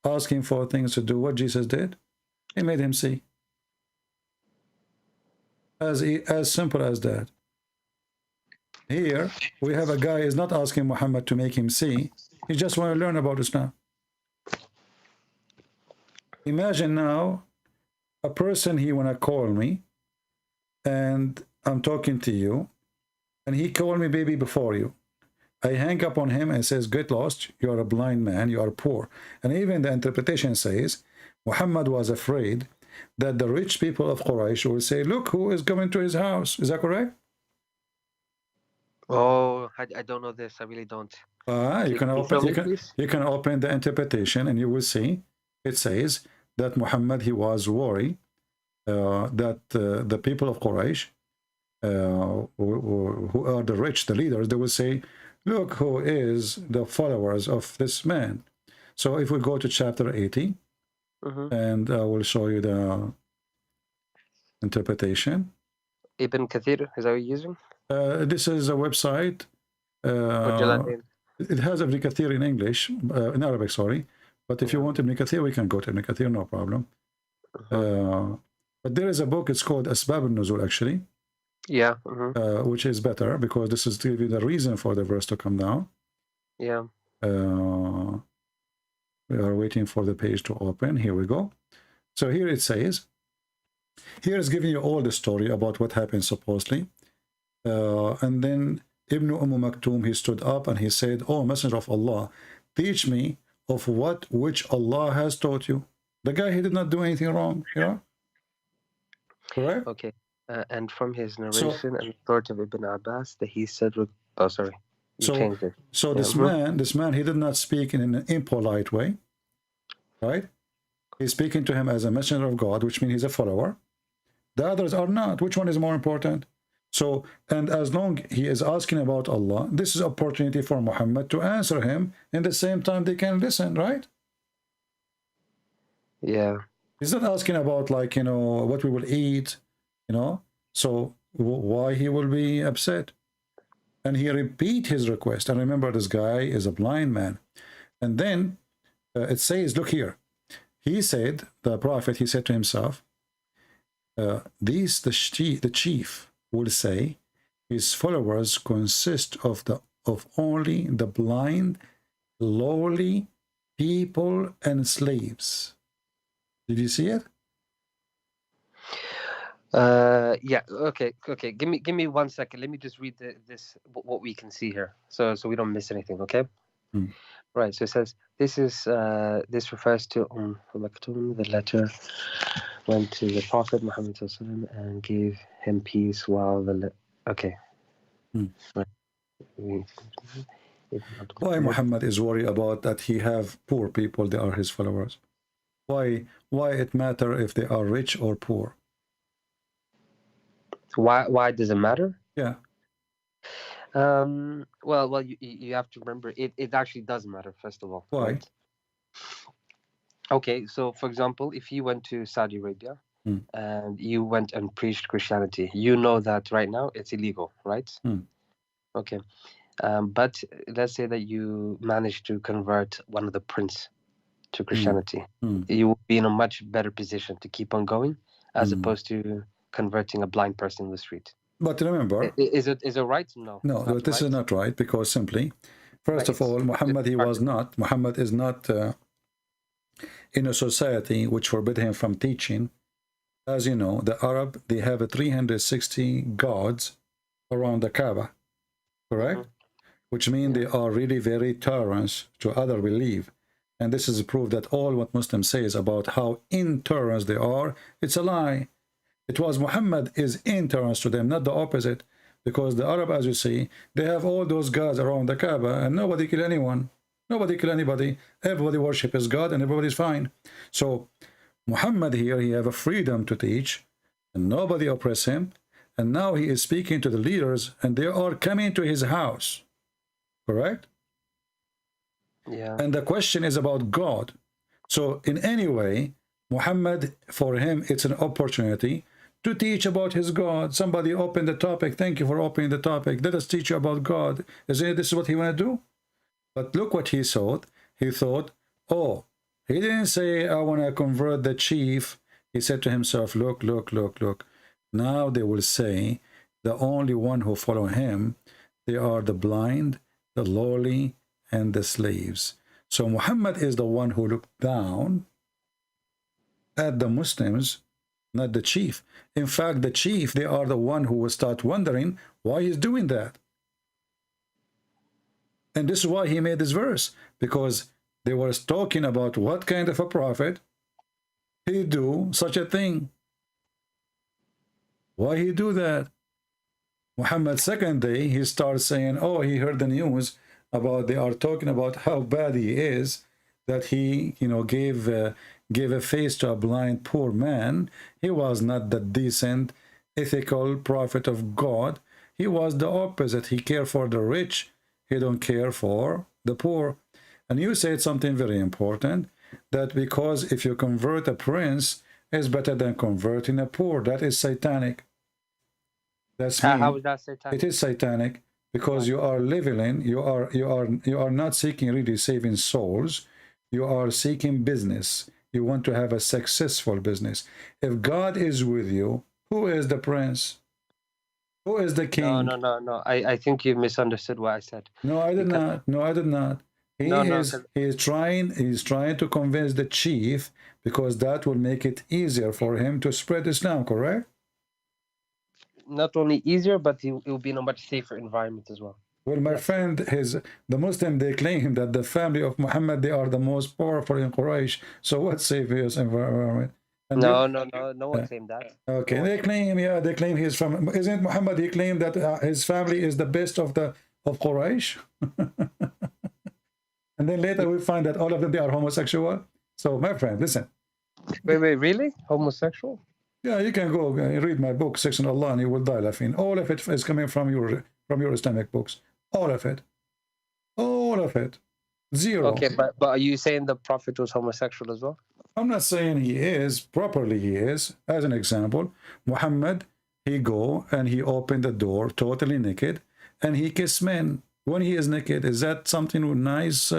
asking for things to do. What Jesus did, he made him see. As simple as that. Here, we have a guy is not asking Muhammad to make him see. He just want to learn about Islam. Imagine now, a person, he want to call me, and I'm talking to you, and he called me baby before you. I hang up on him and says, get lost, you are a blind man, you are poor. And even the interpretation says, Muhammad was afraid that the rich people of Quraysh will say, look who is coming to his house. Is that correct? Oh, I don't know this. I really don't. You can open the interpretation and you will see it says that Muhammad, he was worried that the people of Quraysh, who are the rich, the leaders, they will say, look who is the followers of this man. So if we go to chapter 80, and I will show you the interpretation. Ibn Kathir, is that what you're using? This is a website. It has Ibn Kathir in English, in Arabic, sorry. But if you want Ibn Kathir, we can go to Ibn Kathir, no problem. But there is a book, it's called Asbab al-Nuzul, actually. Yeah. Which is better, because this is to give you the reason for the verse to come down. Yeah. We are waiting for the page to open. Here we go. So here it says, here is giving you all the story about what happened supposedly. And then Ibn Maktoum, he stood up and he said, oh, Messenger of Allah, teach me of which Allah has taught you. The guy, he did not do anything wrong, you know? Correct? Okay. And from his narration and authority of Ibn Abbas, that he said, oh, sorry. Changed it. So this man, he did not speak in an impolite way, right? He's speaking to him as a messenger of God, which means he's a follower. The others are not. Which one is more important? So, and as long he is asking about Allah, this is opportunity for Muhammad to answer him. In the same time, they can listen, right? Yeah. He's not asking about, like, you know, what we will eat, you know. So why he will be upset? And he repeat his request. And remember, this guy is a blind man. And then it says, look here. He said, the prophet, he said to himself, the chief will say, his followers consist of only the blind, lowly people and slaves. Did you see it? Yeah. Okay. Give me 1 second. Let me just read this what we can see here, so we don't miss anything. Okay. Right. So it says this refers to Maktoum. The letter went to the Prophet Muhammad and gave him peace while okay. Right. Why Muhammad is worried about that he have poor people, they are his followers? Why it matter if they are rich or poor? Why does it matter? Yeah. Well, you have to remember it actually does matter, first of all. Why? Right? Okay, so for example, if you went to Saudi Arabia and you went and preached Christianity, you know that right now it's illegal, right? Okay. But let's say that you managed to convert one of the prince to Christianity. You will be in a much better position to keep on going as opposed to converting a blind person in the street. But remember, is it right? No, this is not right, because simply, first of all, Muhammad is not in a society which forbid him from teaching. As you know, the Arab, they have 360 gods around the Kaaba, correct? Which means they are really very tolerant to other belief. And this is a proof that all what Muslims say is about how intolerant they are, it's a lie. It was Muhammad is intolerant to them, not the opposite. Because the Arab, as you see, they have all those gods around the Kaaba, and nobody kill anyone. Nobody kill anybody. Everybody worship his God, and everybody's fine. So Muhammad here, he have a freedom to teach, and nobody oppress him. And now he is speaking to the leaders, and they are coming to his house. Correct? Yeah. And the question is about God. So in any way, Muhammad, for him, it's an opportunity to teach about his God. Somebody opened the topic. Thank you for opening the topic. Let us teach you about God. Isn't this is what he want to do? But look what he thought. He thought, oh, he didn't say, I want to convert the chief. He said to himself, look, look, look, look. Now they will say, the only one who follow him, They are the blind, the lowly, and the slaves. So Muhammad is the one who looked down at the Muslims, not the chief. In fact, the chief, they are the one who will start wondering why he's doing that. And this is why he made this verse, because they were talking about what kind of a prophet he do such a thing. Why he do that? Muhammad's second day, he starts saying, oh, he heard the news about, they are talking about how bad he is, that he, you know, gave a face to a blind poor man. He was not the decent, ethical prophet of God. He was the opposite. He cared for the rich. He don't care for the poor. And you said something very important, that because if you convert a prince, it's better than converting a poor. That is satanic. That's me. How is that satanic? It is satanic because you are leveling. You are not seeking really saving souls. You are seeking business. You want to have a successful business. If God is with you, who is the prince? Who is the king? No. I think you misunderstood what I said. No, I did not. No, I did not. He is trying to convince the chief, because that will make it easier for him to spread Islam, correct? Not only easier, but it will be in a much safer environment as well. Well, my friend, the Muslim, they claim that the family of Muhammad, they are the most powerful in Quraysh. So what safest environment? And no one claimed that. Okay, they claim he's from, isn't Muhammad, he claimed that his family is the best of Quraysh? And then later we find that all of them, they are homosexual. So my friend, listen. Wait, really? Homosexual? Yeah, you can go read my book, Sex and Allah, and you will die laughing. All of it is coming from your Islamic books. All of it. All of it. Zero. Okay, but are you saying the Prophet was homosexual as well? I'm not saying he is. Properly he is. As an example, Muhammad, he go and he opened the door totally naked and he kissed men. When he is naked, is that something nice,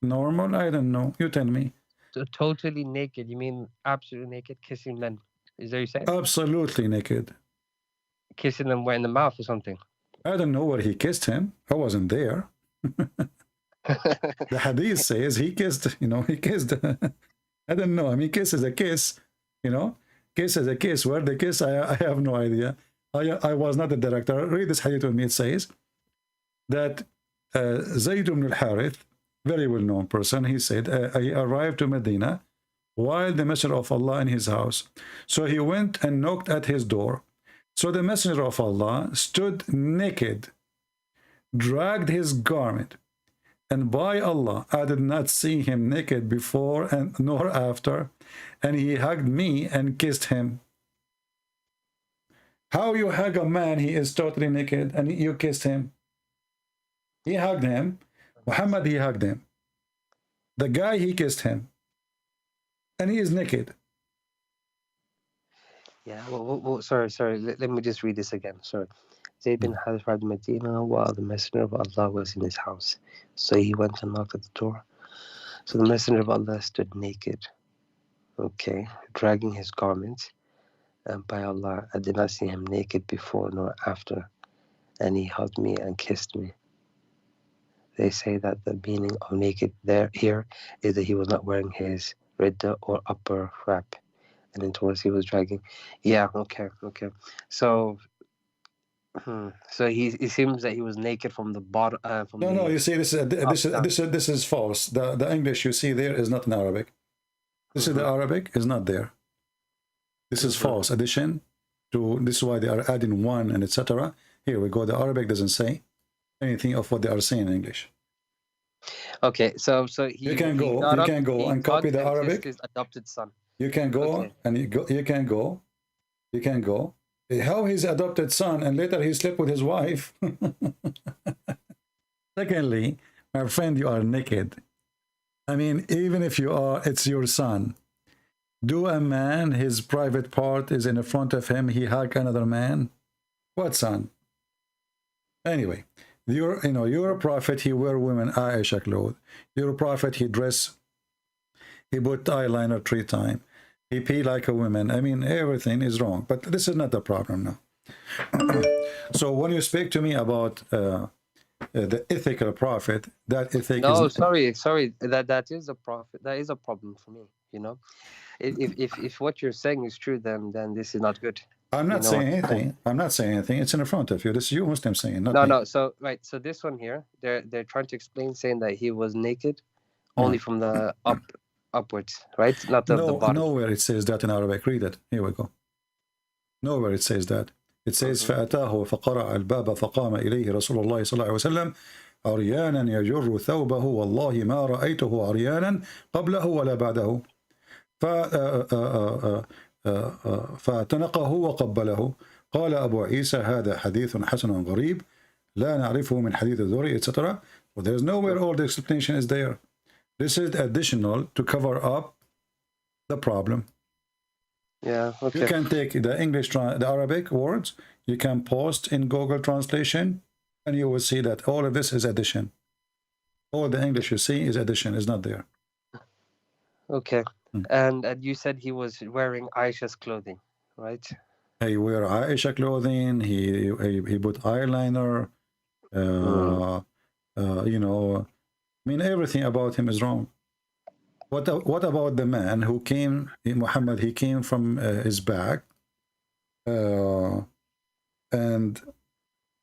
normal? I don't know. You tell me. So totally naked, you mean absolutely naked, kissing men? Is that what you're saying? Absolutely naked. Kissing them where, in the mouth or something? I don't know where he kissed him. I wasn't there. The hadith says he kissed, he kissed. I don't know. I mean, kiss is a kiss, Kiss is a kiss. Where the kiss, I have no idea. I was not the director. Read this hadith with me. It says that Zayd ibn al-Harith, very well-known person, he said, he arrived to Medina while the Messenger of Allah in his house. So he went and knocked at his door. So the Messenger of Allah stood naked, dragged his garment, and by Allah, I did not see him naked before and nor after, and he hugged me and kissed him. How you hug a man, he is totally naked, and you kissed him? He hugged him. Muhammad, he hugged him. The guy, he kissed him. And he is naked. Yeah, well sorry. Let me just read this again. Sorry. Zayd bin Harith arrived in Medina while the Messenger of Allah was in his house. So he went and knocked at the door. So the Messenger of Allah stood naked, dragging his garments. And by Allah, I did not see him naked before nor after. And he hugged me and kissed me. They say that the meaning of naked here is that he was not wearing his ridda or upper wrap. And then towards he was dragging. Yeah, okay. So he seems that he was naked from the bottom. No. You see, this is false. The English you see there is not in Arabic. This is the Arabic is not there. This is false addition to. This is why they are adding one and etc. Here we go. The Arabic doesn't say anything of what they are saying in English. Okay, so you can go and copy the Arabic. His adopted son. You can go and you can go. How his adopted son and later he slept with his wife. Secondly, my friend, you are naked. I mean, even if you are, it's your son. Do a man, his private part is in the front of him, he hug another man? What son? Anyway, you're a prophet, he wear women Aisha clothes. You're a prophet, he put eyeliner 3 times. He pee like a woman. I mean, everything is wrong. But this is not the problem now. So when you speak to me about the ethical prophet, that ethic No, is... sorry. That is a prophet. That is a problem for me. You know, if what you're saying is true, then this is not good. I'm not saying anything. I'm not saying anything. It's in front of you. This is you Muslim saying, not me. No. So right. So this one here, they're trying to explain, saying that he was naked only from the upwards, right? Not the bottom. Nowhere it says that in Arabic. Read it. Here we go. Nowhere it says that. It says فأتاه فقرع الباب فقام إليه رسول الله صلى الله عليه وسلم عريانا يجر ثوبه والله ما رأيته عريانا قبله ولا بعده فاعتنقه وقبله قال أبو عيسى هذا حديث حسن غريب لا نعرفه من حديث الذري etc. Well, there's nowhere all the explanation is there. This is additional to cover up the problem. Yeah, okay. You can take the English, the Arabic words, you can post in Google translation, and you will see that all of this is addition. All the English you see is addition, is not there. Okay. And you said he was wearing Aisha's clothing, right? He wear Aisha clothing, he put eyeliner, you know, I mean, everything about him is wrong. What about the man who came, Muhammad, he came from his back, and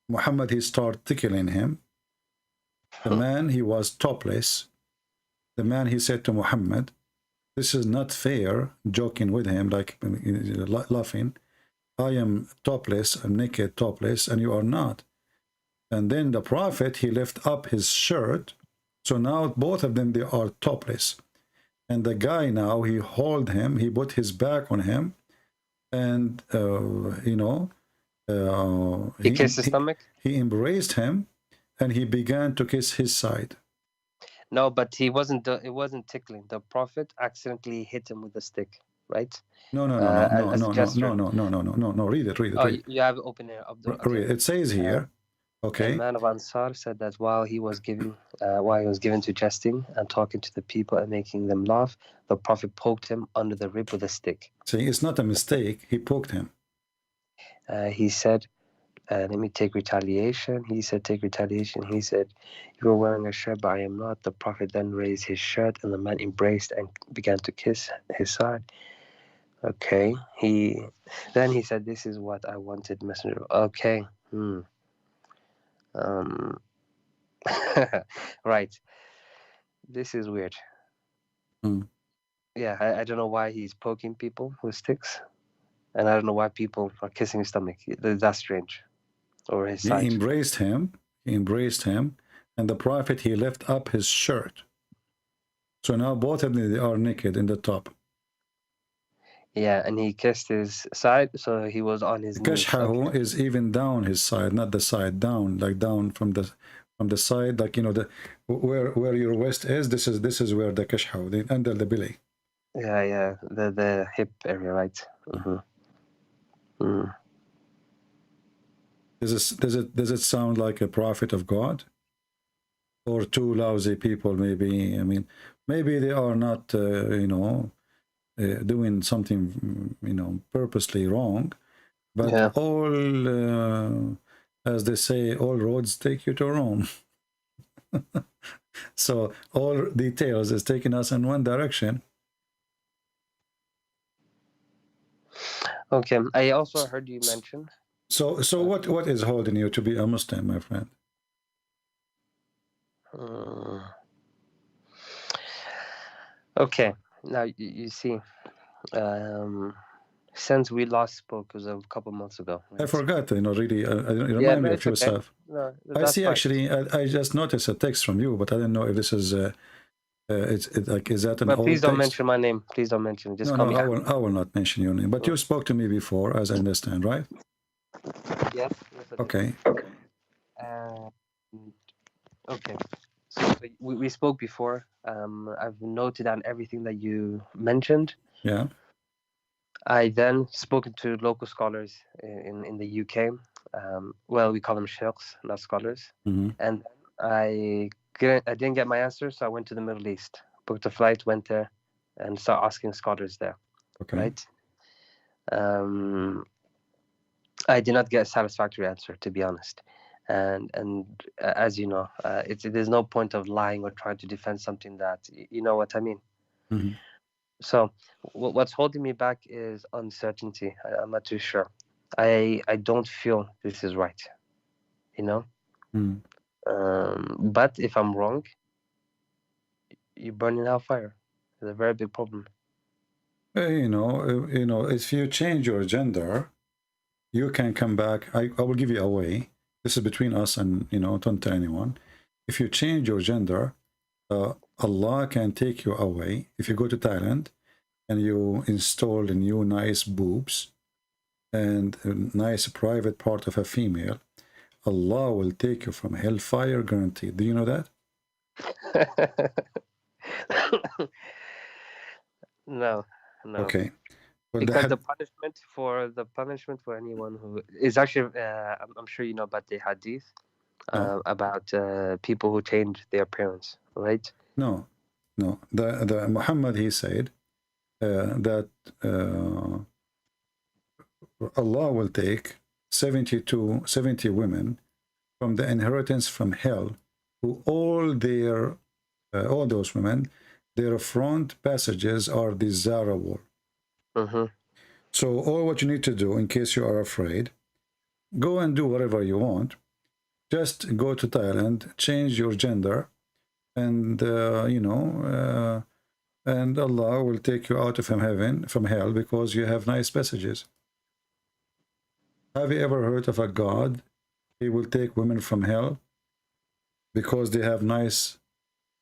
Muhammad, he started tickling him. The man, he was topless. The man, he said to Muhammad, this is not fair, joking with him, like laughing. I am topless, I'm naked, topless, and you are not. And then the prophet, he left up his shirt. So now both of them, they are topless. And the guy now, he hold him, he put his back on him, and, you know, he kissed his stomach? He embraced him, and he began to kiss his side. No, but it wasn't tickling. The prophet accidentally hit him with a stick, right? No. Read it. Oh, you have it open here. Read it. It says here, okay. The man of Ansar said that while he was given to jesting and talking to the people and making them laugh, the prophet poked him under the rib with a stick. See, it's not a mistake. He poked him. He said, let me take retaliation. He said, take retaliation. He said, you were wearing a shirt, but I am not. The prophet then raised his shirt, and the man embraced and began to kiss his side. Okay. Then he said, this is what I wanted, messenger. Okay. Right. This is weird. Yeah, I don't know why he's poking people with sticks, and I don't know why people are kissing his stomach. That's strange. Or his side. He embraced him, and the prophet, he left up his shirt. So now both of them, they are naked in the top. Yeah, and he kissed his side, so he was on his knees. Kashhahu is even down his side, not the side, down, like down from the side, like, you know, the where your waist is. This is where the kashhahu, under the belly. Yeah, the hip area, right? Does it sound like a prophet of God, or two lousy people? Maybe, I mean, maybe they are not, you know, doing something, you know, purposely wrong, but yeah. All, as they say, all roads take you to Rome. So all details is taking us in one direction. Okay, I also heard you mention. So what is holding you to be a Muslim, my friend? Okay, now you see, since we last spoke, it was a couple months ago. Right? I forgot, you know, really, remind me of yourself. Okay. No, I see, fine. actually, I just noticed a text from you, but I didn't know if this is, it's like, is that an old please don't text? mention my name. Please don't mention it. Just call me. I will not mention your name, but you spoke to me before, as I understand, right? Yes. Okay. Okay. So we spoke before. I've noted down everything that you mentioned. Yeah. I then spoken to local scholars in the UK. Well, we call them sheikhs, not scholars. And I didn't get my answer, so I went to the Middle East, booked a flight, went there, and started asking scholars there. Okay. Right. I did not get a satisfactory answer, to be honest. And as you know, there's no point of lying or trying to defend something that you know what I mean. Mm-hmm. So what's holding me back is uncertainty. I'm not too sure. I don't feel this is right, you know. Mm. But if I'm wrong, you burn in hellfire. It's a very big problem. You know, if you change your gender, you can come back. I will give you a way. This is between us, and you know, don't tell anyone. If you change your gender, Allah can take you away. If you go to Thailand and you install a new nice boobs and a nice private part of a female, Allah will take you from hellfire, guaranteed. Do you know that? No. Okay. Well, because the punishment for anyone who is actually, I'm sure you know about the hadith about people who change their appearance, right? No. The Muhammad, he said that Allah will take 70 women from the inheritance from hell, who all those women, their front passages are desirable. Mm-hmm. So all what you need to do, in case you are afraid, go and do whatever you want. Just go to Thailand, change your gender, and and Allah will take you out of from hell, because you have nice passages. Have you ever heard of a God? He will take women from hell because they have nice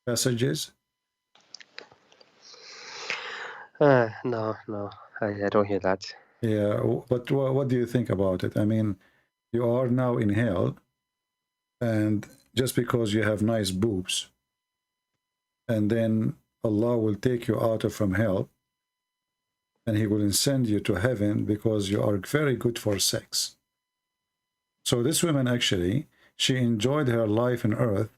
passages? No, I don't hear that. Yeah, but what do you think about it? I mean, you are now in hell, and just because you have nice boobs, and then Allah will take you out of from hell, and he will send you to heaven because you are very good for sex. So this woman, actually, she enjoyed her life on earth,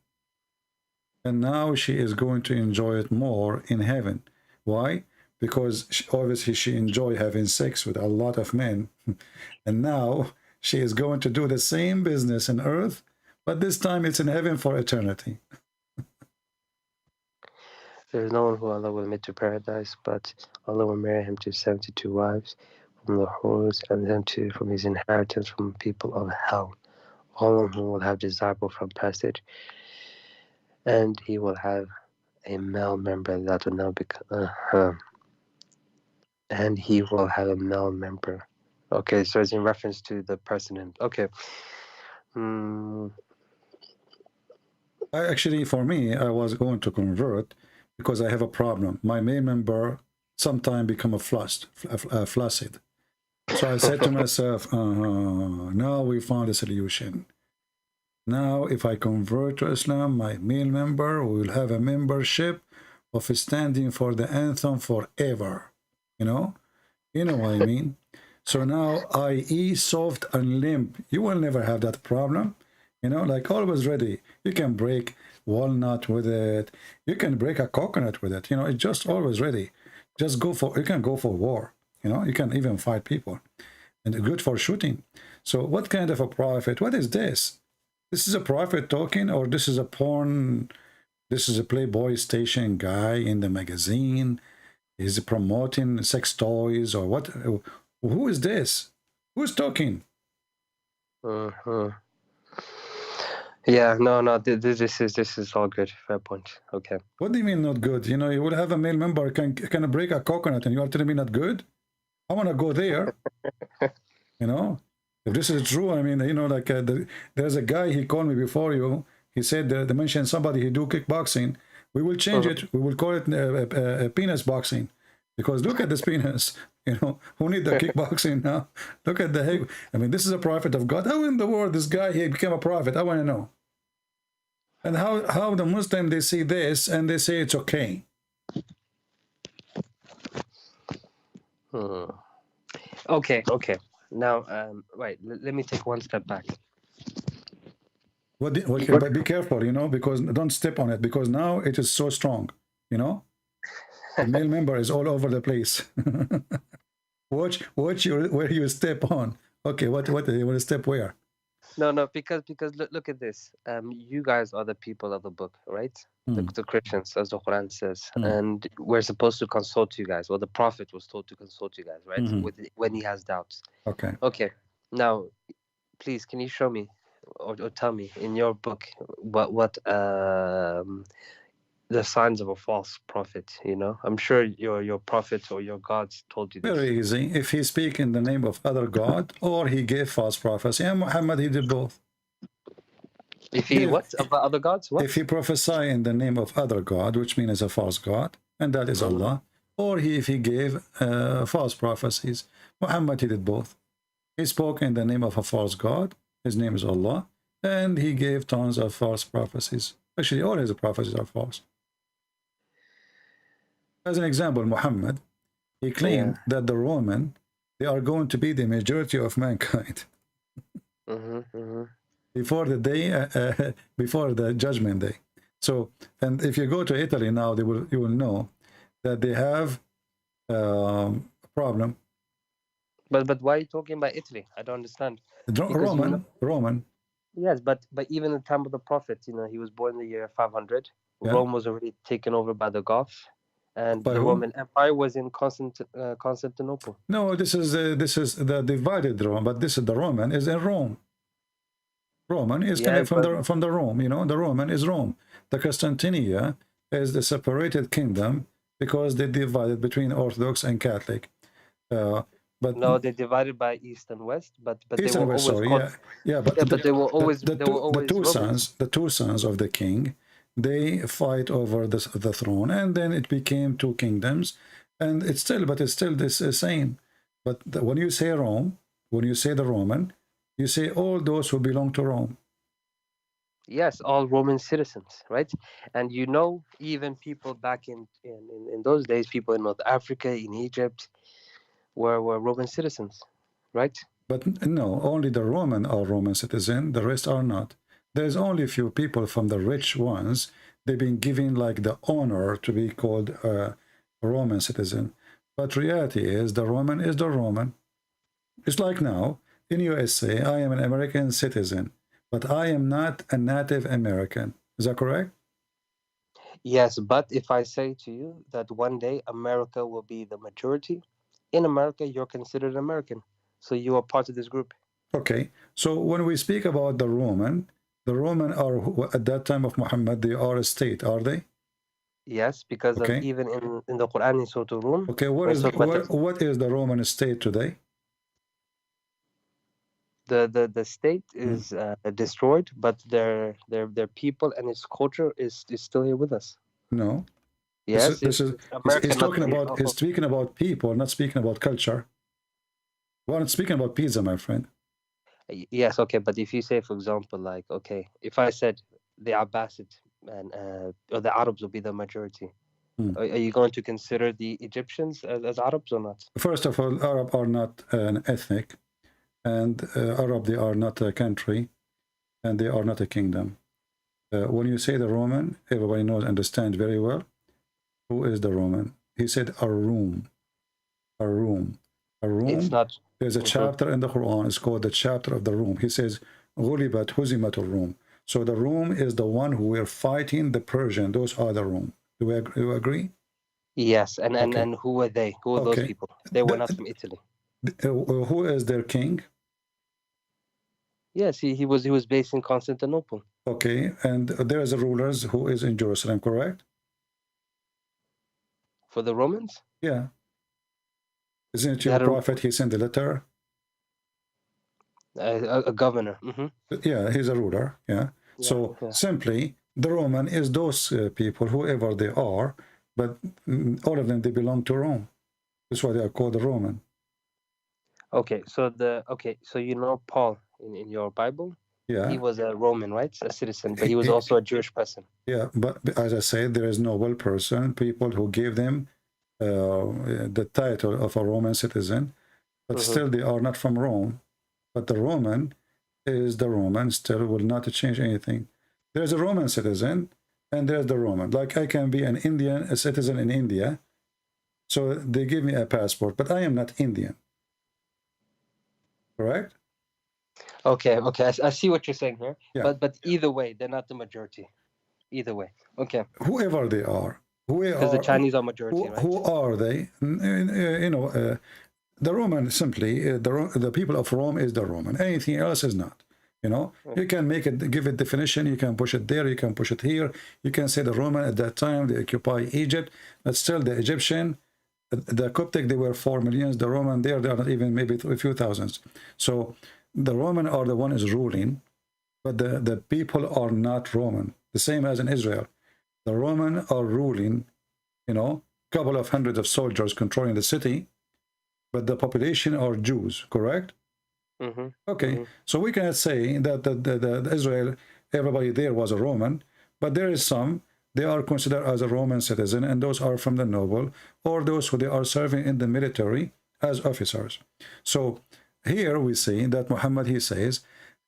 and now she is going to enjoy it more in heaven. Why? Because obviously she enjoyed having sex with a lot of men, and now she is going to do the same business on earth, but this time it's in heaven for eternity. There is no one who Allah will admit to paradise, but Allah will marry him to 72 wives from the whores, and them too from his inheritance from people of hell, all of whom will have desirable from passage, and he will have a male member that will now become and he will have a male member. Okay, so it's in reference to the person. Okay. Actually, for me, I was going to convert because I have a problem. My male member sometimes become flaccid. So I said to myself, now we found a solution. Now, if I convert to Islam, my male member will have a membership of standing for the anthem forever. You know what I mean? So now, i.e. soft and limp, you will never have that problem. You know, like always ready. You can break walnut with it. You can break a coconut with it. You know, it's just always ready. Just you can go for war. You know, you can even fight people. And good for shooting. So what kind of a prophet? What is this? This is a prophet talking, or this is a porn? This is a Playboy station guy in the magazine. Is promoting sex toys or what? Who is this? Who's talking? Yeah, no. This is all good. Fair point. Okay. What do you mean not good? You know, you will have a male member can break a coconut, and you are telling me not good? I want to go there. You know, if this is true, I mean, you know, like there's a guy, he called me before you. He said they mentioned somebody who do kickboxing. We will change it. We will call it penis boxing, because look at this penis. You know, who need the kickboxing now? Look at the heck. I mean, this is a prophet of God. How in the world this guy he became a prophet? I want to know. And how the Muslim, they see this and they say it's okay. Okay. Now, right. Let me take one step back. Okay, but be careful, you know, because don't step on it, because now it is so strong, you know. The male member is all over the place. Watch where you step on. Okay, what you want to step where? No, because look at this. You guys are the people of the book, right? The Christians, as the Quran says, and we're supposed to consult you guys. Well, the Prophet was told to consult you guys, right? When he has doubts. Okay. Okay. Now, please, can you show me or tell me in your book what the signs of a false prophet? You know, I'm sure your prophet or your gods told you this. Very easy. If he speak in the name of other God, or he gave false prophecy, and Muhammad, he did both. If he what about other gods? What? If he prophesy in the name of other God, which means a false God, and that is Allah, or if he gave false prophecies, Muhammad, he did both. He spoke in the name of a false God. His name is Allah, and he gave tons of false prophecies. Actually, all his prophecies are false. As an example, Muhammad, he claimed that the Roman, they are going to be the majority of mankind before the day, before the judgment day. So, and if you go to Italy now, you will know that they have a problem. But why are you talking about Italy? I don't understand. Roman. Yes, but even in the time of the Prophet, you know, he was born in the year 500. Yeah. Rome was already taken over by the Goths. And the Roman Empire was in Constantinople. No, this is the divided Rome, but this is the Roman is in Rome. Roman is coming from the Rome, you know, the Roman is Rome. The Constantinia is the separated kingdom because they divided between Orthodox and Catholic. But no, they divided by East and West, but East they were West, always but they were always the two sons of the king. They fight over the throne, and then it became two kingdoms, and it's still this same. But when you say Rome, when you say the Roman, you say all those who belong to Rome. Yes, all Roman citizens, right? And you know, even people back in those days, people in North Africa, in Egypt, were Roman citizens, right? But no, only the Roman are Roman citizen, the rest are not. There's only a few people from the rich ones, they've been given like the honor to be called a Roman citizen. But reality is the Roman is the Roman. It's like now, in USA, I am an American citizen, but I am not a native American. Is that correct? Yes, but if I say to you that one day America will be the majority, in America, you're considered American. So you are part of this group. Okay, so when we speak about the Roman are, at that time of Muhammad, they are a state, are they? Yes, because of even in the Quran in Surah Rum. Okay, what is the Roman state today? The state is destroyed, but their people and its culture is still here with us. No. Yes, he's speaking about people, not speaking about culture. Well, I'm speaking about pizza, my friend. Yes, okay, but if you say, for example, like, okay, if I said the Abbasid and or the Arabs will be the majority, are you going to consider the Egyptians as Arabs or not? First of all, Arab are not an ethnic, and Arab, they are not a country, and they are not a kingdom. When you say the Roman, everybody knows, understand very well. Who is the Roman? He said a room. A room. A room. It's not. There's a chapter in the Quran. It's called the chapter of the room. He says, "Ghulibat huzimat al-Rum." So the room is the one who were fighting the Persian. Those are the room. Do you agree? Yes, and who were they? Who were those people? They were not from Italy. Who is their king? Yes, he was based in Constantinople. Okay, and there is a rulers who is in Jerusalem, correct? For the Romans? Yeah. Isn't it your prophet? He sent a letter. A governor. Yeah, he's a ruler. Yeah. So simply, the Roman is those people, whoever they are, but all of them, they belong to Rome. That's why they are called the Roman. Okay, so you know Paul in your Bible. Yeah. He was a Roman, right? A citizen, but he was also a Jewish person. Yeah, but as I said, there is noble person, people who gave them the title of a Roman citizen, but still they are not from Rome. But the Roman is the Roman, still will not change anything. There's a Roman citizen, and there's the Roman. Like I can be an Indian, a citizen in India, so they give me a passport, but I am not Indian. correct? Okay, okay. I see what you're saying here. Yeah. But either way, they're not the majority. Either way. Okay. Whoever they are. Because the Chinese are majority, right? Who are they? You know, the Roman, simply, the people of Rome is the Roman. Anything else is not. You know, you can make it, give it definition, you can push it there, you can push it here. You can say the Roman at that time, they occupy Egypt, but still the Egyptian, the Coptic, they were 4 million. The Roman there, they are not even maybe a few thousands. So the Roman are the one is ruling, but the people are not Roman. The same as in Israel. The Roman are ruling, you know, a couple of hundreds of soldiers controlling the city, but the population are Jews, correct? Mm-hmm. Okay, so we cannot say that the Israel, everybody there was a Roman, but there is some, they are considered as a Roman citizen, and those are from the noble, or those who they are serving in the military as officers. So here we see that Muhammad, he says,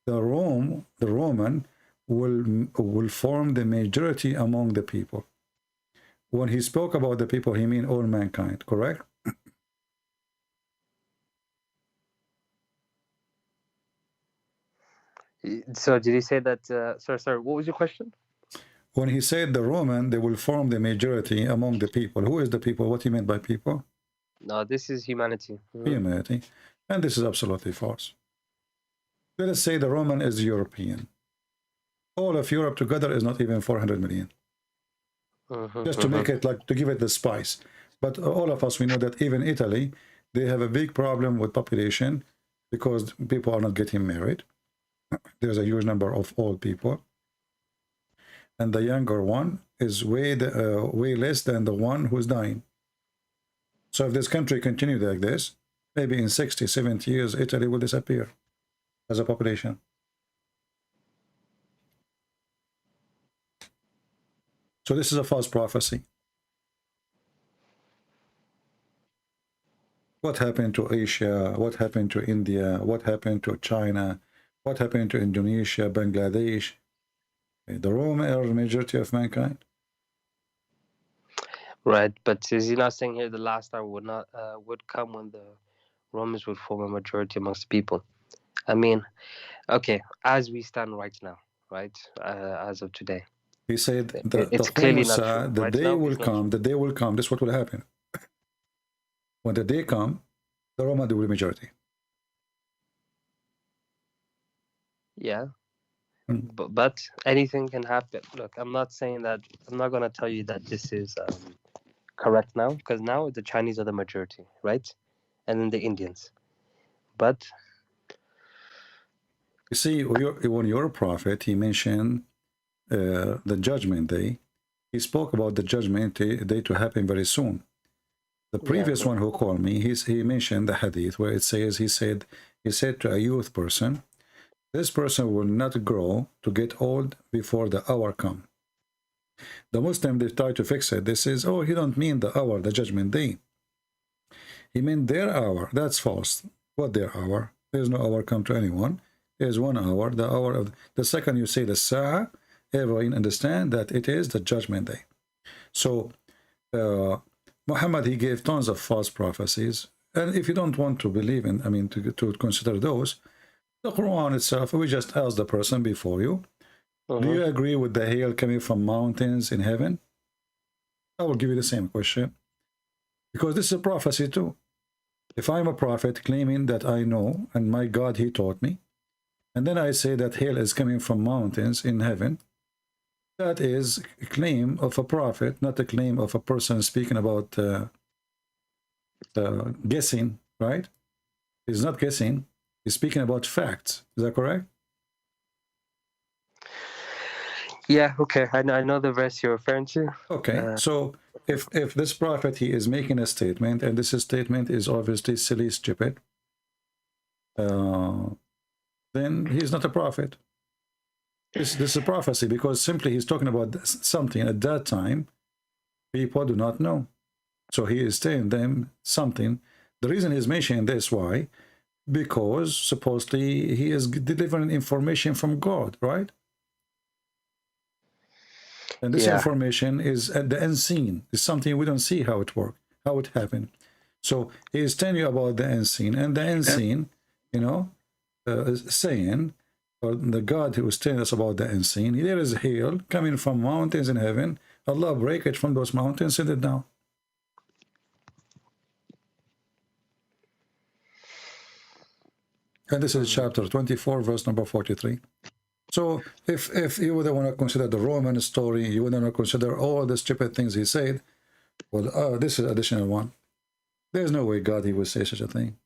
the Roman will form the majority among the people. When he spoke about the people, he mean all mankind, correct? So did he say that? Sorry. What was your question? When he said the Roman, they will form the majority among the people. Who is the people? What he meant by people? No, this is humanity. Humanity. And this is absolutely false. Let us say the Roman is European. All of Europe together is not even 400 million. Just to make it like, to give it the spice. But all of us, we know that even Italy, they have a big problem with population because people are not getting married. There's a huge number of old people. And the younger one is way less than the one who's dying. So if this country continues like this, maybe in 60, 70 years, Italy will disappear as a population. So this is a false prophecy. What happened to Asia? What happened to India? What happened to China? What happened to Indonesia, Bangladesh? The Roman are the majority of mankind. Right, but is he not saying here the last hour would come when the Romans would form a majority amongst the people? I mean, okay, as we stand right now, right, as of today. He said it's clearly not true. The Right day now, will it's not come. The day will come. This is what will happen. When the day comes, the Roman will be majority. Yeah, but anything can happen. Look, I'm not saying that. I'm not going to tell you that this is correct now, because now the Chinese are the majority, right? And then the Indians. But you see, when your prophet, he mentioned the judgment day. He spoke about the judgment day to happen very soon. The previous one who called me, he mentioned the hadith where it says, he said to a youth person, this person will not grow to get old before the hour come. The Muslim, they try to fix it. They says, oh, he don't mean the hour, the judgment day. He meant their hour. That's false. What their hour? There's no hour come to anyone. There's 1 hour. The hour of the second you say the Sa'ah, everyone understand that it is the judgment day. So Muhammad, he gave tons of false prophecies. And if you don't want to believe in, I mean, to consider those, the Quran itself, we just ask the person before you, do you agree with the hail coming from mountains in heaven? I will give you the same question. Because this is a prophecy too. If I'm a prophet claiming that I know, and my God, he taught me, and then I say that hail is coming from mountains in heaven, that is a claim of a prophet, not a claim of a person speaking about guessing, right? He's not guessing. He's speaking about facts. Is that correct? yeah, okay, I know the verse you're referring to. Okay, so if this prophet, he is making a statement, and this statement is obviously silly, stupid, then he's not a prophet. This is a prophecy, because simply he's talking about something at that time people do not know. So he is telling them something. The reason he's mentioning this, why? Because supposedly he is delivering information from God, right? And this information is at the unseen. It's something we don't see how it works, how it happened. So he is telling you about the unseen, and the unseen, you know, saying, or the God who is telling us about the unseen, there is hail coming from mountains in heaven. Allah break it from those mountains, send it down. And this is chapter 24, verse number 43. So if you would want to consider the Roman story, you would want to consider all the stupid things he said, well, this is additional one. There's no way God he would say such a thing.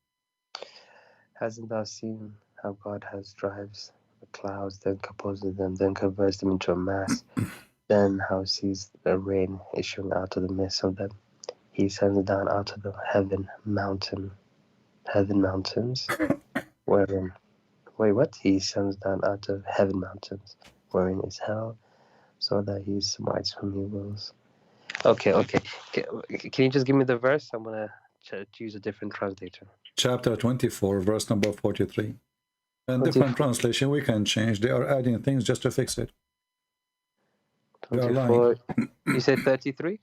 Hasn't thou seen how God has drives the clouds, then composes them, then converts them into a mass, then how sees the rain issuing out of the midst of them? He sends down out of the heaven mountains, wherein, wait, what? He sends down out of heaven mountains, wherein is hell, so that he smites whom he wills. Okay. Can you just give me the verse? I'm going to use a different translator. Chapter 24, verse number 43. And different translation we can change. They are adding things just to fix it. 24. You said 33?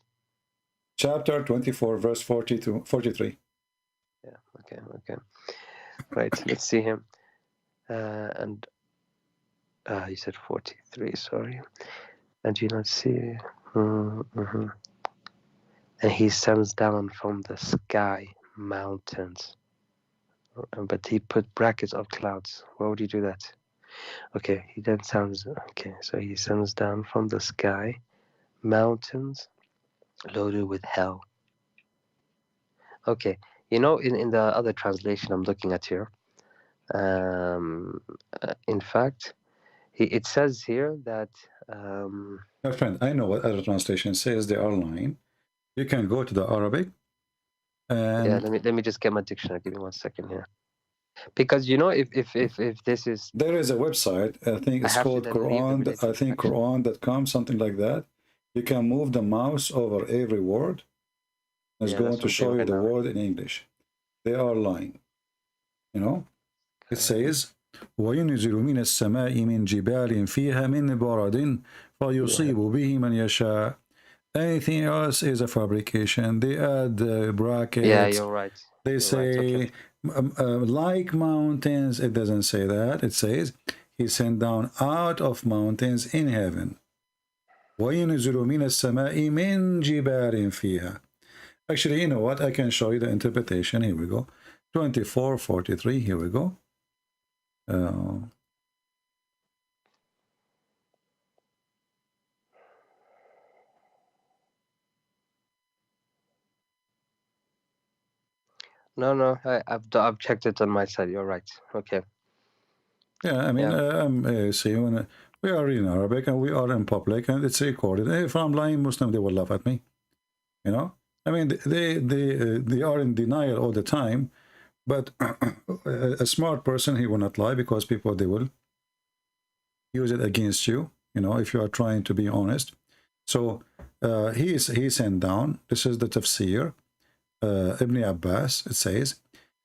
Chapter 24, verse 43. Yeah, okay. Right, let's see him. You said 43, sorry. And you not see... And he sends down from the sky mountains. But he put brackets of clouds. Why would he do that? Okay, he then sends... Okay, so he sends down from the sky mountains loaded with hell. Okay, you know, in the other translation I'm looking at here, in fact, it says here that... My friend, I know what other translation says. They are lying. You can go to the Arabic. And yeah, let me just get my dictionary. Give me 1 second here. Because, you know, if this is... There is a website, I think it's called Quran, I think Quran.com, something like that. You can move the mouse over every word. It's going to show you the word in English. They are lying. You know? It says, وَيُنْزِلُ مِنَ السَّمَاءِ مِنْ جِبَالٍ فِيهَا مِنْ بَرَدٍ فَيُصِيبُ بِهِ مَنْ يَشَاءُ. Anything else is a fabrication. They add brackets. Yeah, you're right. They say, like mountains. It doesn't say that. It says, he sent down out of mountains in heaven. وَيُنْزِلُ مِنَ السَّمَاءِ مِنْ جِبَالٍ فِيهَا. Actually, you know what? I can show you the interpretation. Here we go. 24:43. Here we go. No, I've checked it on my side. You're right. Okay. Yeah, I mean, see, when we are in Arabic and we are in public and it's recorded. If I'm lying Muslim, they will laugh at me. You know, I mean, they are in denial all the time. But a smart person, he will not lie, because people, they will use it against you. You know, if you are trying to be honest. So he sent down. This is the tafsir. Ibn Abbas, it says,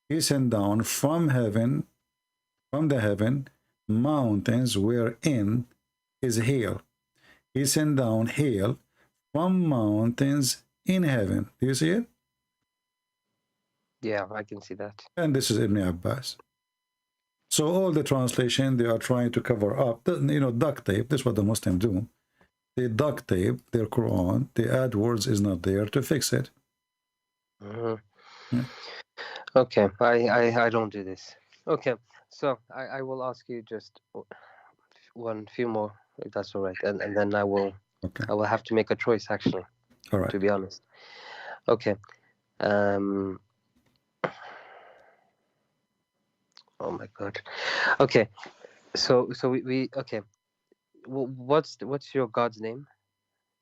he sent down from heaven, from the heaven, mountains wherein is hail. He sent down hail from mountains in heaven. Do you see it? Yeah, I can see that. And this is Ibn Abbas. So all the translation, they are trying to cover up, you know, duct tape. This is what the Muslims do. They duct tape their Quran. The add words is not there to fix it. Yeah. Okay, I don't do this. Okay, so I will ask you just few more, if that's all right, and then I will have to make a choice, actually. All right. To be honest. Okay. Oh my God. Okay. So we okay. What's your God's name?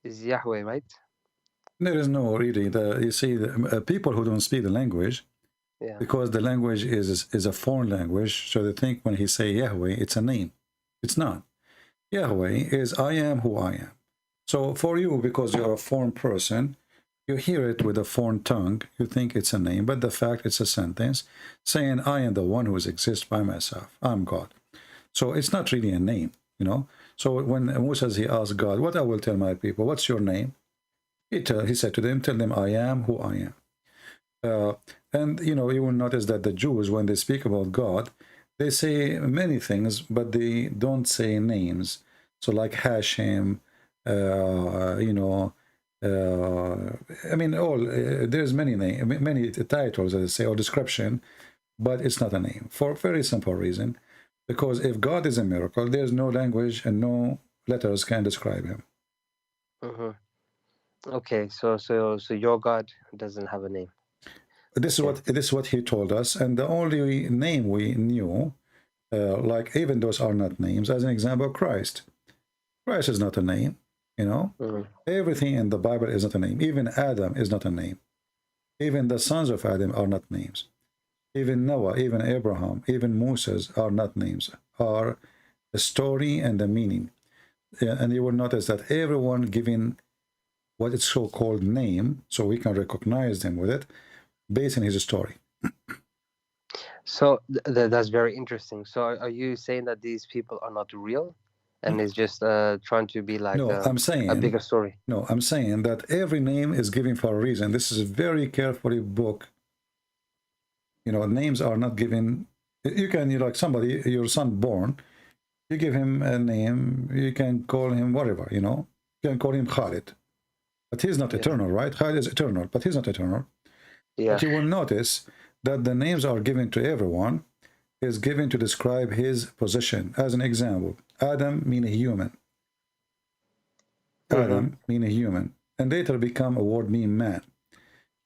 Is Yahweh, right? There is no really. You see, the people who don't speak the language, because the language is a foreign language, so they think when he say Yahweh, it's a name. It's not. Yahweh is I am who I am. So for you, because you're a foreign person, you hear it with a foreign tongue, you think it's a name, but the fact it's a sentence saying I am the one who exists by myself. I'm God. So it's not really a name, you know. So when Moses, he asked God, what I will tell my people, what's your name? He said to them, tell them I am who I am. And, you know, you will notice that the Jews, when they speak about God, They say many things, but they don't say names. So like Hashem, you know, I mean, there's many titles, as I say, or description, but it's not a name for a very simple reason. Because if God is a miracle, there's no language and no letters can describe him. Okay, so your God doesn't have a name. This is what he told us, and the only name we knew, like even those are not names. As an example, Christ. Christ is not a name. You know, everything in the Bible is not a name. Even Adam is not a name. Even the sons of Adam are not names. Even Noah, even Abraham, even Moses are not names. Are a story and a meaning. And you will notice that everyone giving what is so-called name, so we can recognize them with it, based on his story. So that's very interesting. So are you saying that these people are not real, and it's just trying to be like I'm saying a bigger story? No, I'm saying that every name is given for a reason. This is a very carefully book. You know, names are not given. You can, like somebody, your son born, you give him a name, you can call him whatever, you know. You can call him Khalid. But he's not eternal, right? Khalid is eternal, but he's not eternal. Yeah. But you will notice that the names are given to everyone is given to describe his position. As an example, Adam means human. Adam means human. And later become a word mean man.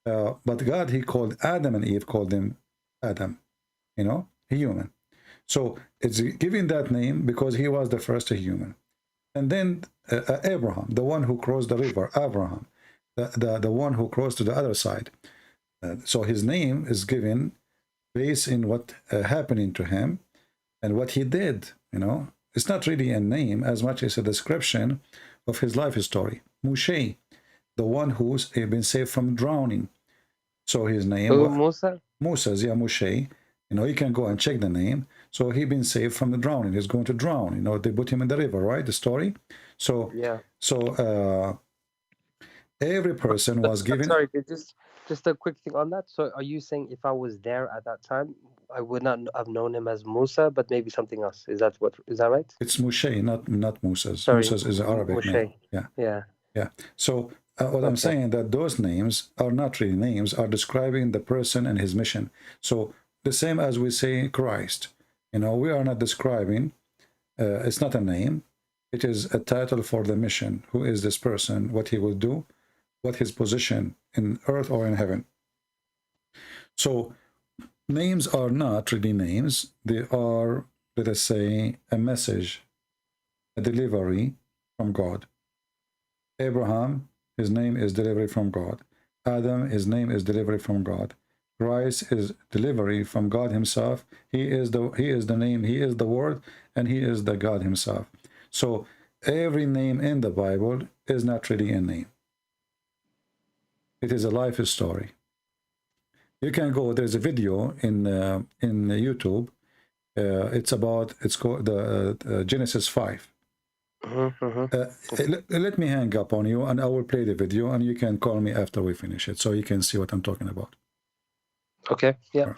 But God, he called Adam and Eve, called them Adam, you know, human. So it's giving that name because he was the first human. And then Abraham, the one who crossed the river, Abraham, the one who crossed to the other side. So his name is given based in what happening to him and what he did, you know. It's not really a name as much as a description of his life story. Moshe, the one who's been saved from drowning. So his name Musa? Moses, yeah, Moshe. You know, you can go and check the name. So he been saved from the drowning. He's going to drown. You know, they put him in the river, right? The story. So yeah. So every person was given. Sorry, just a quick thing on that. So are you saying if I was there at that time, I would not have known him as Musa, but maybe something else? Is that right? It's Moshe, not Moses. Sorry, Moses is an Arabic Moshe. name. Yeah. So what I'm saying that those names are not really names, are describing the person and his mission. So the same as we say Christ, you know, we are not describing. It's not a name. It is a title for the mission. Who is this person? What he will do? What his position in earth or in heaven? So names are not really names. They are, let us say, a message, a delivery from God. Abraham, his name is delivery from God. Adam, his name is delivery from God. Christ is delivery from God himself. He is the name, he is the word, and he is the God himself. So every name in the Bible is not really a name. It is a life story. You can go, there's a video in YouTube. It's called the Genesis 5. Let me hang up on you and I will play the video and you can call me after we finish it so you can see what I'm talking about. Okay, yeah.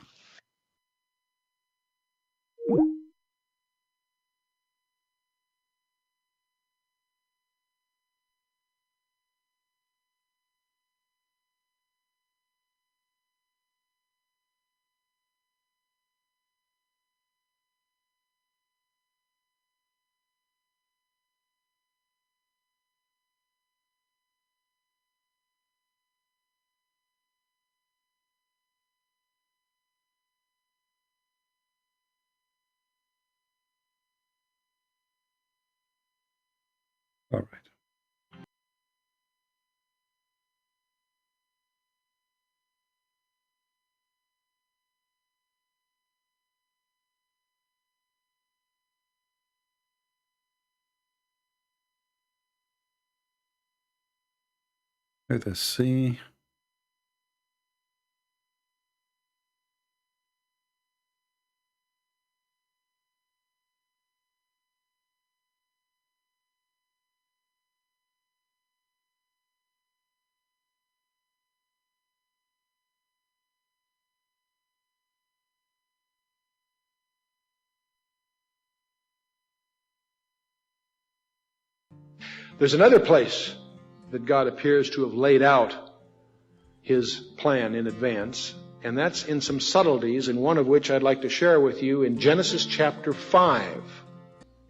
All right. Let us see. There's another place that God appears to have laid out his plan in advance, and that's in some subtleties, and one of which I'd like to share with you in Genesis chapter 5,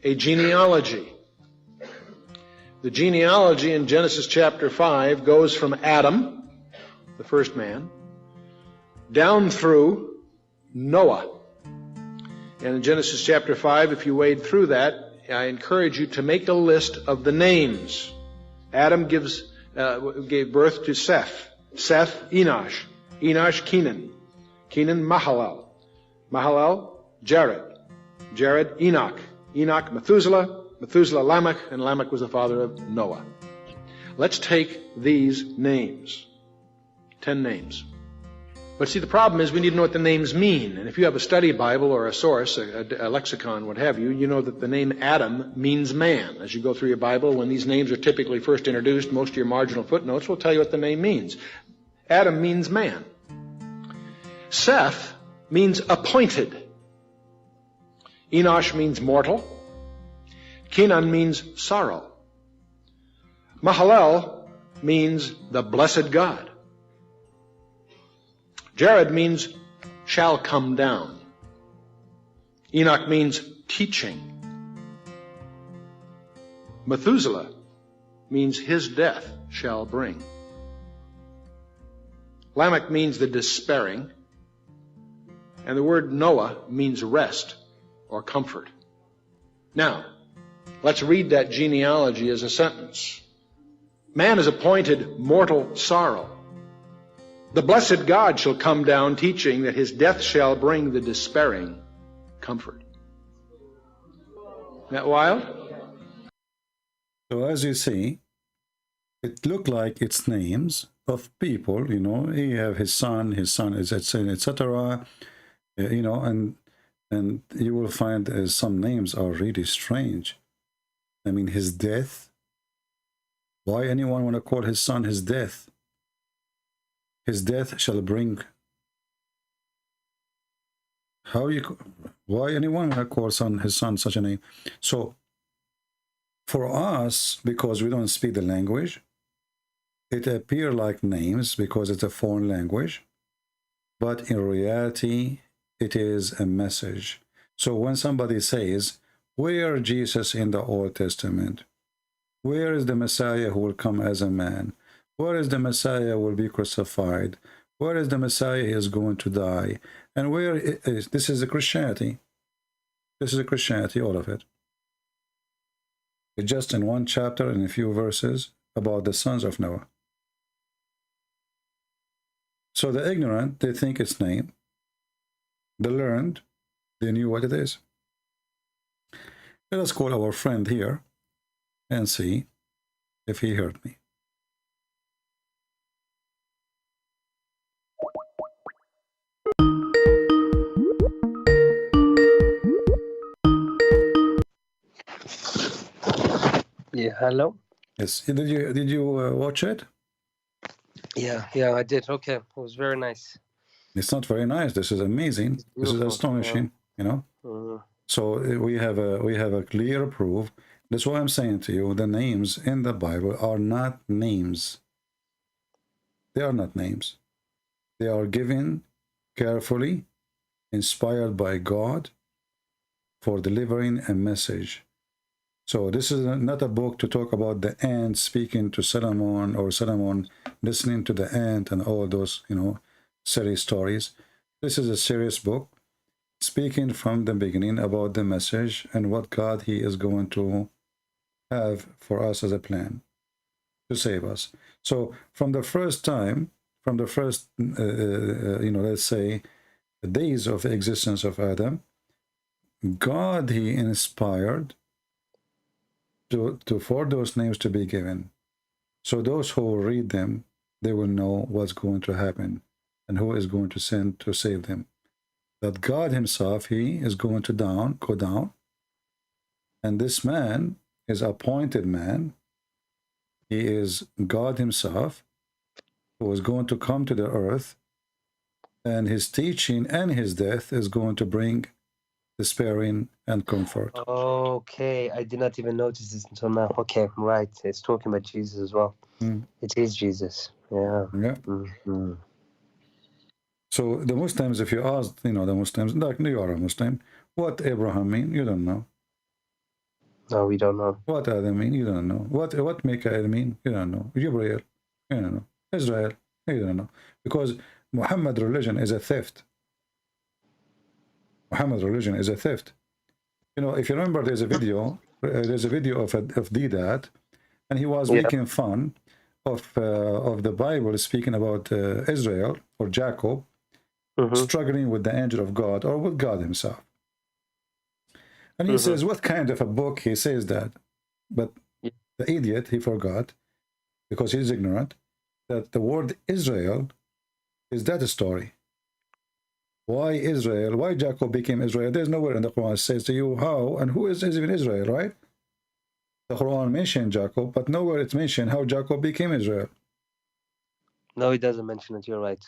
a genealogy. The genealogy in Genesis chapter 5 goes from Adam, the first man, down through Noah. And in Genesis chapter 5, if you wade through that, I encourage you to make a list of the names. Adam gave birth to Seth. Seth, Enosh. Enosh, Kenan. Kenan, Mahalalel. Mahalalel, Jared. Jared, Enoch. Enoch, Methuselah. Methuselah, Lamech. And Lamech was the father of Noah. Let's take these names. 10 names. But see, the problem is we need to know what the names mean. And if you have a study Bible or a source, a lexicon, what have you, you know that the name Adam means man. As you go through your Bible, when these names are typically first introduced, most of your marginal footnotes will tell you what the name means. Adam means man. Seth means appointed. Enosh means mortal. Kenan means sorrow. Mahalalel means the blessed God. Jared means shall come down. Enoch means teaching. Methuselah means his death shall bring. Lamech means the despairing. And the word Noah means rest or comfort. Now, let's read that genealogy as a sentence. Man is appointed mortal sorrow. The blessed God shall come down, teaching that his death shall bring the despairing comfort. Isn't that wild? So as you see, it looked like it's names of people, you know. He have his son is etc. You know, and you will find some names are really strange. I mean, his death. Why anyone want to call his son his death? His death shall bring. Why anyone want to call his son such a name? So for us, because we don't speak the language, it appear like names because it's a foreign language, but in reality it is a message. So when somebody says, where Jesus in the Old Testament? Where is the Messiah who will come as a man? Where is the Messiah will be crucified? Where is the Messiah is going to die? And where is this is a Christianity. This is a Christianity, all of it. It's just in one chapter and a few verses about the sons of Noah. So the ignorant, they think it's name. The learned, they knew what it is. Let us call our friend here and see if he heard me. Yeah, hello. Yes, did you watch it? Yeah, I did. Okay, it was very nice. It's not very nice. This is amazing. This is astonishing. You know. So we have a clear proof. That's why I'm saying to you, the names in the Bible are not names. They are not names. They are given carefully, inspired by God, for delivering a message. So this is not a book to talk about the ant speaking to Solomon or Solomon listening to the ant and all those, you know, silly stories. This is a serious book speaking from the beginning about the message and what God he is going to have for us as a plan to save us. So from the first time, from the first, you know, let's say, the days of the existence of Adam, God he inspired for those names to be given. So those who read them, they will know what's going to happen and who is going to send to save them. That God himself, he is going to go down. And this man is appointed man. He is God himself who is going to come to the earth. And his teaching and his death is going to bring despairing, and comfort. Okay, I did not even notice this until now. Okay, right. It's talking about Jesus as well. It is Jesus. Yeah. Yeah. Mm-hmm. So the Muslims, if you ask, the Muslims, like you are a Muslim, what Abraham mean? You don't know. No, we don't know. What Adam mean? You don't know. What Mikael mean? You don't know. Gabriel? You don't know. Israel? You don't know. Because Muhammad religion is a theft. Muhammad religion is a theft. If you remember, there's a video of Didat, and he was making fun of the Bible speaking about Israel or Jacob struggling with the angel of God or with God himself. And he says, what kind of a book he says that? But the idiot, he forgot, because he's ignorant, that the word Israel is that a story. Why Israel? Why Jacob became Israel? There's nowhere in the Quran that says to you how and who is even Israel, right? The Quran mentioned Jacob, but nowhere it's mentioned how Jacob became Israel. No, it doesn't mention it. You're right.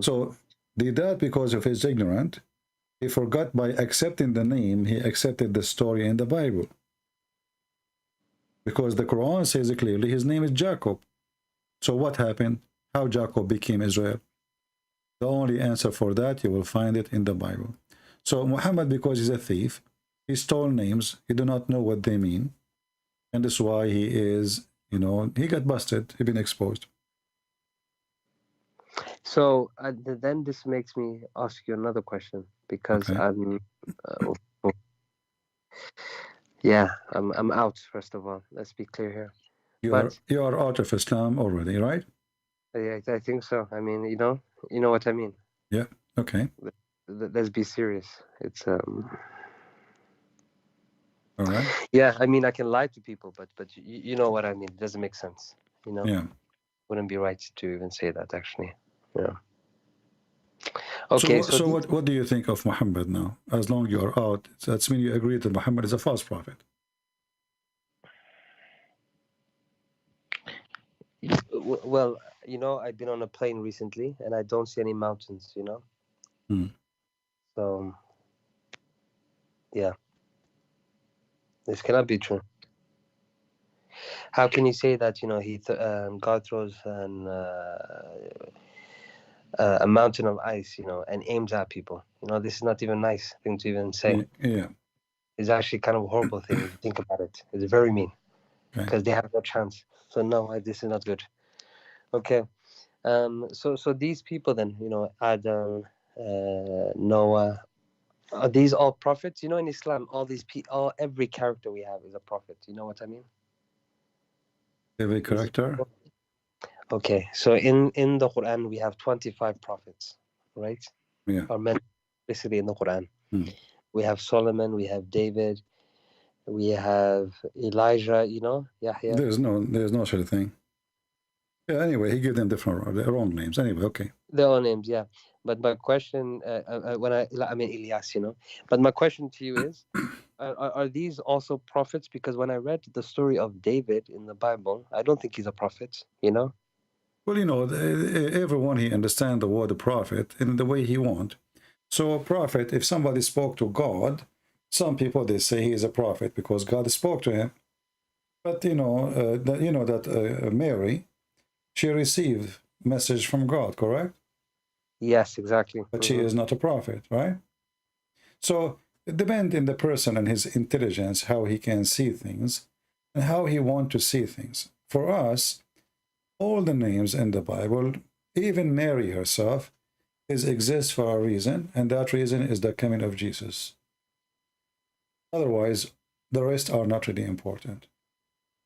So did that because of his ignorance. He forgot by accepting the name, he accepted the story in the Bible. Because the Quran says clearly his name is Jacob. So what happened? How Jacob became Israel? The only answer for that, you will find it in the Bible. So Muhammad, because he's a thief, he stole names, he do not know what they mean. And that's why he is, he got busted, he been exposed. So then this makes me ask you another question, because I'm I'm out. First of all, let's be clear here. You are out of Islam already, right? Yeah, I think so. I mean, you know what I mean. Yeah. Okay. Let's be serious. It's All right. Yeah, I mean, I can lie to people, but you know what I mean. It doesn't make sense. Yeah. Wouldn't be right to even say that, actually. Yeah. Okay. So what do you think of Muhammad now? As long as you are out, that's mean you agree that Muhammad is a false prophet. Well, I've been on a plane recently, and I don't see any mountains. So, yeah, this cannot be true. How can you say that? God throws a mountain of ice, and aims at people. This is not even a nice thing to even say. Yeah. It's actually kind of a horrible thing if you think about it. It's very mean, because they have no chance. So no, this is not good. Okay. So these people then, Adam, Noah, are these all prophets? In Islam, every character we have is a prophet. You know what I mean? Every character? Okay, so in the Quran, we have 25 prophets, right? Yeah. Are mentioned explicitly in the Quran. We have Solomon, we have David, we have Elijah, Yahya. There's no such a thing. Yeah, anyway, he gave them their own names. Anyway, okay. Their own names, yeah. But my question, I mean Elias, But my question to you is, are these also prophets? Because when I read the story of David in the Bible, I don't think he's a prophet, Well, everyone he understands the word prophet in the way he want. So a prophet, if somebody spoke to God, some people, they say he is a prophet because God spoke to him. But that Mary, she received message from God, correct? Yes, exactly. But she is not a prophet, right? So it depends on the person and his intelligence, how he can see things and how he want to see things. For us, all the names in the Bible, even Mary herself, exists for a reason, and that reason is the coming of Jesus. Otherwise, the rest are not really important.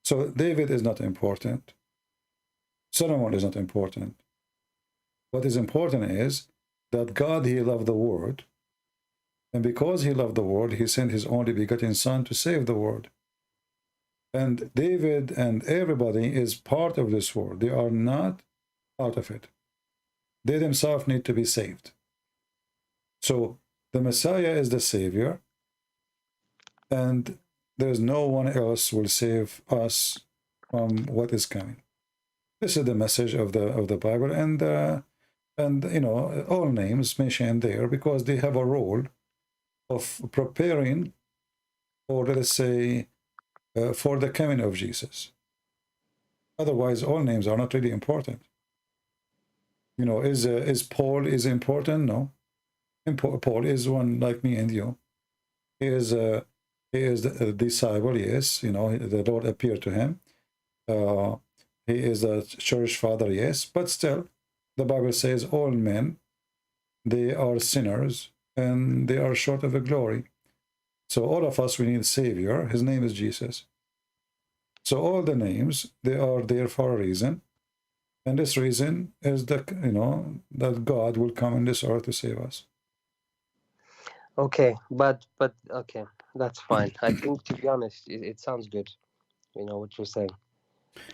So David is not important. Solomon is not important. What is important is that God, he loved the world, and because he loved the world, he sent his only begotten son to save the world. And David and everybody is part of this world. They are not out of it. They themselves need to be saved. So the Messiah is the Savior, and there's no one else will save us from what is coming. This is the message of the Bible, and all names mentioned there because they have a role of preparing, or let us say, for the coming of Jesus. Otherwise, all names are not really important. You know, is Paul is important? No. Paul is one like me and you. He is a disciple, yes. You know, the Lord appeared to him. He is a church father, yes. But still, the Bible says all men, they are sinners and they are short of the glory. So all of us, we need a Savior. His name is Jesus. So all the names, they are there for a reason. And this reason is that, you know, that God will come on this earth to save us. Okay, but okay, that's fine. I think, to be honest, it sounds good. You know what you're saying.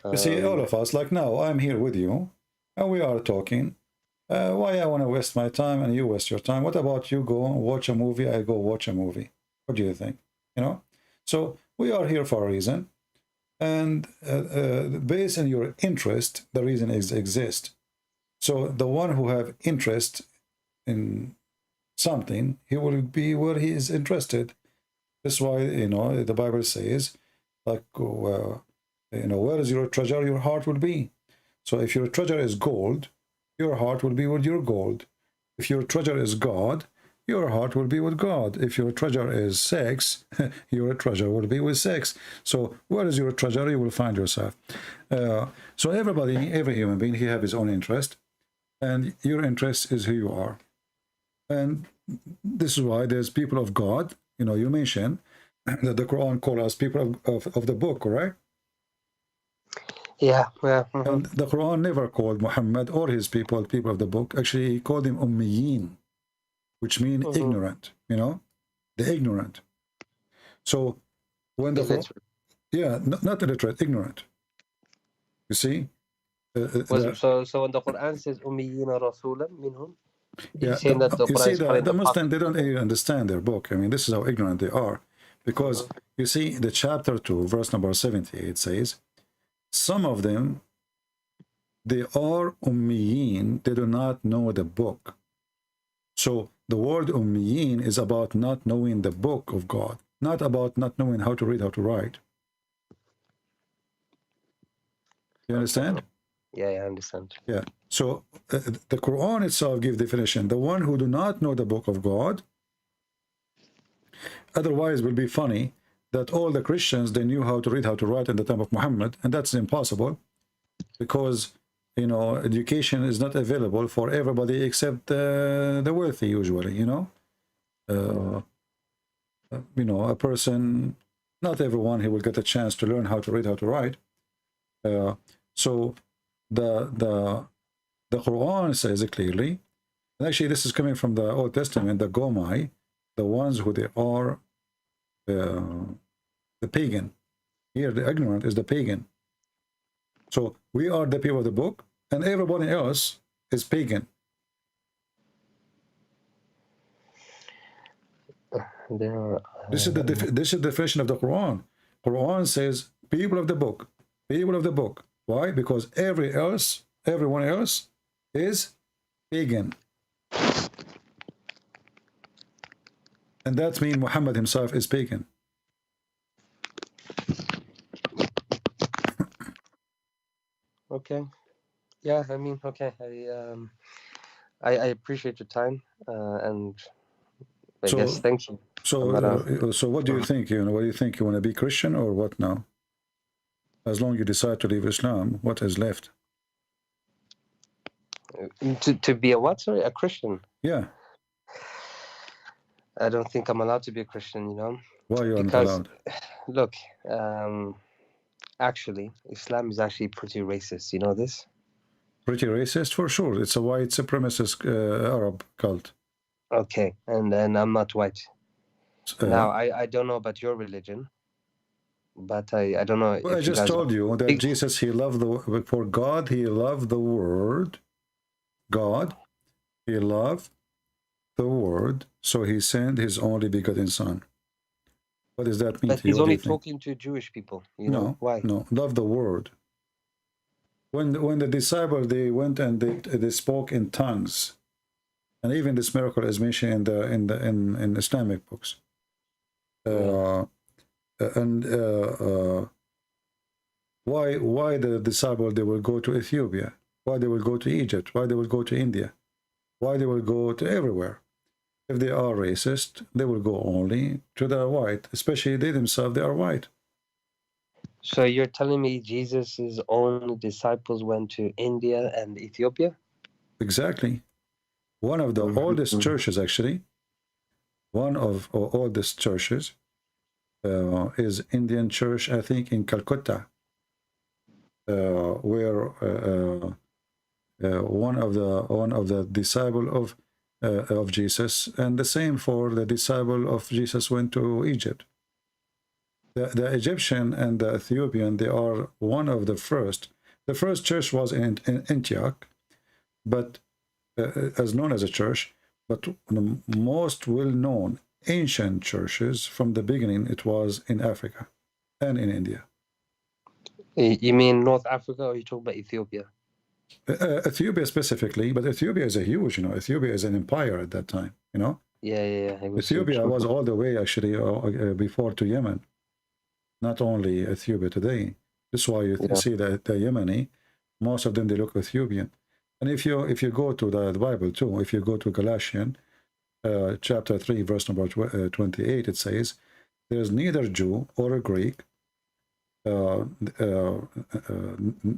You see, all of us, like now, I'm here with you, and we are talking. Why I want to waste my time and you waste your time? What about you go and watch a movie, I go watch a movie? What do you think? You know? So we are here for a reason. And based on your interest, the reason exists. So the one who have interest in something, he will be where he is interested. That's why, you know, the Bible says, like, you know, where is your treasure, your heart will be. So if your treasure is gold, your heart will be with your gold. If your treasure is God, your heart will be with God. If your treasure is sex, your treasure will be with sex. So where is your treasure, you will find yourself. So everybody, every human being, he have his own interest. And your interest is who you are. And this is why there's people of God. You know, you mentioned that the Quran calls us people of the book, correct? Yeah. And the Quran never called Muhammad or his people of the book. Actually, he called them ummiyin, which mean ignorant, you know, the ignorant. So when the Quran, yeah, not illiterate, ignorant. You see? So when the Quran says ummiyina rasulan minhum, Yeah, saying that the you Quran see, is the Muslims, they don't even understand their book. I mean, this is how ignorant they are. Because you see, the chapter 2, verse number 78 says, some of them, they are ummiyin, they do not know the book. So the word ummiyin is about not knowing the book of God, not about not knowing how to read, how to write. You understand? Yeah, I understand. Yeah. So the Quran itself gives definition. The one who do not know the book of God, otherwise it will be funny that all the Christians, they knew how to read, how to write in the time of Muhammad, and that's impossible because, you know, education is not available for everybody except the wealthy usually, you know. You know, a person, not everyone, he will get a chance to learn how to read, how to write. So the Quran says it clearly, and actually this is coming from the Old Testament, the Gomai, the ones who they are the pagan. Here the ignorant is the pagan. So we are the people of the book, and everybody else is pagan. This is the definition of the Quran. Quran says people of the book, people of the book. Why? Because everyone else is pagan. And that means Muhammad himself is pagan. Okay. Yeah, I mean, okay. I appreciate your time, and I guess thank you. So what do you think? You know, what do you think? You want to be Christian or what now? As long as you decide to leave Islam, what is left? To be a what? Sorry, a Christian? Yeah. I don't think I'm allowed to be a Christian, you know. Why are you not allowed? Look, actually, Islam is actually pretty racist. You know this? Pretty racist, for sure. It's a white supremacist Arab cult. Okay, and I'm not white. Now, I don't know about your religion, but I don't know. Well, I just told you that Jesus, he loved for God, he loved the word. God, he loved the word, so he sent his only begotten son. What does that mean but to you? He's only talking to Jewish people. You know why? No, love the word. When the disciples, they went and they spoke in tongues, And even this miracle is mentioned in Islamic books. Why the disciple, they will go to Ethiopia? Why they will go to Egypt? Why they will go to India? Why they will go to everywhere? If they are racist, they will go only to the white, especially they themselves, they are white. So you're telling me Jesus's own disciples went to India and Ethiopia? Exactly. One of the oldest churches, actually, one of oldest churches is Indian church, I think, in Calcutta, where one of the disciple of Jesus, and the same for the disciple of Jesus went to Egypt. The Egyptian and the Ethiopian, they are one of the first. The first church was in Antioch, but as known as a church, but the most well-known ancient churches from the beginning, it was in Africa and in India. You mean North Africa, or you talk about Ethiopia? Ethiopia specifically, but Ethiopia is a huge, Ethiopia is an empire at that time, Yeah. Ethiopia was all the way actually before to Yemen, not only Ethiopia today. That's why you see that the Yemeni, most of them, they look Ethiopian. And if you go to the Bible too, if you go to Galatians chapter 3, verse number 28, it says, there is neither Jew or a Greek,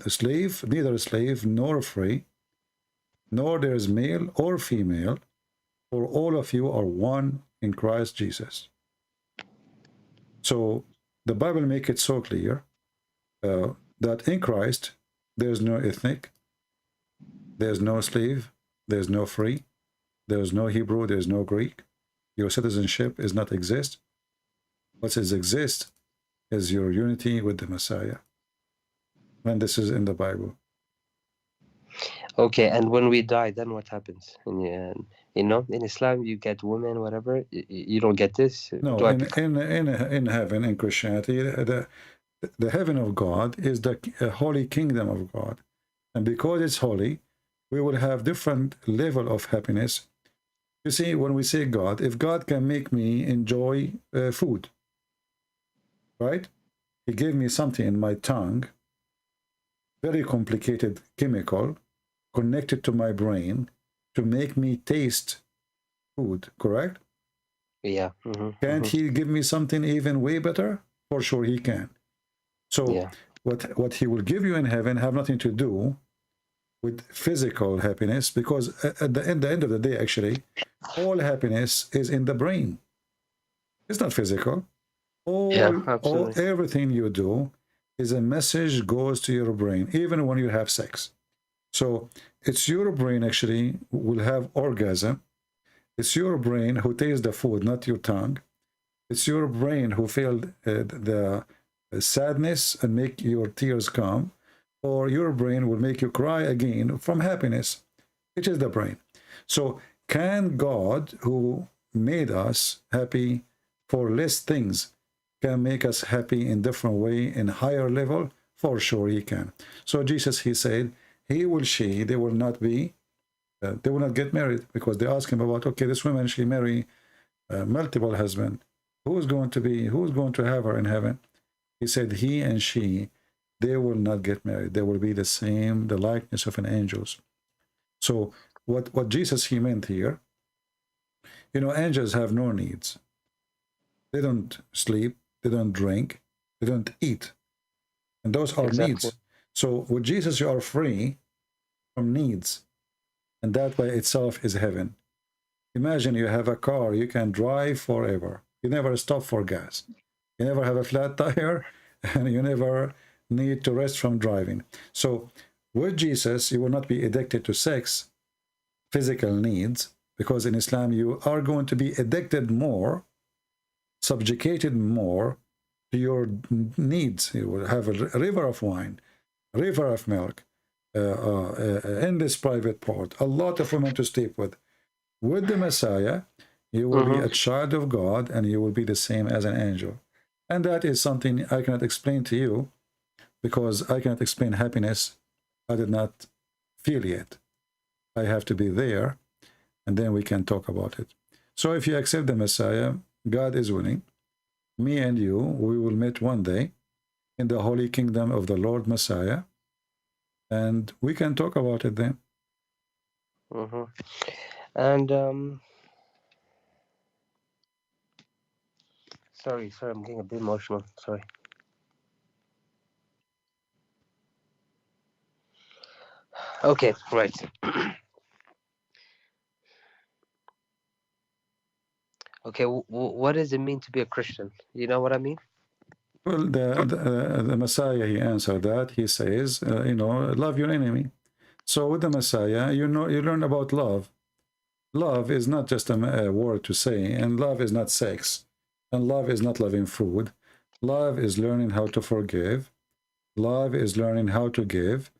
slave, neither a slave nor free, nor there is male or female, for all of you are one in Christ Jesus. So the Bible makes it so clear that in Christ there's no ethnic, there's no slave, there's no free, there's no Hebrew, there's no Greek. Your citizenship is not exist. What is exist is your unity with the Messiah. And this is in the Bible. Okay, and when we die, then what happens? In Islam, you get women, whatever. You don't get this. No, in heaven, in Christianity, the heaven of God is the holy kingdom of God, and because it's holy, we will have different level of happiness. You see, when we say God, if God can make me enjoy food, right? He gave me something in my tongue, very complicated chemical, connected to my brain to make me taste food, correct? Yeah. Can't he give me something even way better? For sure he can. So what he will give you in heaven have nothing to do with physical happiness, because at the end of the day, actually, all happiness is in the brain. It's not physical. Everything you do is a message goes to your brain, even when you have sex. So it's your brain actually will have orgasm. It's your brain who tastes the food, not your tongue. It's your brain who feel the sadness and make your tears come, or your brain will make you cry again from happiness. It is the brain. So can God, who made us happy for less things, can make us happy in different way, in higher level? For sure he can. So Jesus, he said, he will, she, they will not be, they will not get married, because they ask him about, okay, this woman, she marry multiple husbands. Who's going to have her in heaven? He said, he and she, they will not get married. They will be the same, the likeness of an angels. So what Jesus, he meant here, angels have no needs. They don't sleep, they don't drink, they don't eat. And those are needs. So with Jesus, you are free from needs. And that by itself is heaven. Imagine you have a car, you can drive forever. You never stop for gas. You never have a flat tire, and you never need to rest from driving. So with Jesus, you will not be addicted to sex, physical needs, because in Islam, you are going to be addicted more, subjugated more to your needs. You will have a river of wine, a river of milk, endless private part, a lot of women to sleep with. With the Messiah, you will be a child of God, and you will be the same as an angel. And that is something I cannot explain to you, because I cannot explain happiness I did not feel yet. I have to be there, and then we can talk about it. So if you accept the Messiah, God is winning. Me and you, we will meet one day in the holy kingdom of the Lord Messiah, and we can talk about it then. And sorry, I'm getting a bit emotional. Sorry. Okay, right. Okay, what does it mean to be a Christian? You know what I mean? Well, the Messiah, he answered that. He says, you know, love your enemy. So with the Messiah, you know, you learn about love. Love is not just a word to say, and love is not sex, and love is not loving food. Love is learning how to forgive. Love is learning how to give.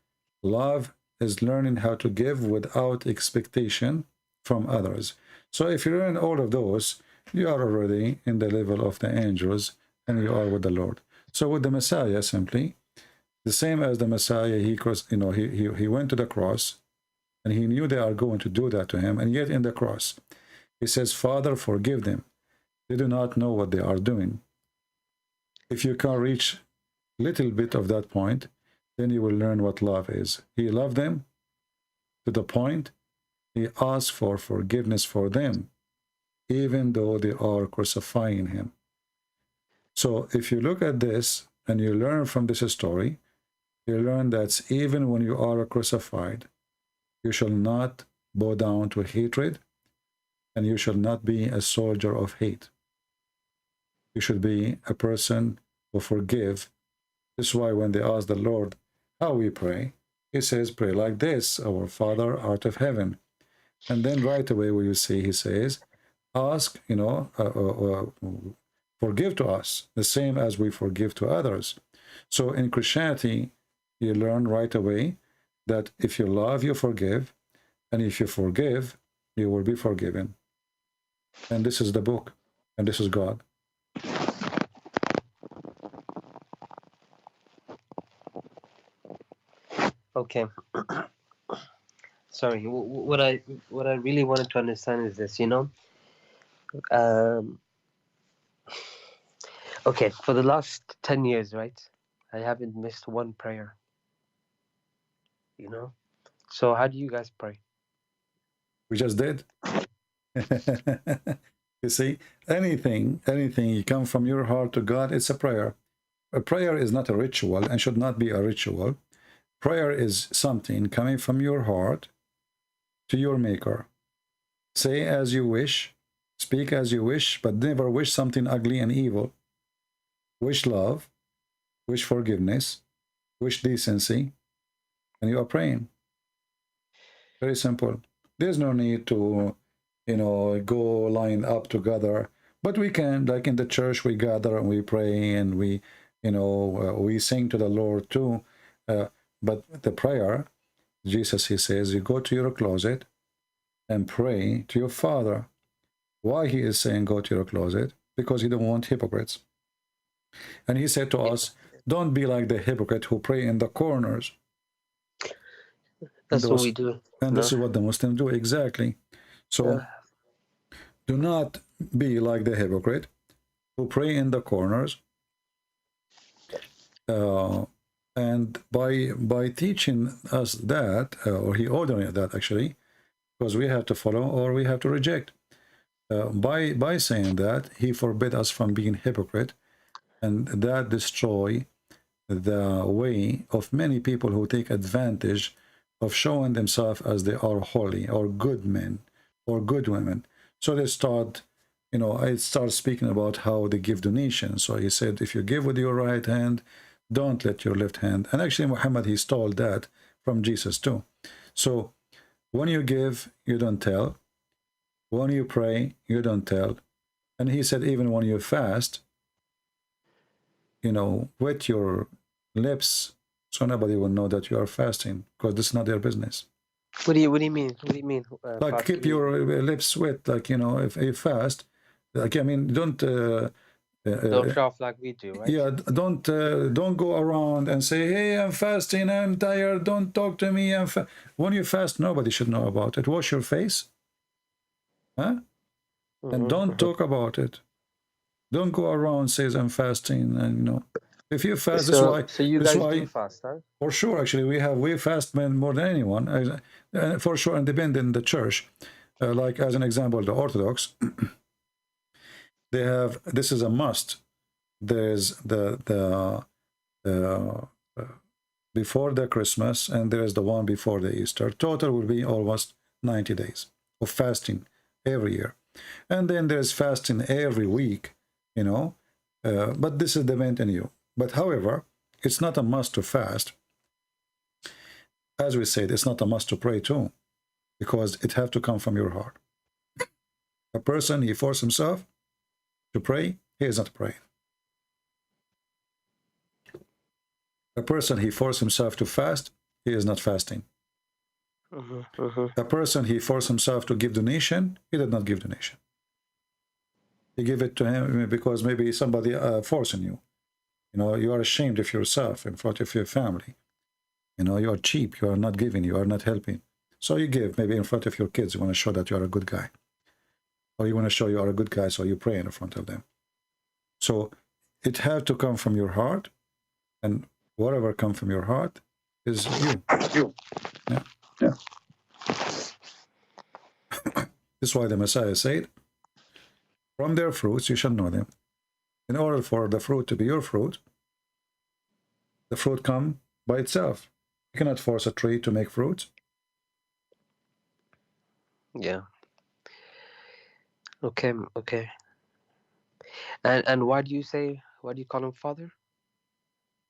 Love is learning how to give without expectation from others. So if you learn all of those, you are already in the level of the angels, and you are with the Lord. So with the Messiah, simply the same as the Messiah, he went to the cross, and he knew they are going to do that to him, and yet in the cross he says, Father, forgive them, they do not know what they are doing. If you can reach a little bit of that point, then you will learn what love is. He loved them to the point he asked for forgiveness for them, even though they are crucifying him. So if you look at this and you learn from this story, you learn that even when you are crucified, you shall not bow down to hatred, and you shall not be a soldier of hate. You should be a person who forgive. This is why when they ask the Lord how we pray, he says, pray like this, our Father art of heaven. And then right away where you see, he says, ask, you know, forgive to us, the same as we forgive to others. So in Christianity, you learn right away that if you love, you forgive, and if you forgive, you will be forgiven. And this is the book, and this is God. Okay. Sorry. What I really wanted to understand is this. You know. Okay. For the last 10 years, right? I haven't missed one prayer. You know. So how do you guys pray? We just did. You see, anything you come from your heart to God, it's a prayer. A prayer is not a ritual and should not be a ritual. Prayer is something coming from your heart to your maker. Say as you wish, speak as you wish, but never wish something ugly and evil. Wish love, wish forgiveness, wish decency, and you are praying. Very simple. There's no need to, you know, go line up together. But we can, like in the church, we gather and we pray and we, you know, we sing to the Lord too. But the prayer, Jesus, he says, you go to your closet and pray to your Father. Why he is saying go to your closet? Because he don't want hypocrites. And he said to us, don't be like the hypocrite who pray in the corners. That's what we do. And this is what the Muslims do, exactly. So do not be like the hypocrite who pray in the corners. And by teaching us that, or he ordered that actually, because we have to follow or we have to reject. By saying that, he forbid us from being hypocrite, and that destroy the way of many people who take advantage of showing themselves as they are holy or good men or good women. So they start, you know, I start speaking about how they give donations. So he said, if you give with your right hand, don't let your left hand. And actually, Muhammad, he stole that from Jesus too. So when you give, you don't tell. When you pray, you don't tell. And he said, even when you fast, you know, wet your lips so nobody will know that you are fasting, because this is not their business. What do you mean? What do you mean? Like keep your lips wet, like, you know, if you fast, like, I mean, don't show off like we do, right? Yeah, don't go around and say, hey, I'm fasting, I'm tired, don't talk to me. When you fast, nobody should know about it. Wash your face, Huh? And don't talk about it. Don't go around says I'm fasting, and you know, if you fast, So you guys do fast, huh? For sure, actually, we fast men more than anyone, for sure, independent in the church. Like as an example, the Orthodox, they have, this is a must. There's the before the Christmas, and there's the one before the Easter. Total will be almost 90 days of fasting every year, and then there's fasting every week. You know, but this is dependent on you. But however, it's not a must to fast. As we said, it's not a must to pray too, because it have to come from your heart. A person, he forces himself to pray, he is not praying. A person, he forces himself to fast, he is not fasting. A person, he forces himself to give donation, he did not give donation. You give it to him because maybe somebody forcing you. You know, you are ashamed of yourself in front of your family. You know, you are cheap, you are not giving, you are not helping. So you give, maybe in front of your kids, you want to show that you are a good guy. Or you want to show you are a good guy, so you pray in front of them. So it has to come from your heart, and whatever comes from your heart is you. Yeah. This is why the Messiah said, from their fruits you shall know them. In order for the fruit to be your fruit, the fruit comes by itself. You cannot force a tree to make fruit. Yeah. Okay. And why do you call him Father?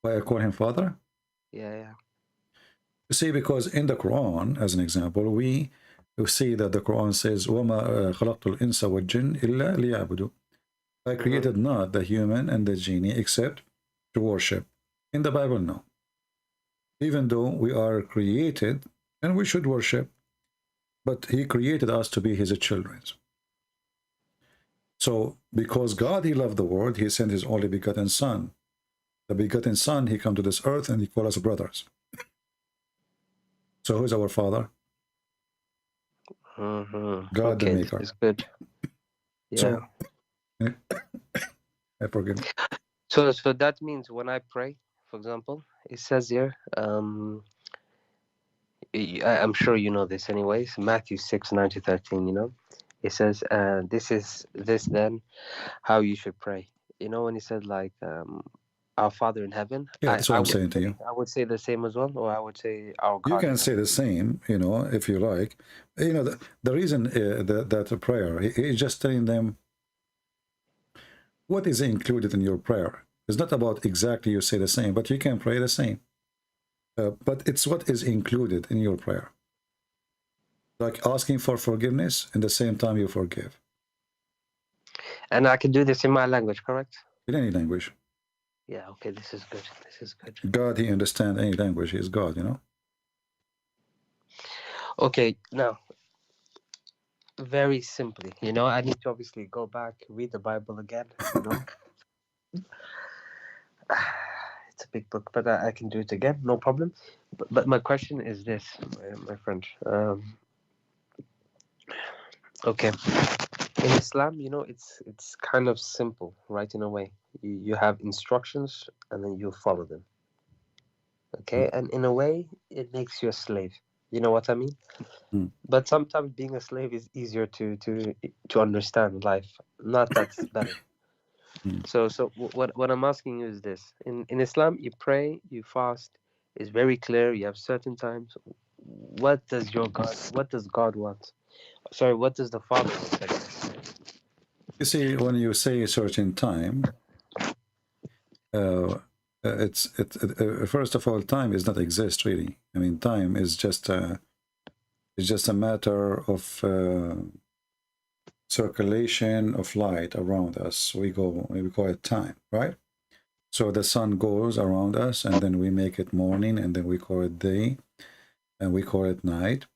Why I call him Father? Yeah. You see, because in the Quran, as an example, we see that the Quran says, وَمَا خَلَقْتُ الْإِنسَ وَالْجِنَّ إِلَّا لِيَعْبُدُوا. I created not the human and the genie except to worship. In the Bible, no. Even though we are created and we should worship, but he created us to be his children. So, because God, he loved the world, he sent his only begotten Son. The begotten Son, he come to this earth and he called us brothers. So, who's our Father? God, the Maker. It's good. Yeah. So, I forgive. So that means when I pray, for example, it says here, I'm sure you know this anyways, Matthew 6:9-13, you know, it says, this then how you should pray. You know, when he said like, our Father in heaven. Yeah, that's what I'm saying to you. I would say the same as well, or I would say our God. You can say the same, you know, if you like. You know, the reason that prayer, he's just telling them what is included in your prayer. It's not about exactly you say the same, but you can pray the same. But it's what is included in your prayer. Like asking for forgiveness, and at the same time you forgive. And I can do this in my language, correct? In any language. Yeah, okay, this is good. This is good. God, he understands any language. He is God, you know? Okay, now, very simply, you know, I need to obviously go back, read the Bible again, you know? It's a big book, but I can do it again, no problem. But my question is this, my friend. Okay. In Islam, you know, it's kind of simple, right, in a way. You have instructions, and then you follow them. Okay? And in a way, it makes you a slave. You know what I mean? But sometimes being a slave is easier to understand life. Not that's better. So what I'm asking you is this. In Islam, you pray, you fast. It's very clear. You have certain times. What does God want? Sorry, what does the Father want? You see, when you say a certain time, first of all, time does not exist really. I mean, time is just a matter of circulation of light around us. We call it time, right? So the sun goes around us, and then we make it morning, and then we call it day, and we call it night.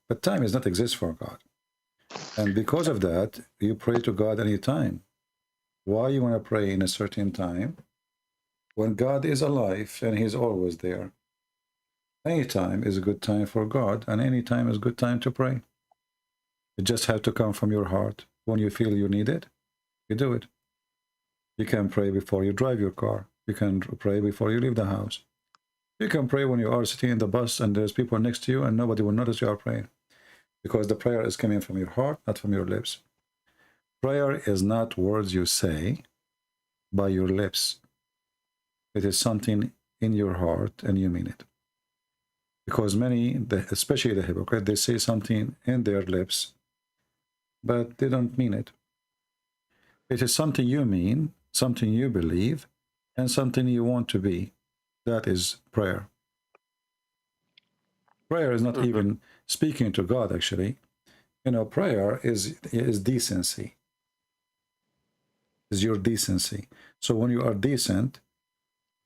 But time does not exist for God. And because of that, you pray to God anytime. Why you want to pray in a certain time? When God is alive and he's always there. Any time is a good time for God, and any time is a good time to pray. It just has to come from your heart. When you feel you need it, you do it. You can pray before you drive your car. You can pray before you leave the house. You can pray when you are sitting in the bus and there's people next to you and nobody will notice you are praying. Because the prayer is coming from your heart, not from your lips. Prayer is not words you say by your lips. It is something in your heart and you mean it. Because many, especially the hypocrite, they say something in their lips, but they don't mean it. It is something you mean, something you believe, and something you want to be. That is prayer. Prayer is not even speaking to God, actually. You know, prayer is decency. Is your decency. So when you are decent,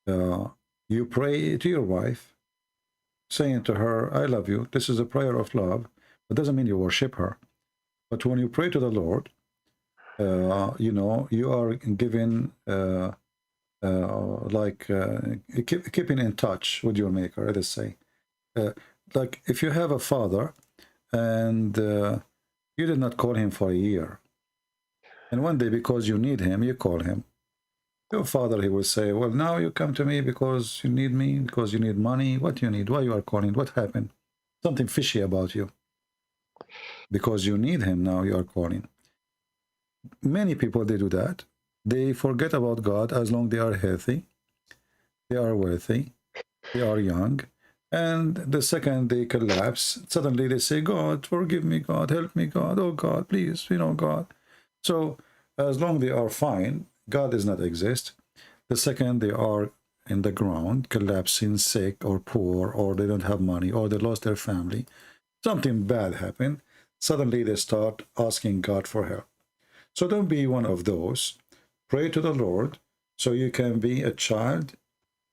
you pray to your wife, saying to her, I love you. This is a prayer of love. It doesn't mean you worship her. But when you pray to the Lord, you know, you are giving, keeping in touch with your Maker, let us say. Like if you have a father and you did not call him for a year, and one day because you need him, you call him. Your father, he will say, well, now you come to me because you need me, because you need money. What you need? Why you are calling? What happened? Something fishy about you. Because you need him now, you are calling. Many people, they do that. They forget about God as long as they are healthy, they are wealthy, they are young. And the second they collapse, suddenly they say, God, forgive me, God, help me, God. Oh, God, please, you know, God. So as long as they are fine, God does not exist. The second they are in the ground, collapsing, sick or poor, or they don't have money, or they lost their family, something bad happened, suddenly they start asking God for help. So don't be one of those. Pray to the Lord so you can be a child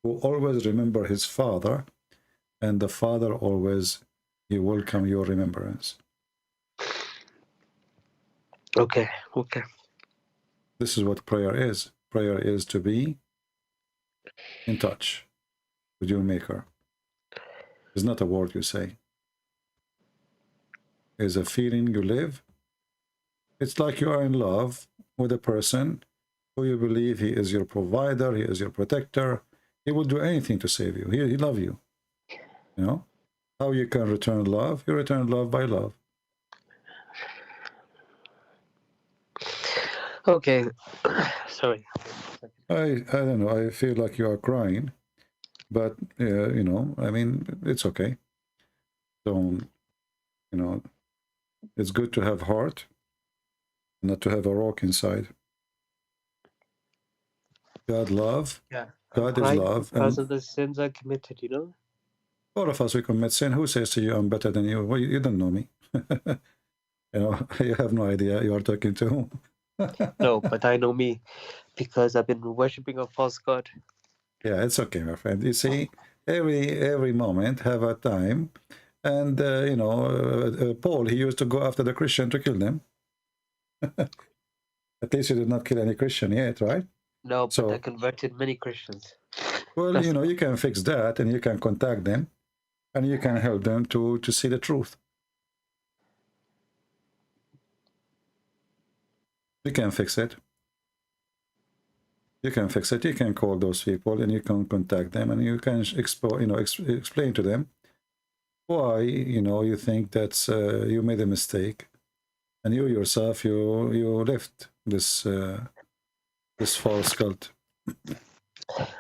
who always remember his father, and the father always, he welcome your remembrance. Okay, okay. This is what prayer is. Prayer is to be in touch with your Maker. It's not a word you say. It's a feeling you live. It's like you are in love with a person who you believe he is your provider, he is your protector. He will do anything to save you. He loves you. You know? How you can return love? You return love by love. Okay. Sorry. I don't know. I feel like you are crying. But, you know, I mean, it's okay. Don't, you know, it's good to have heart, not to have a rock inside. God love. Yeah. God is Crying love. because And of the sins I committed, you know? all of us, we commit sin. Who says to you, I'm better than you? Well, you don't know me. You know, you have no idea you are talking to whom. No, but I know me because I've been worshipping a false god. Yeah, it's okay, my friend. You see, every moment have a time. And, you know, Paul, he used to go after the Christian to kill them. At least you did not kill any Christian yet, right? No, but So, I converted many Christians. well, That's you know, you can fix that and you can contact them and you can help them to see the truth. You can fix it. You can fix it. You can call those people and you can contact them and you can explain to them why, you know, you think that you made a mistake and you yourself, you left this this false cult.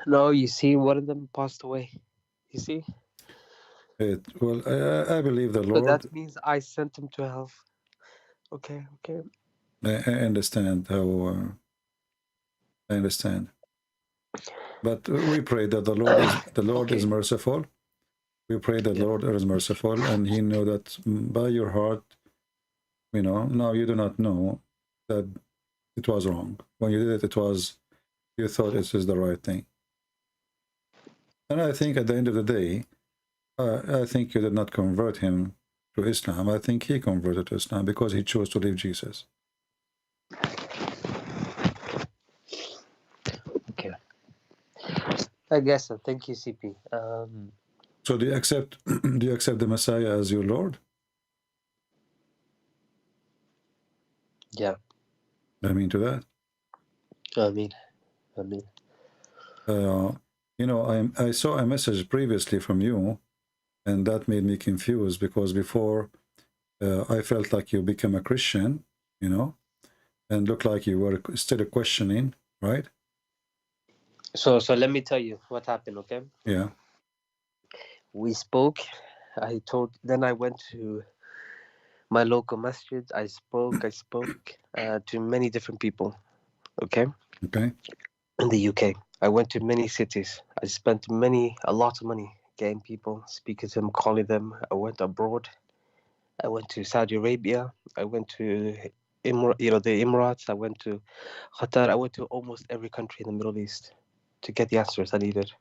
No, you see, one of them passed away. You see? Well, I believe the So Lord. that means I sent him to hell. Okay, okay. I understand how. I understand, but we pray that the Lord is merciful. We pray that the Lord is merciful, and He know that by your heart, you know. Now you do not know that it was wrong. When you did it, you thought it is the right thing. And I think at the end of the day, I think you did not convert him to Islam. I think he converted to Islam because he chose to leave Jesus. Okay. I guess so. Thank you, CP. So do you accept the Messiah as your Lord? Yeah. I mean to that. I mean. You know, I saw a message previously from you, and that made me confused, because before I felt like you became a Christian, you know, and looked like you were still questioning, right? So let me tell you what happened, okay? Yeah. We spoke. Then I went to my local masjid. I spoke to many different people, okay? Okay. In the UK. I went to many cities. I spent a lot of money getting people, speaking to them, calling them. I went abroad. I went to Saudi Arabia. I went to the Emirates. I went to Qatar. I went to almost every country in the Middle East to get the answers I needed.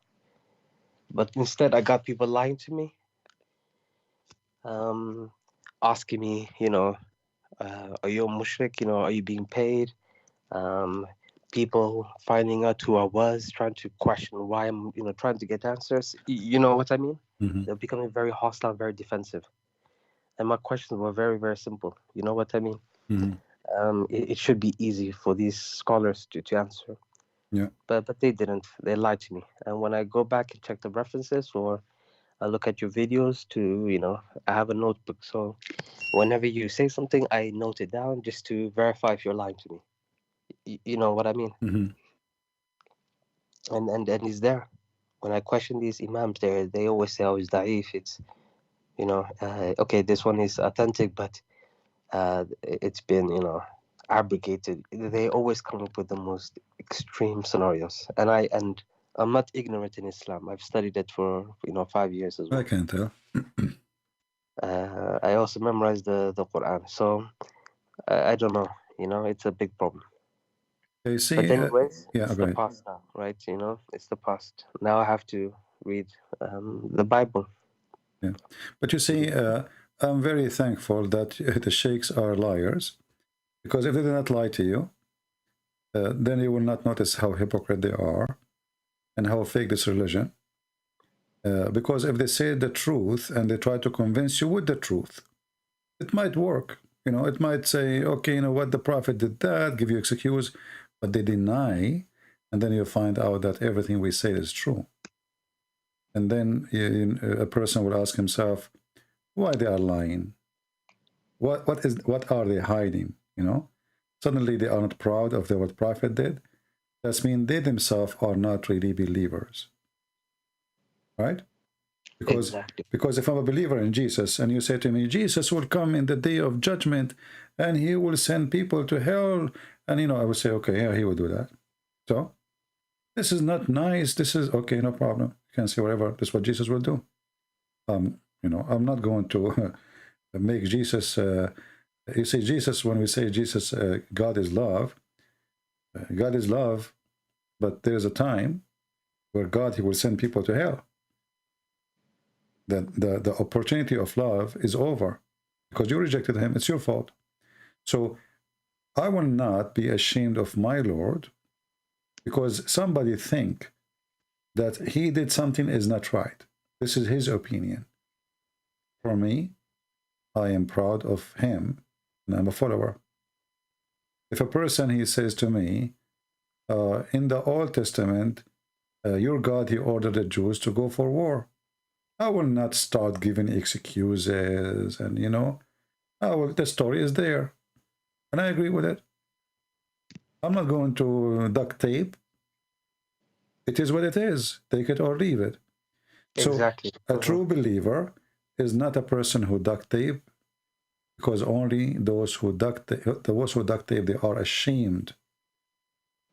But instead, I got people lying to me, asking me, are you a mushrik? Are you being paid? People finding out who I was, trying to question why I'm, trying to get answers. You know what I mean? Mm-hmm. They're becoming very hostile, very defensive. And my questions were very, very simple. You know what I mean? Mm-hmm. It should be easy for these scholars to answer. Yeah. But they didn't. They lied to me. And when I go back and check the references, or I look at your videos I have a notebook. So whenever you say something, I note it down just to verify if you're lying to me. You know what I mean? Mm-hmm. And he's there. When I question these imams, they always say, "Oh, it's da'if." It's okay. This one is authentic, but it's been abrogated. They always come up with the most extreme scenarios, and I'm not ignorant in Islam. I've studied it for 5 years as well. I can tell. I also memorized the Quran, so I don't know. It's a big problem. Okay, see, But anyways, yeah, it's go the ahead. past now, right? It's the past. Now I have to read the Bible. Yeah, but you see, I'm very thankful that the sheikhs are liars, because if they did not lie to you, then you will not notice how hypocrite they are and how fake this religion. Because if they say the truth and they try to convince you with the truth, it might work. It might say, okay, you know what, the prophet did that, give you excuse, but they deny, and then you find out that everything we say is true. And then a person will ask himself, why they are lying? What are they hiding? Suddenly they are not proud of what prophet did. That means they themselves are not really believers, right? Because if I'm a believer in Jesus, and you say to me, Jesus will come in the day of judgment, and he will send people to hell, and I would say, okay, yeah, he will do that. So this is not nice. This is okay, no problem. You can say whatever. This is what Jesus will do. I'm not going to make Jesus. You see, Jesus. When we say Jesus, God is love. God is love, but there's a time where He will send people to hell. The opportunity of love is over because you rejected him. It's your fault. So I will not be ashamed of my Lord because somebody think that he did something is not right. This is his opinion. For me, I am proud of him and I'm a follower. If a person, he says to me, in the Old Testament, your God, he ordered the Jews to go for war. I will not start giving excuses and, the story is there. And I agree with it. I'm not going to duct tape. It is what it is. Take it or leave it. Exactly. So a true believer is not a person who duct tape, because only those who duct tape, they are ashamed.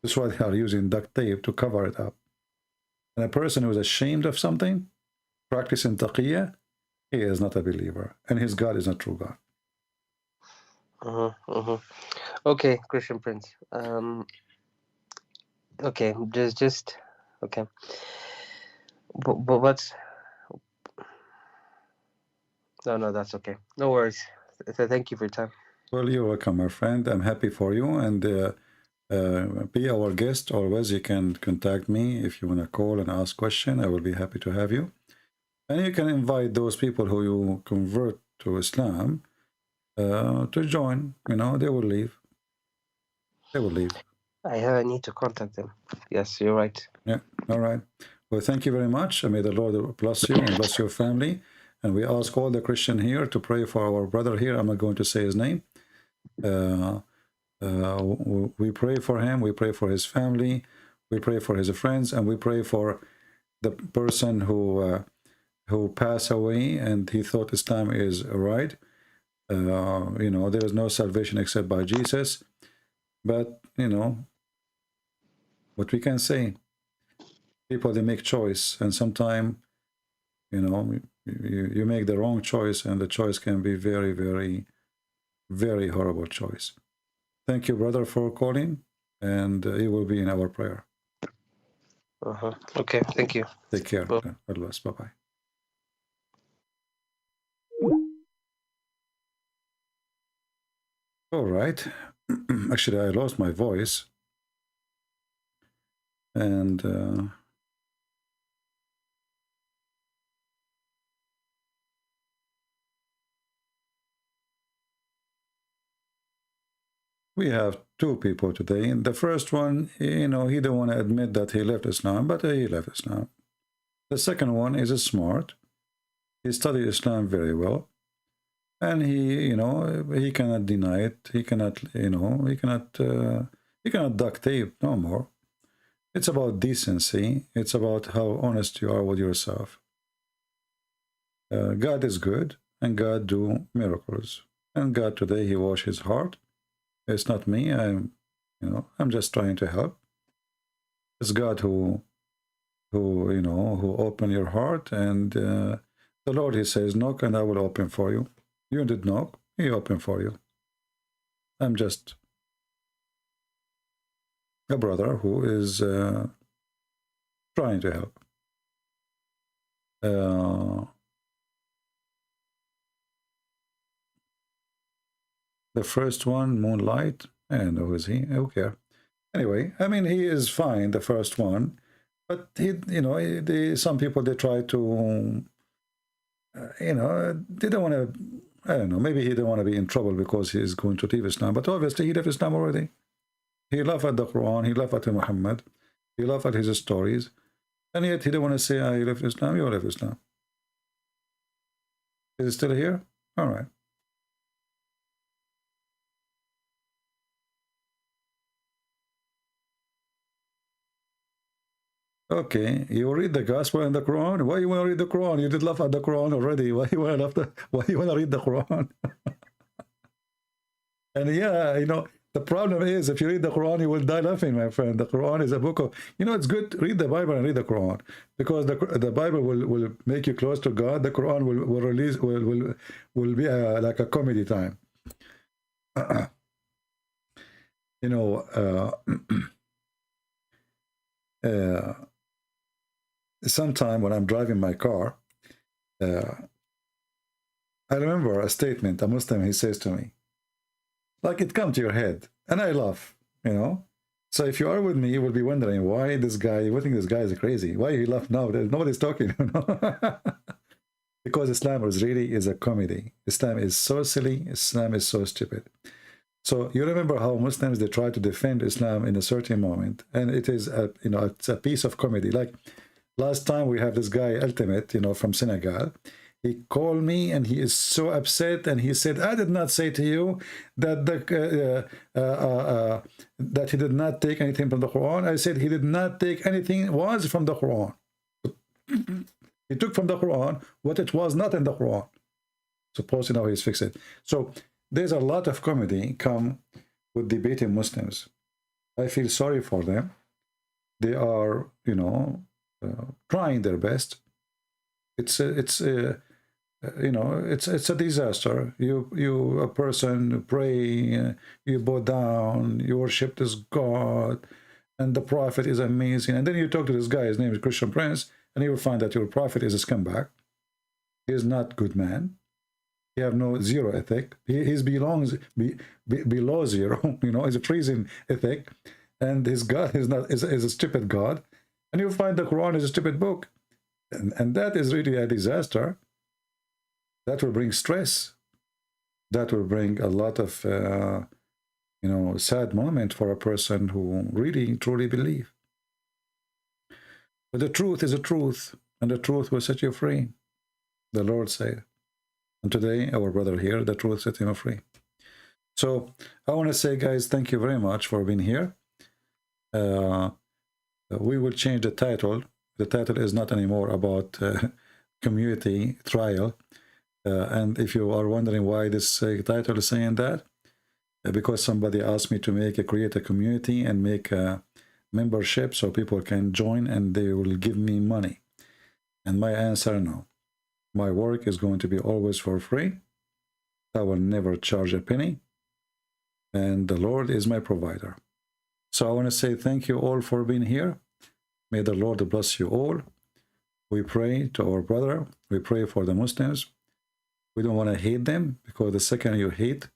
That's why they are using duct tape to cover it up. And a person who is ashamed of something, practicing taqiyya, he is not a believer, and his God is not true God. Okay, Christian Prince. Okay, just okay. But what's? No, that's okay. No worries. Thank you for your time. Well, you're welcome, my friend. I'm happy for you, and be our guest always. You can contact me if you want to call and ask question. I will be happy to have you. And you can invite those people who you convert to Islam to join. They will leave. They will leave. I need to contact them. Yes, you're right. Yeah, all right. Well, thank you very much. And may the Lord bless you and bless your family. And we ask all the Christian here to pray for our brother here. I'm not going to say his name. We pray for him. We pray for his family. We pray for his friends. And we pray for the person who passed away and he thought Islam is right. You know, there is no salvation except by Jesus. But, you know, what we can say, people, they make choice, and sometimes, you know, you make the wrong choice, and the choice can be very, very, very horrible choice. Thank you, brother, for calling, and you will be in our prayer. Okay, thank you. Take care. God bless. Bye-bye. All right. Actually, I lost my voice. And we have two people today. And the first one, you know, he don't want to admit that he left Islam, but he left Islam. The second one is smart. He studied Islam very well. And he, you know, he cannot deny it. He cannot, you know, he cannot duct tape no more. It's about decency. It's about how honest you are with yourself. God is good, and God do miracles. And God today, he washed his heart. It's not me. I'm just trying to help. It's God who open your heart. And the Lord, he says, knock and I will open for you. You did knock, he opened for you. I'm just a brother who is trying to help. The first one, Moonlight, I don't know who is he, I don't care. Anyway, I mean, he is fine, the first one, but he, you know, some people, they try to, you know, they don't want to, I don't know, maybe he don't want to be in trouble because he is going to leave Islam, but obviously he left Islam already. He laughed at the Quran, he laughed at Muhammad, he laughed at his stories, and yet he didn't want to say, I left Islam, you left Islam. Is it still here? All right. Okay, you read the Gospel and the Quran. Why you want to read the Quran? You did laugh at the Quran already. Why you want to read the Quran? And yeah, you know, the problem is if you read the Quran, you will die laughing, my friend. The Quran is a book of, you know, it's good, read the Bible and read the Quran, because the Bible will make you close to God. The Quran will be like a comedy time. You know, sometime when I'm driving my car, I remember a statement a Muslim, he says to me, like it comes to your head, and I laugh, you know. So if you are with me, you will be wondering why this guy, you think this guy is crazy, why he laugh now, nobody's talking, you know. Because Islam is a comedy. Islam is so silly, Islam is so stupid. So you remember how Muslims, they try to defend Islam in a certain moment, and it is a, you know, it's a piece of comedy. Like last time we have this guy Ultimate, you know, from Senegal. He called me and he is so upset, and he said, I did not say to you that that he did not take anything from the Quran. I said he did not take anything was from the Quran. He took from the Quran what it was not in the Quran. Suppose, you know, he's fixed it. So there's a lot of comedy come with debating Muslims. I feel sorry for them. They are, you know, trying their best. It's you know, it's a disaster. You a person pray, you bow down, you worship this God, and the Prophet is amazing. And then you talk to this guy, his name is Christian Prince, and you will find that your Prophet is a scumbag. He is not good man. He have no zero ethic. He belongs below zero. You know, he's a treason ethic, and his God is a stupid God. And you find the Quran is a stupid book, and that is really a disaster. That will bring stress. That will bring a lot of you know, a sad moment for a person who really, truly believes. But the truth is the truth, and the truth will set you free, the Lord said. And today, our brother here, the truth set him free. So I want to say, guys, thank you very much for being here. We will change the title. The title is not anymore about community trial. And if you are wondering why this title is saying that, because somebody asked me to create a community and make a membership so people can join and they will give me money. And my answer, no. My work is going to be always for free. I will never charge a penny. And the Lord is my provider. So I want to say thank you all for being here. May the Lord bless you all. We pray to our brother. We pray for the Muslims. We don't want to hate them, because the second you hate,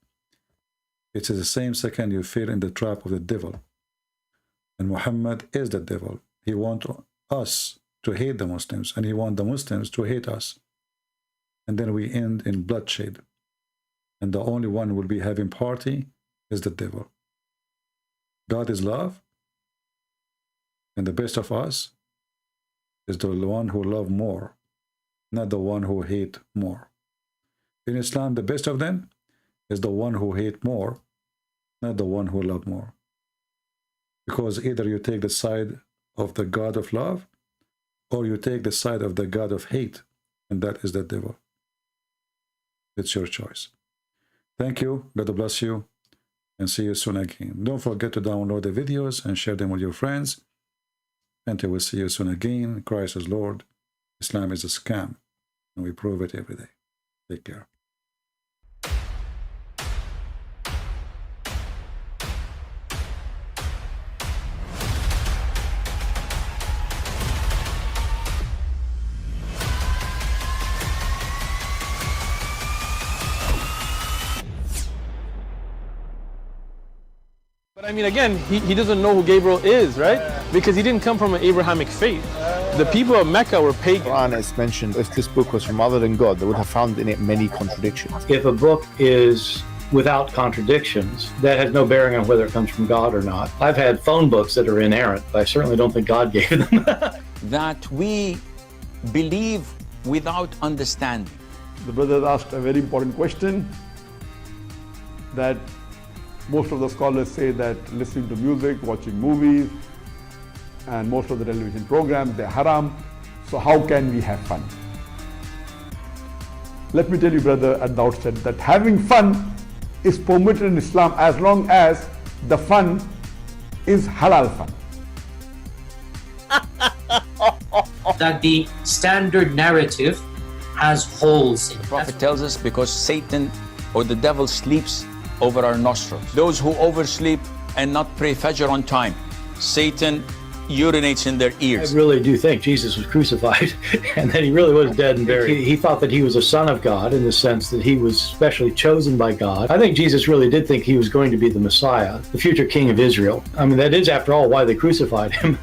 it's the same second you fell in the trap of the devil. And Muhammad is the devil. He wants us to hate the Muslims, and he wants the Muslims to hate us. And then we end in bloodshed. And the only one who will be having party is the devil. God is love, and the best of us is the one who loves more, not the one who hates more. In Islam, the best of them is the one who hates more, not the one who loves more. Because either you take the side of the God of love, or you take the side of the God of hate, and that is the devil. It's your choice. Thank you. God bless you. And see you soon again. Don't forget to download the videos and share them with your friends. Until we see you soon again. Christ is Lord. Islam is a scam. And we prove it every day. Take care. But I mean, again, he doesn't know who Gabriel is, right? Because he didn't come from an Abrahamic faith. The people of Mecca were pagan. The Quran is mentioned, if this book was from other than God, they would have found in it many contradictions. If a book is without contradictions, that has no bearing on whether it comes from God or not. I've had phone books that are inerrant, but I certainly don't think God gave them. That we believe without understanding. The brother asked a very important question, that most of the scholars say that listening to music, watching movies, and most of the television programs, they're haram. So how can we have fun? Let me tell you, brother, at the outset, that having fun is permitted in Islam as long as the fun is halal fun. That the standard narrative has holes in it. The Prophet tells us because Satan or the devil sleeps over our nostrils. Those who oversleep and not pray Fajr on time, Satan urinates in their ears. I really do think Jesus was crucified and that he really was dead and buried. He thought that he was a son of God in the sense that he was specially chosen by God. I think Jesus really did think he was going to be the Messiah, the future king of Israel. I mean, that is, after all, why they crucified him.